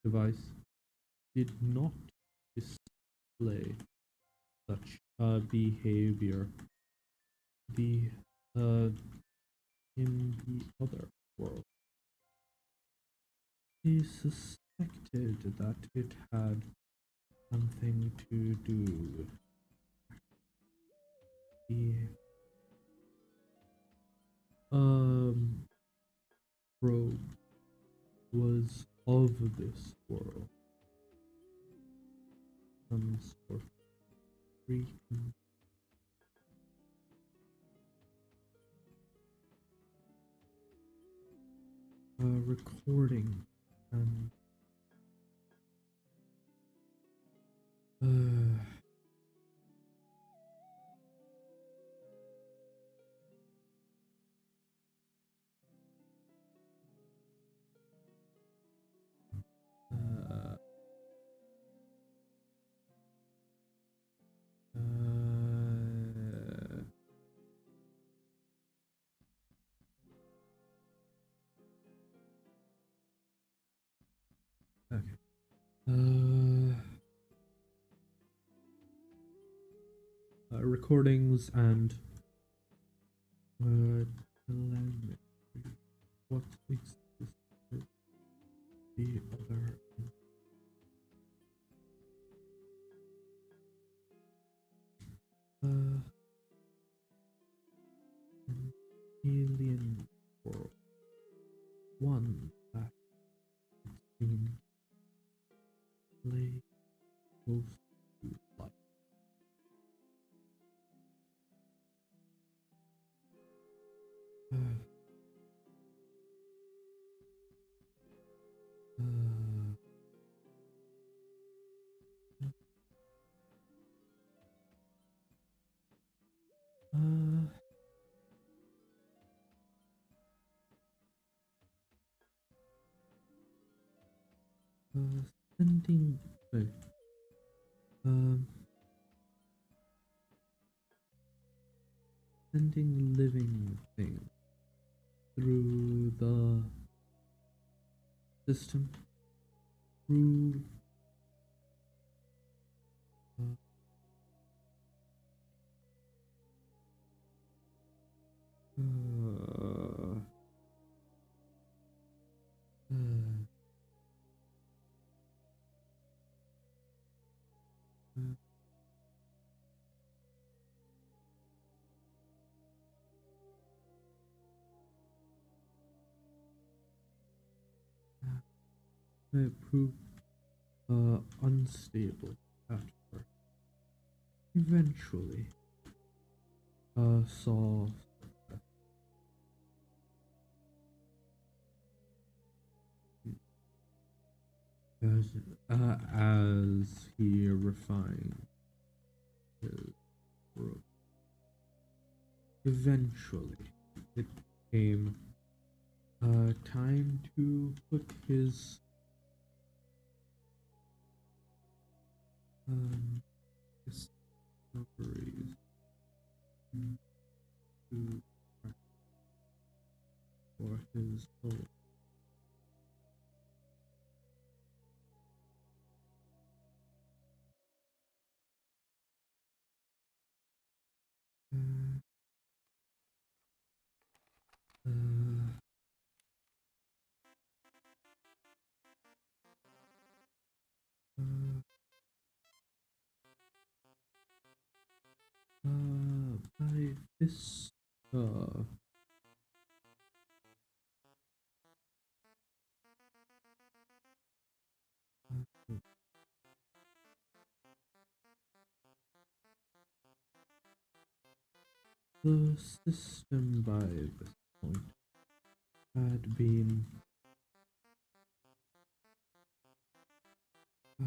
device did not display such behavior the in the other world. He suspected that it had something to do with the probe was of this world. Some sort of freaking recording and okay. Recordings and telemetry. What exists the other? An alien world. One that seemed lay close to life. Uh, sending um sending living things through the system through uh, uh, uh, it proved unstable at first. Eventually, saw as he refined his work. Eventually, it came time to put his discoveries into for his soul. By this The system by this point had been uh,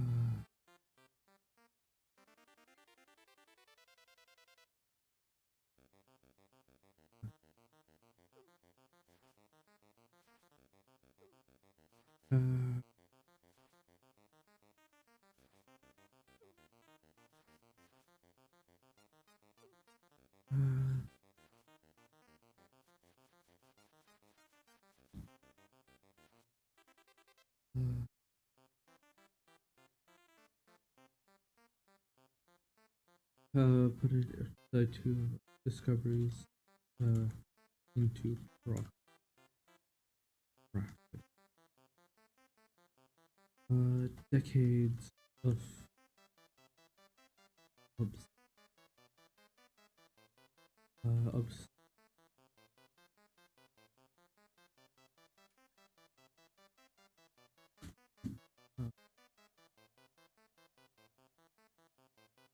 uh, put it the two discoveries into practice. Decades of obs- obs-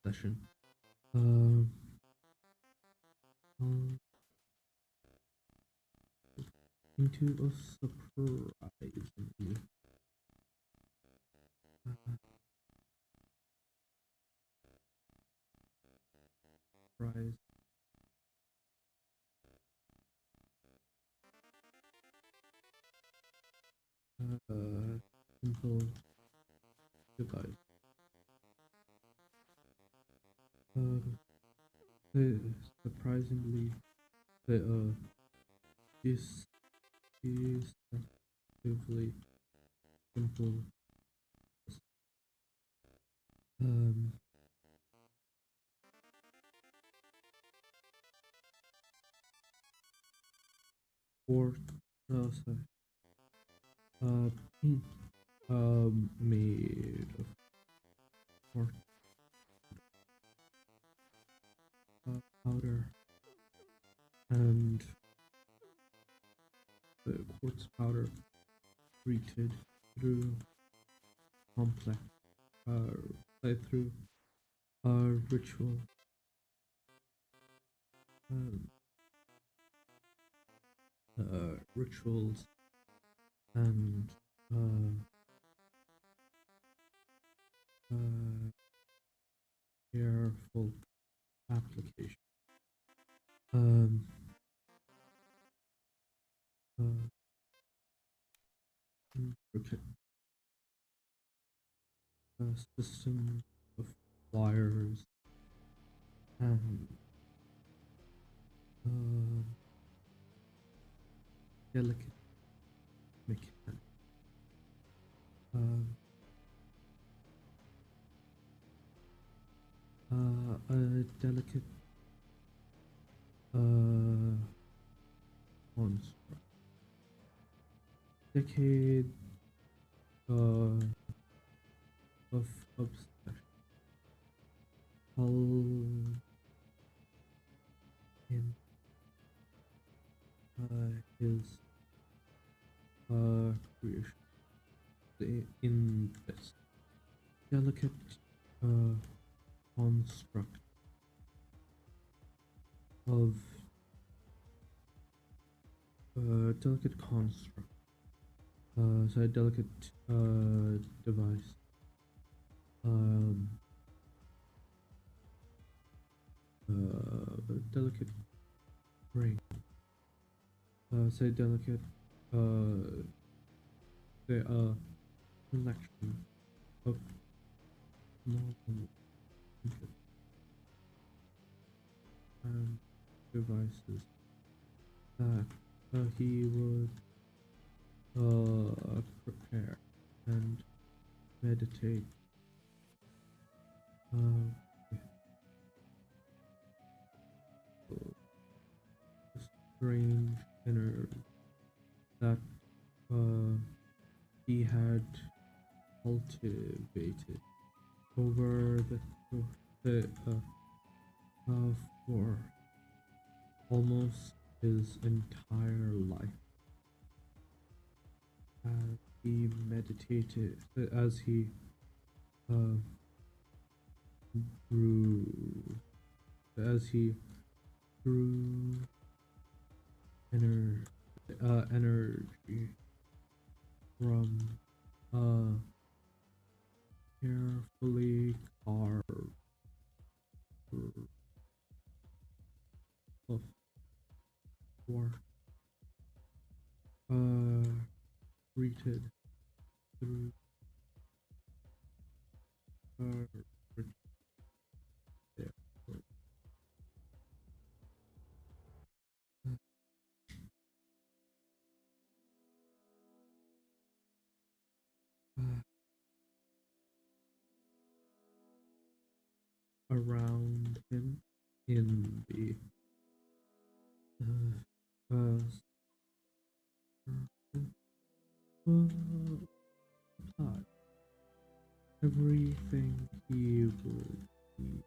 obsession. Into a surprisingly surprise simple device. Surprisingly, the is deceptively simple. Um, or sorry. Uh, mm, made of quartz powder, and the quartz powder treated through complex through ritual um, rituals and uh, uh, careful application. Um, intricate system of wires and uh, delicate mechanics. Um, a delicate construct. Decade of obsession. All in his creation. In this delicate construct of delicate construct. So a delicate device. Delicate ring. Say delicate say collection of small and devices that he would prepare and meditate with a strange energy that he had cultivated over the for almost his entire life. As he meditated, as he grew, as he through energy from a carefully carved of work, greeted through around him in the plot. Everything he would need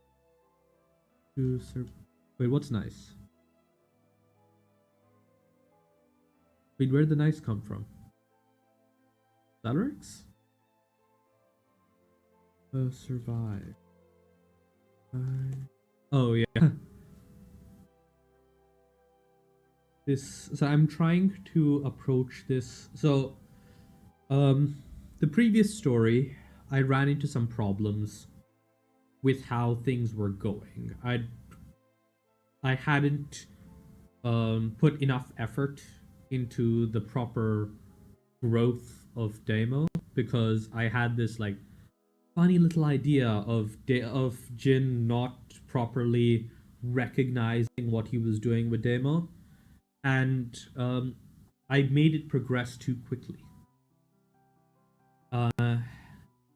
to Wait, what's nice? Wait, where'd the nice come from? Lyrics? Survive. Oh yeah. So I'm trying to approach this. So, the previous story, I ran into some problems with how things were going. I hadn't put enough effort into the proper growth of demo because I had this like funny little idea of Jin not properly recognizing what he was doing with demo, and I made it progress too quickly.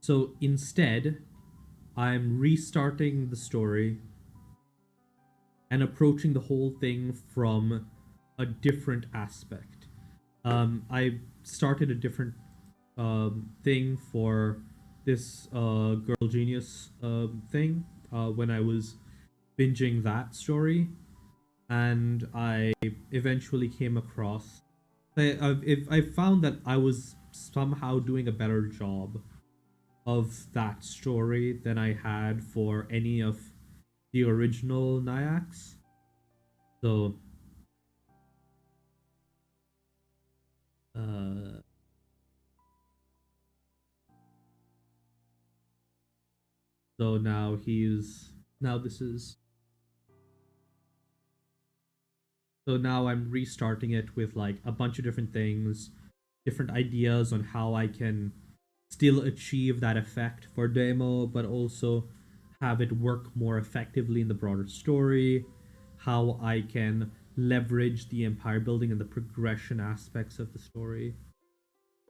So instead, I'm restarting the story and approaching the whole thing from a different aspect. I started a different thing for this Girl Genius thing when I was binging that story, and I eventually came across. I found that I was somehow doing a better job of that story than I had for any of the original NYAX. So, uh, so now this is so now I'm restarting it with like a bunch of different things, different ideas on how I can still achieve that effect for demo, but also have it work more effectively in the broader story, how I can leverage the empire building and the progression aspects of the story,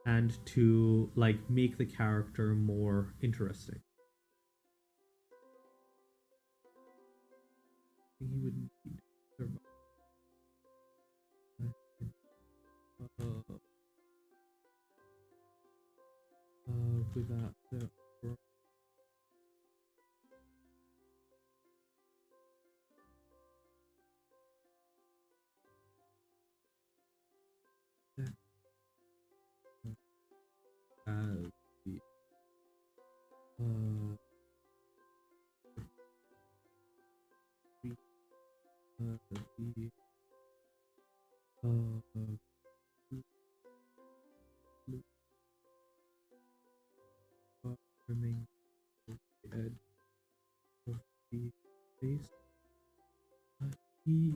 and to like make the character more interesting. He would need survive. Without the as the uh, the remain the edge of the face. He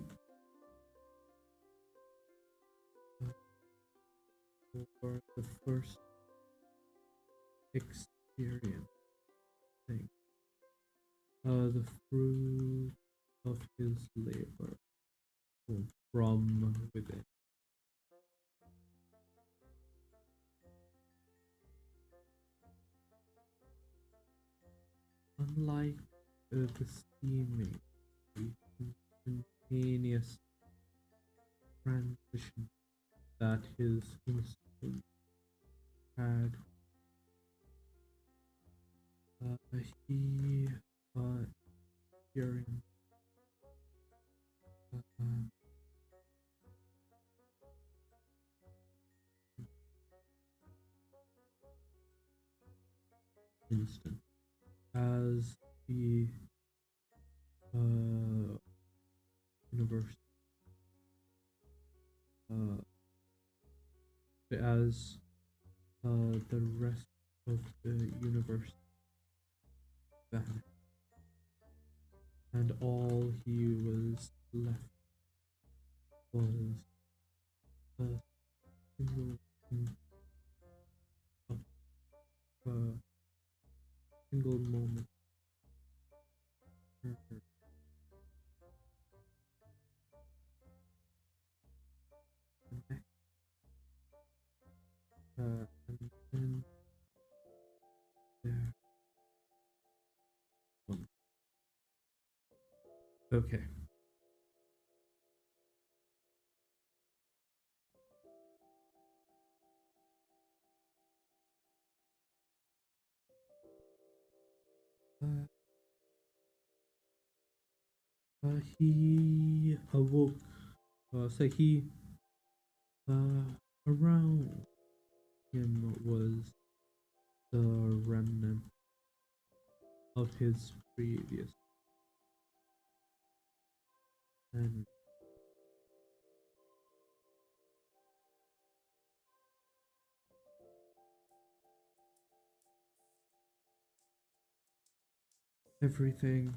for the first experience thing. The fruit of his labor from within. Unlike the seeming instantaneous transition that his instinct had, he experienced instant as the universe as the rest of the universe vanished, and all he was left was a single of a single moment. And then there. Okay. He awoke. So he around him was the remnant of his previous, and everything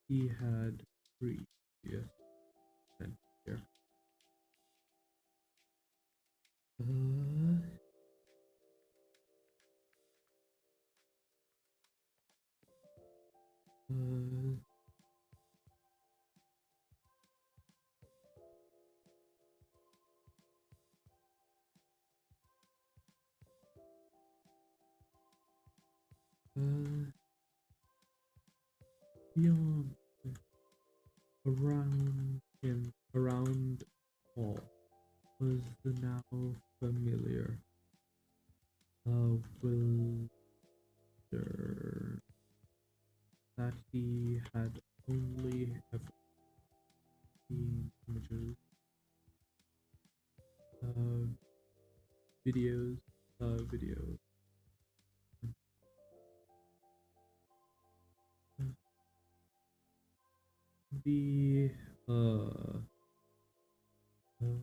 he had previous and here. Uh, uh, beyond, around him, around all, was the now familiar wilder that he had only ever seen images, videos, videos. The uh, uh,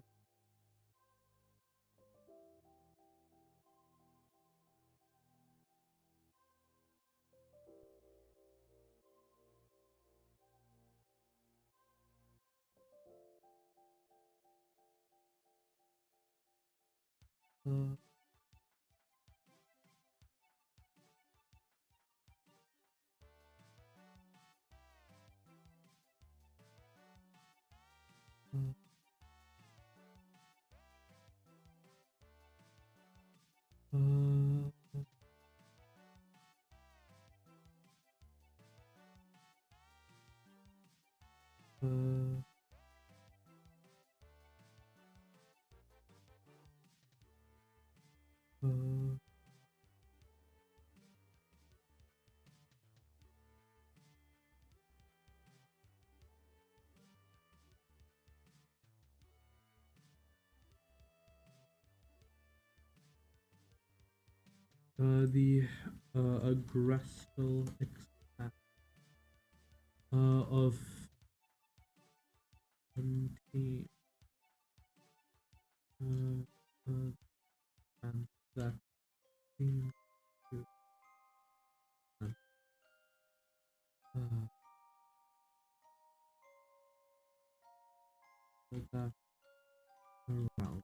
uh, uh, the aggressive extent of contain and that seems to that around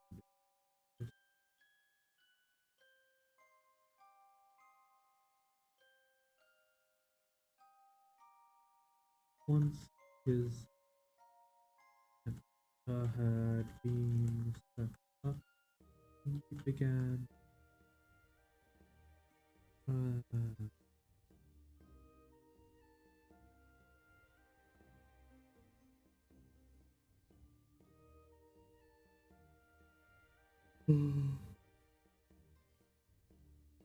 just once his had been set up, he began uh, mm,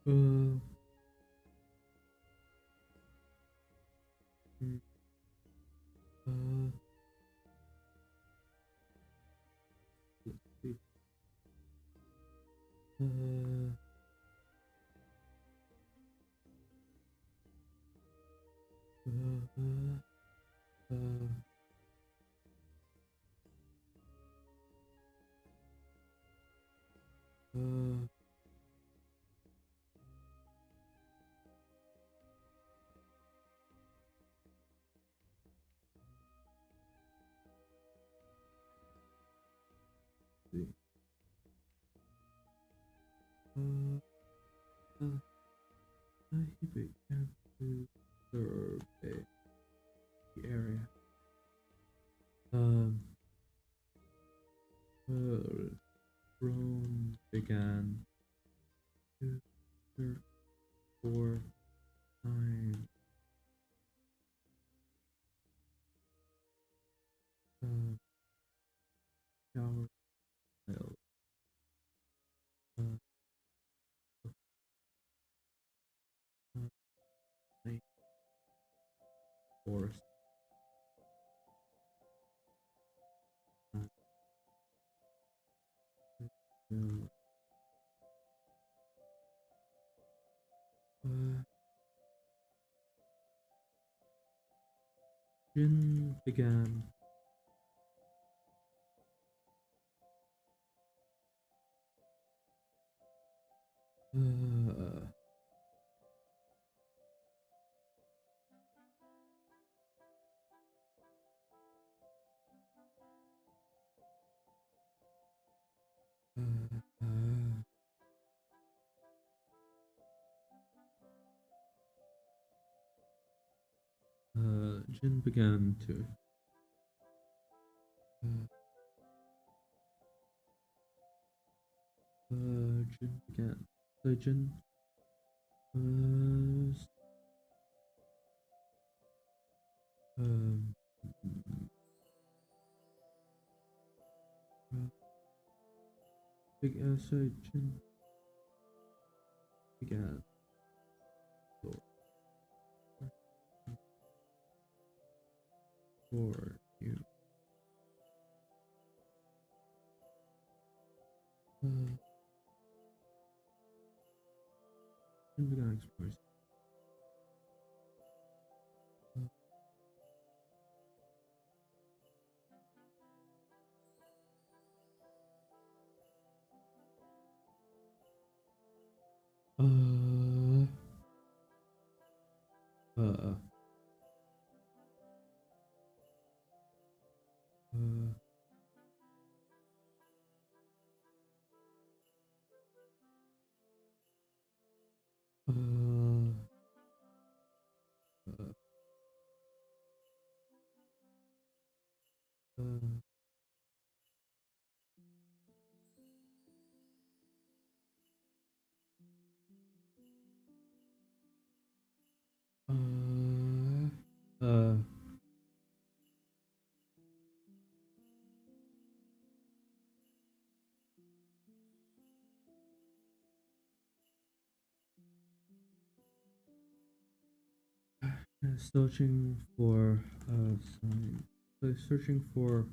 uh, let's see, uh, uh, Uh, uh, see. He began to survey the area. Drone began to search for signs of shower tiles. Uh, night forest. Jin began Jin began to Jin began. So Jin was um so Jin began for you. Jin began exploring. Uh, uh, uh, uh, uh, uh, searching for sign. Searching for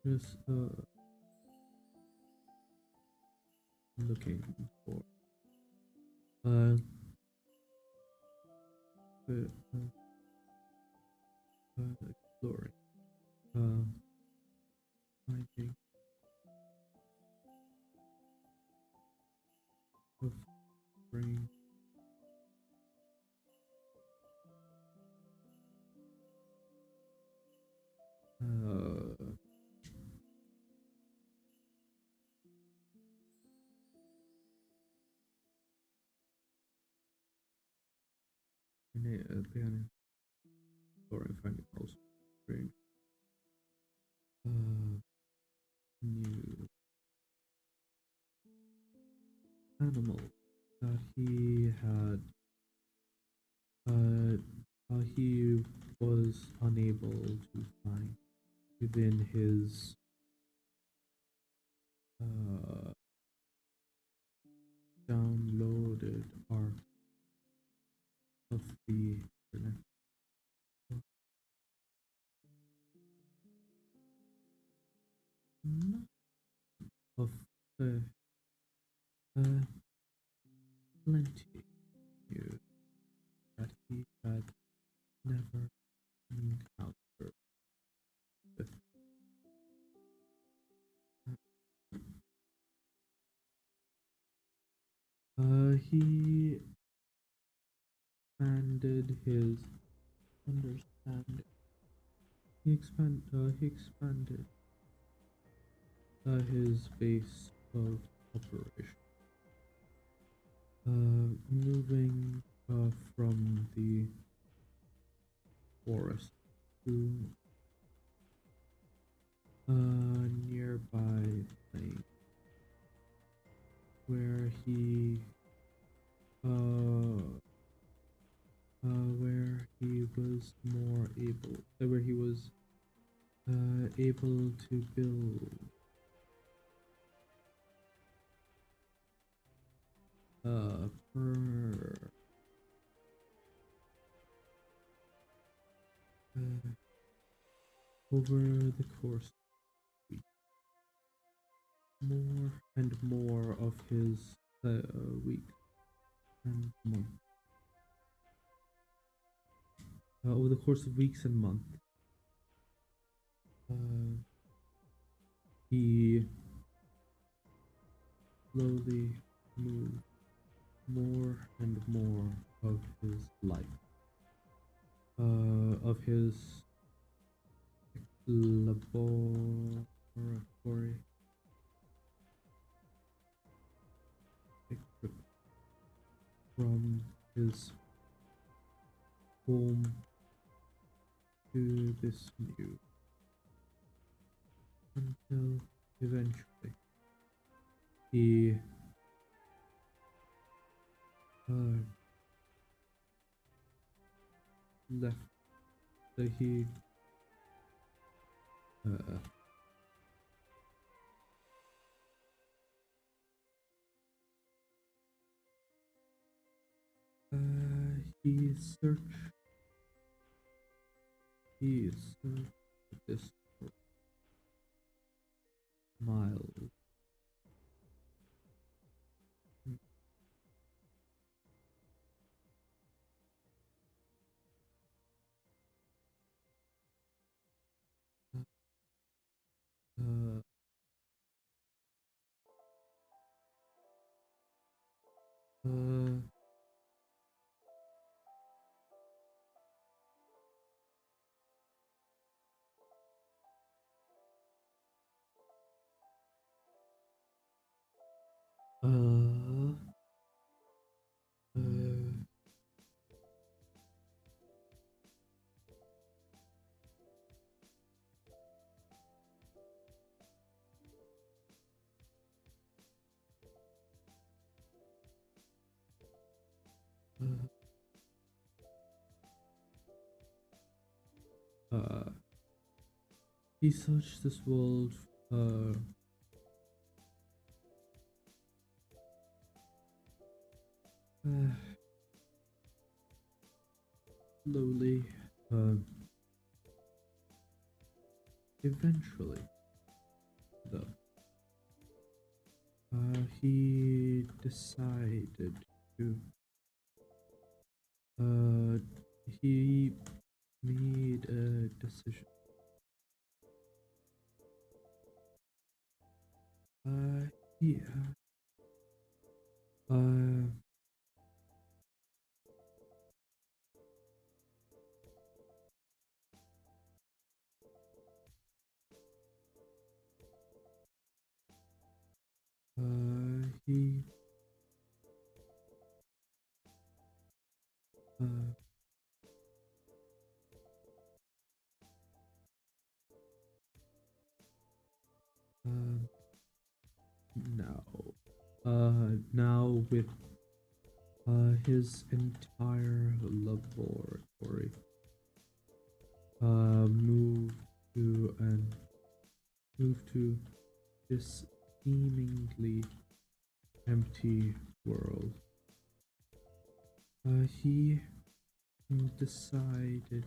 just looking for uh, exploring finding of brain began exploring finding also brain new animal that he had he was unable to find within his downloaded art of the internet. Of the plenty new that he had never encountered before. He expanded his understanding. He expanded his base of operation, moving from the forest to nearby plain, where where he was able to build per over the course of weeks, more and more of his weeks and months. Over the course of weeks and months, he slowly moved more and more of his life, of his laboratory equipment from his home to this new, until eventually he left he he searched this for miles. Uh, uh, uh, he searched this world slowly. Eventually, though, he decided to. He made a decision. Yeah. He now now with his entire laboratory moved to this seemingly empty world. He decided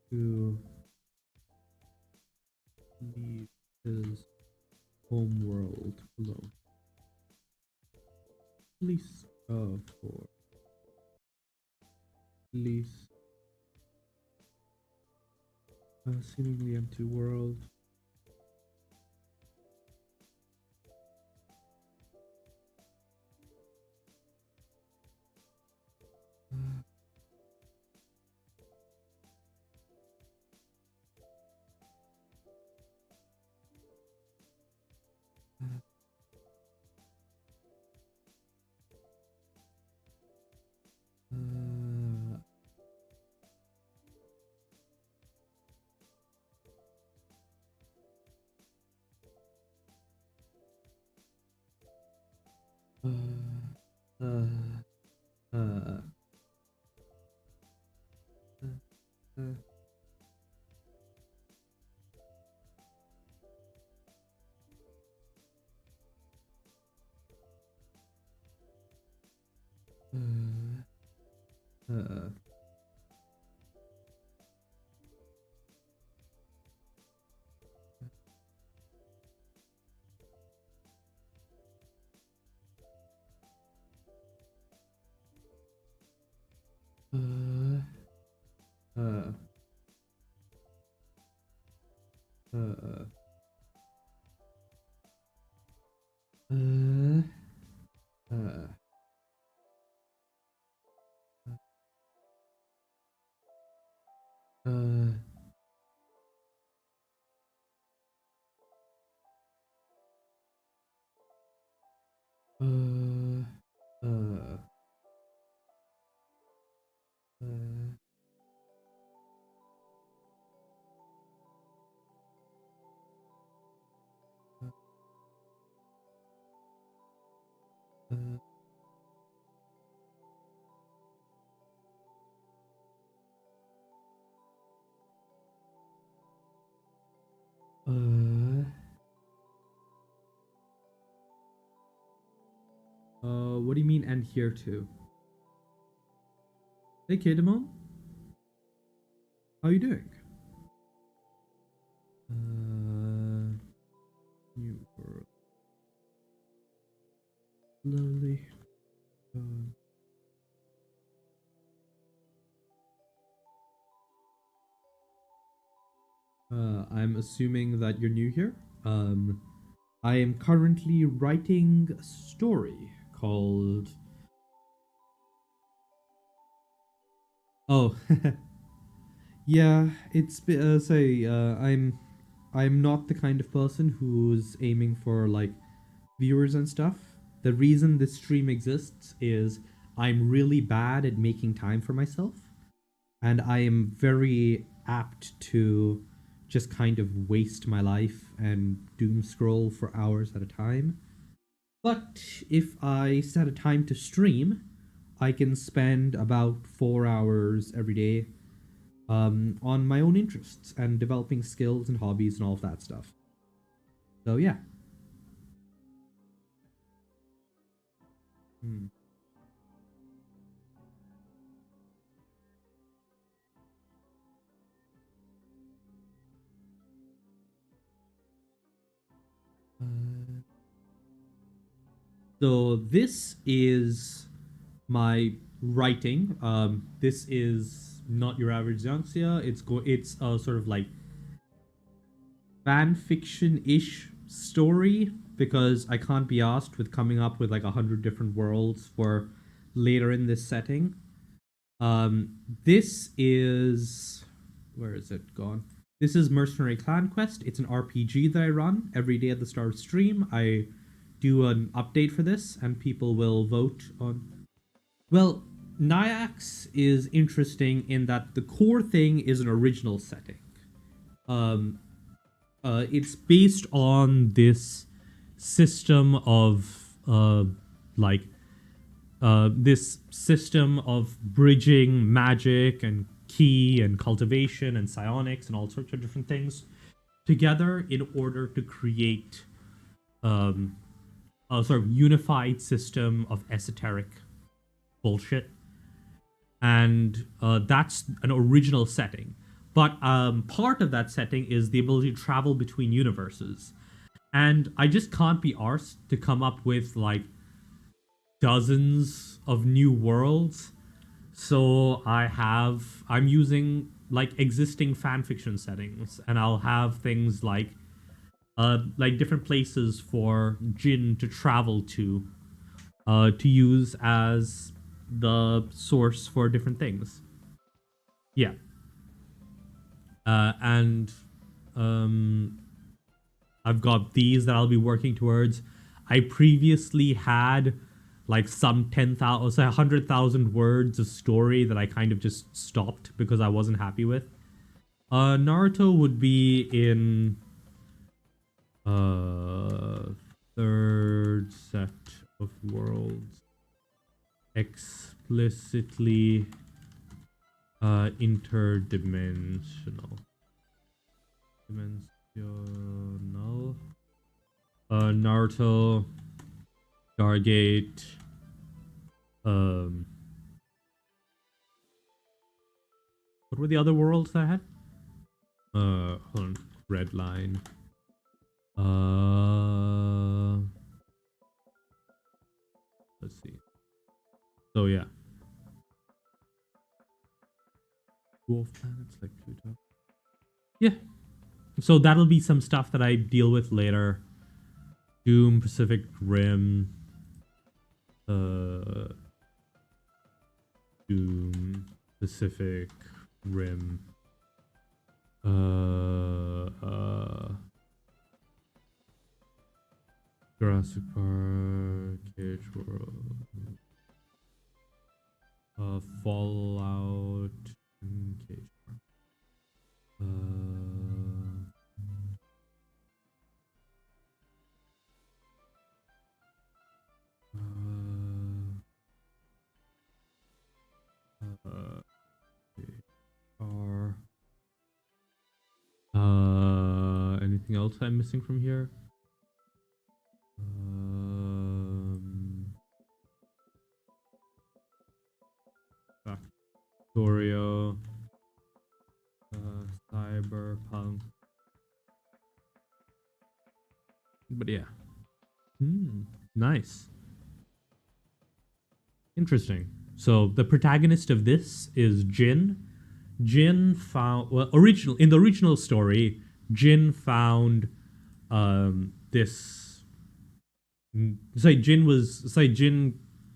to leave his home world alone, at least for Release. Seemingly empty world. What do you mean and here too? Hey Kedamon, how you doing? New world. Slowly. I'm assuming that you're new here. I am currently writing a story called. Oh, yeah. I'm not the kind of person who's aiming for like viewers and stuff. The reason this stream exists is I'm really bad at making time for myself, and I am very apt to just kind of waste my life and doom scroll for hours at a time. But if I set a time to stream, I can spend about 4 hours every day on my own interests and developing skills and hobbies and all of that stuff. So yeah. Hmm. So this is my writing. This is not your average Xianxia. It's a sort of like fan fiction-ish story because I can't be asked with coming up with like 100 different worlds for later in this setting. This is where is it gone? This is Mercenary Clan Quest. It's an RPG that I run every day at the start of stream. I do an update for this, and people will vote on. Well, NYAX is interesting in that the core thing is an original setting. It's based on this system of this system of bridging magic and ki and cultivation and psionics and all sorts of different things together in order to create a sort of unified system of esoteric bullshit. And that's an original setting. But part of that setting is the ability to travel between universes. And I just can't be arsed to come up with like dozens of new worlds. So I'm using like existing fan fiction settings, and I'll have things like different places for Jin to travel to use as the source for different things. Yeah. And I've got these that I'll be working towards. I previously had like some 10,000, say 100,000 words of story that I kind of just stopped because I wasn't happy with. Naruto would be in third set of worlds, explicitly interdimensional. Dimensional. Naruto, Stargate, what were the other worlds that I had? Hold on. Red line. Let's see. So yeah. Dwarf planets like Pluto. Yeah. So that'll be some stuff that I deal with later. Doom, Pacific Rim. Doom, Pacific Rim. Jurassic Park, Cage World, Fallout, Cage Park. Anything else I'm missing from here? Factorio, Cyberpunk. But yeah. Nice. Interesting. So the protagonist of this is Jin. Jin found in the original story, Jin found this. Jin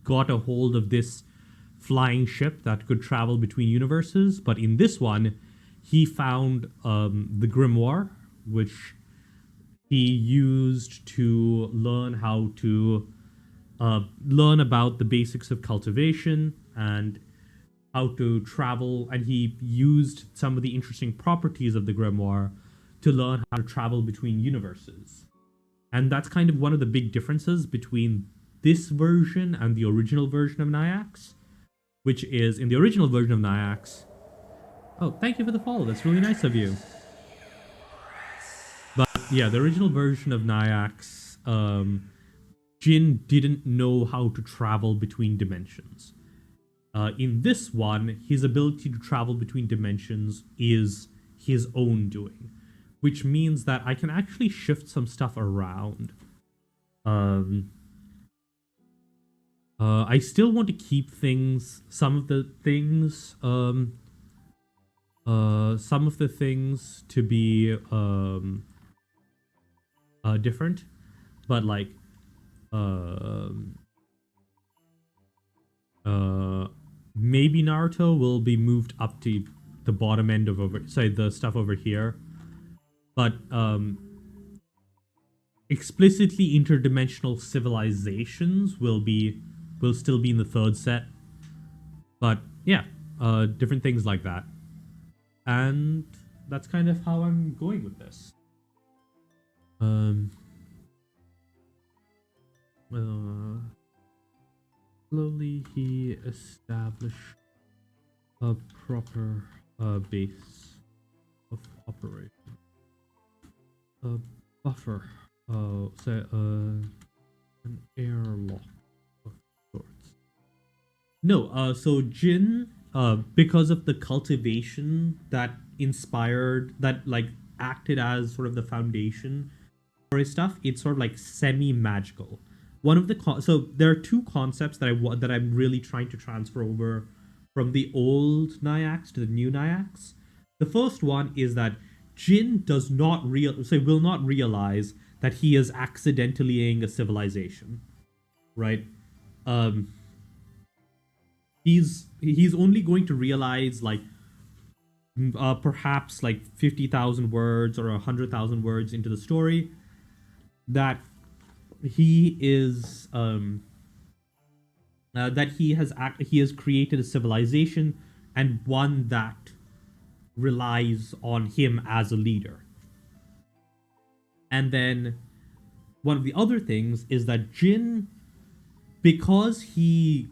got a hold of this flying ship that could travel between universes, but in this one, he found the grimoire, which he used to learn how to learn about the basics of cultivation and how to travel, and he used some of the interesting properties of the grimoire to learn how to travel between universes. And that's kind of one of the big differences between this version and the original version of NYAX, which is in the original version of NYAX. Oh, thank you for the follow. That's really nice of you. But yeah, the original version of NYAX, Jin didn't know how to travel between dimensions. In this one, his ability to travel between dimensions is his own doing, which means that I can actually shift some stuff around. I still want to keep some of the things to be different, but like maybe Naruto will be moved up to the bottom end of the stuff over here, but explicitly interdimensional civilizations will still be in the third set. But yeah, different things like that, and that's kind of how I'm going with this. Slowly he established a proper base of operation. A buffer, an airlock of sorts. No, so Jin, because of the cultivation that acted as sort of the foundation for his stuff, it's sort of like semi-magical. One of the so there are two concepts that I'm really trying to transfer over from the old NYAX to the new NYAX. The first one is that Jin will not realize that he is accidentally a civilization, right? Um, he's only going to realize like perhaps like 50,000 words or 100,000 words into the story that he is that he has created a civilization, and one that relies on him as a leader. And then one of the other things is that Jin, because he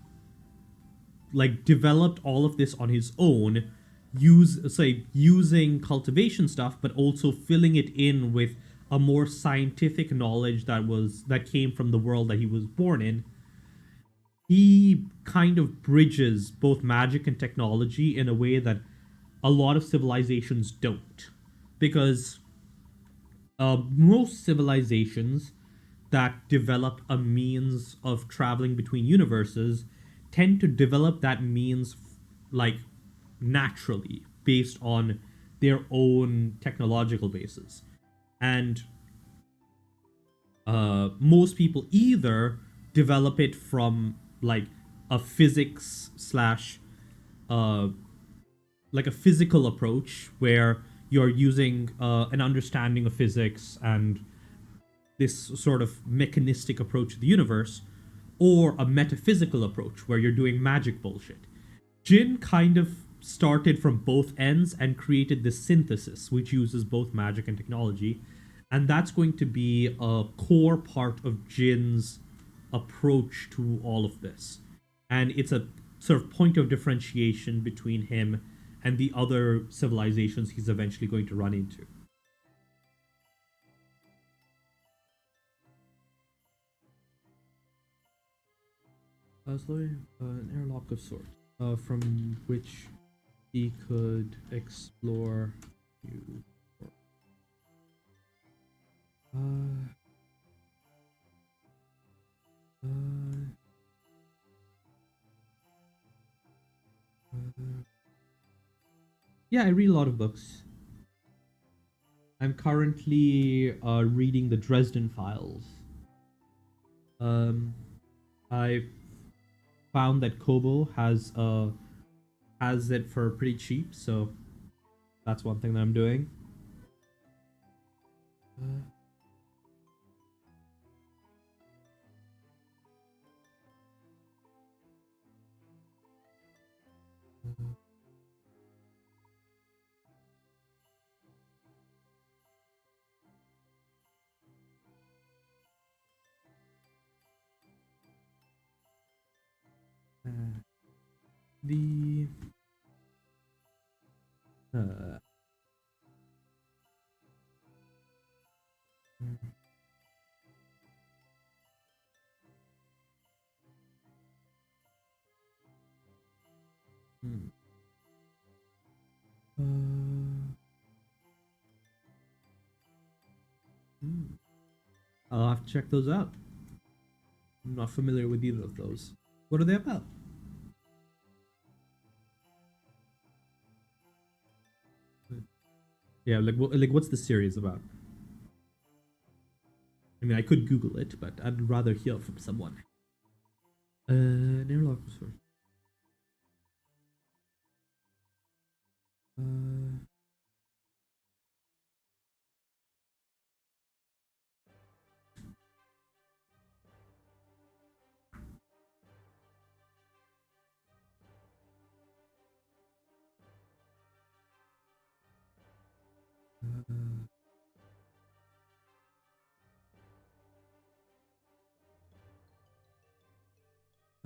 like developed all of this on his own, using cultivation stuff, but also filling it in with a more scientific knowledge that came from the world that he was born in. He kind of bridges both magic and technology in a way that a lot of civilizations don't, because most civilizations that develop a means of traveling between universes tend to develop that means like naturally based on their own technological basis. And most people either develop it from like a physics slash like a physical approach where you're using an understanding of physics and this sort of mechanistic approach to the universe, or a metaphysical approach where you're doing magic bullshit. Jin kind of started from both ends and created this synthesis which uses both magic and technology, and that's going to be a core part of Jin's approach to all of this. And it's a sort of point of differentiation between him and the other civilizations he's eventually going to run into. Slowly, an airlock of sorts, from which he could explore new worlds. Yeah, I read a lot of books. I'm currently reading the Dresden Files. I found that Kobo has it for pretty cheap, so that's one thing that I'm doing. The hmm. I'll have to check those out. I'm not familiar with either of those. What are they about? Yeah, like what's the series about? I mean, I could Google it, but I'd rather hear from someone. Airlock source.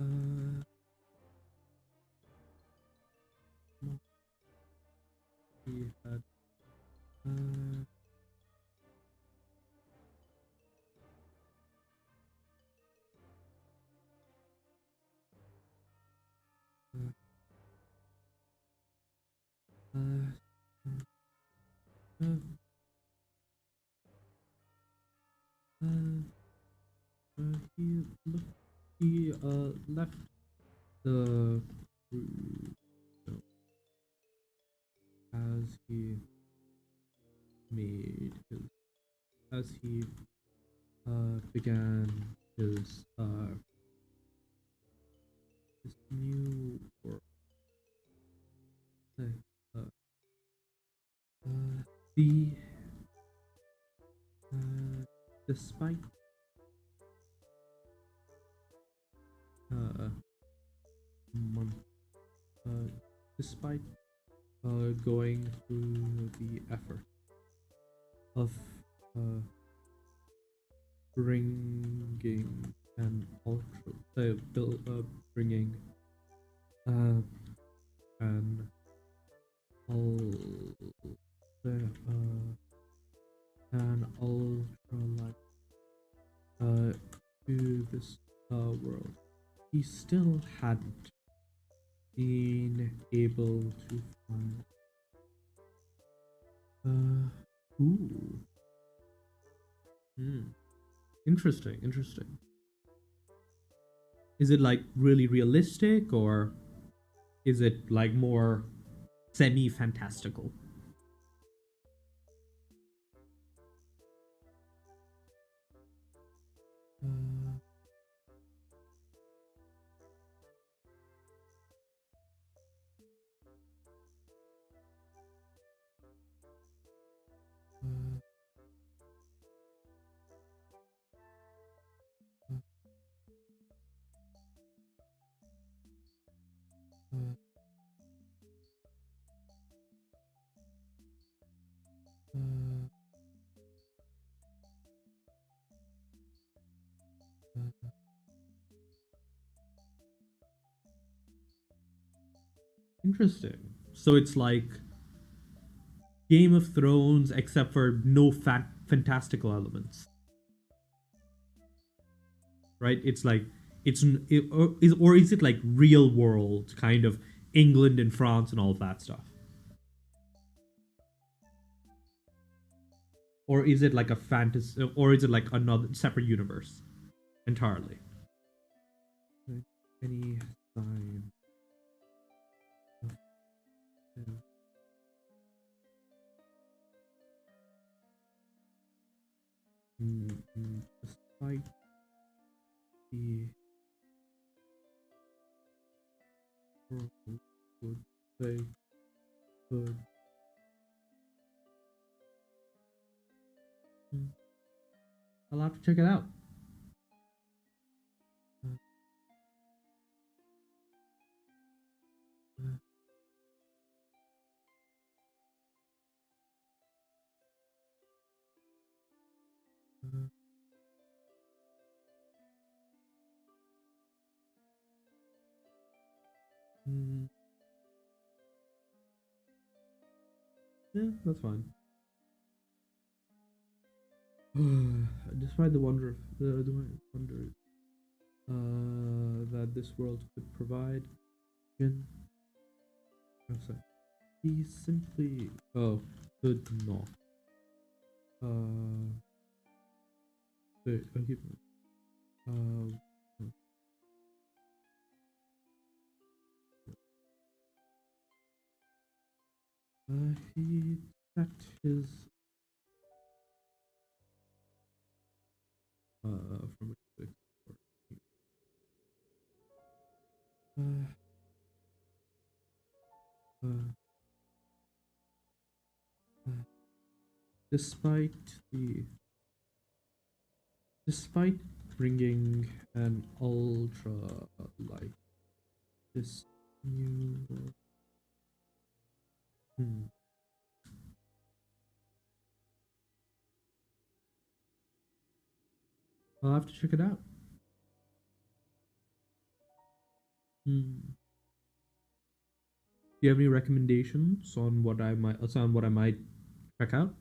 Uh, uh, he had, uh, uh, uh, he left the as he made his as he began his new work. Uh, the despite month despite going through the effort of bringing an bringing an an ultra light to this world. He still hadn't been able to find. Ooh. Interesting. Interesting. Is it like really realistic, or is it like more semi-fantastical? Interesting. So it's like Game of Thrones, except for no fantastical elements, right? It's like or is it like real world kind of England and France and all of that stuff, or is it like a fantasy, or is it like another separate universe entirely? Any sign of despite the world would say good. I'll have to check it out. Yeah, that's fine. Despite the wonder, that this world could provide, Jin, he simply could not. He set his from despite the despite bringing an ultra light, this new I'll have to check it out. Do you have any recommendations on what I might check out?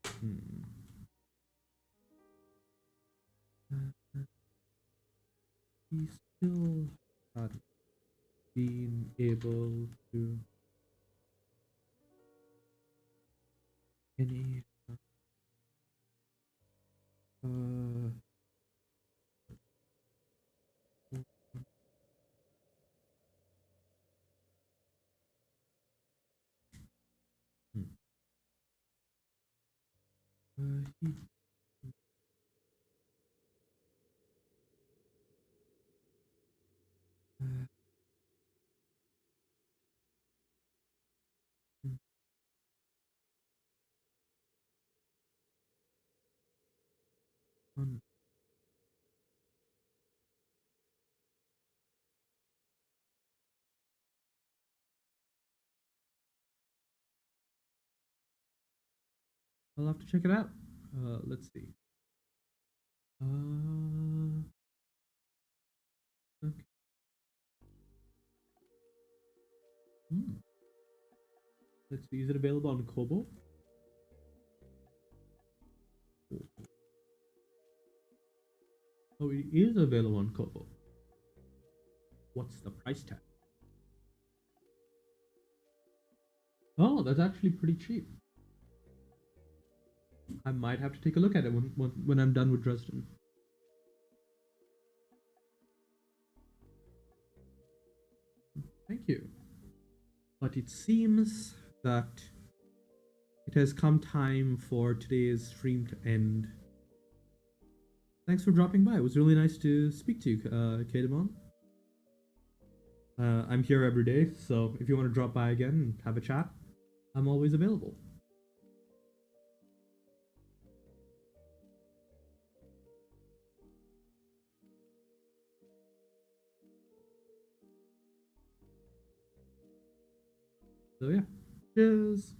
Hmm. He still hadn't been able to any uh hmm. He uh, hmm, on- I'll have to check it out. Let's see. Okay. Hmm. Let's see. Is it available on Kobo? Oh, it is available on Kobo. What's the price tag? Oh, that's actually pretty cheap. I might have to take a look at it when I'm done with Dresden. Thank you. But it seems that it has come time for today's stream to end. Thanks for dropping by. It was really nice to speak to you, Kademon. I'm here every day, so if you want to drop by again and have a chat, I'm always available. So yeah, cheers.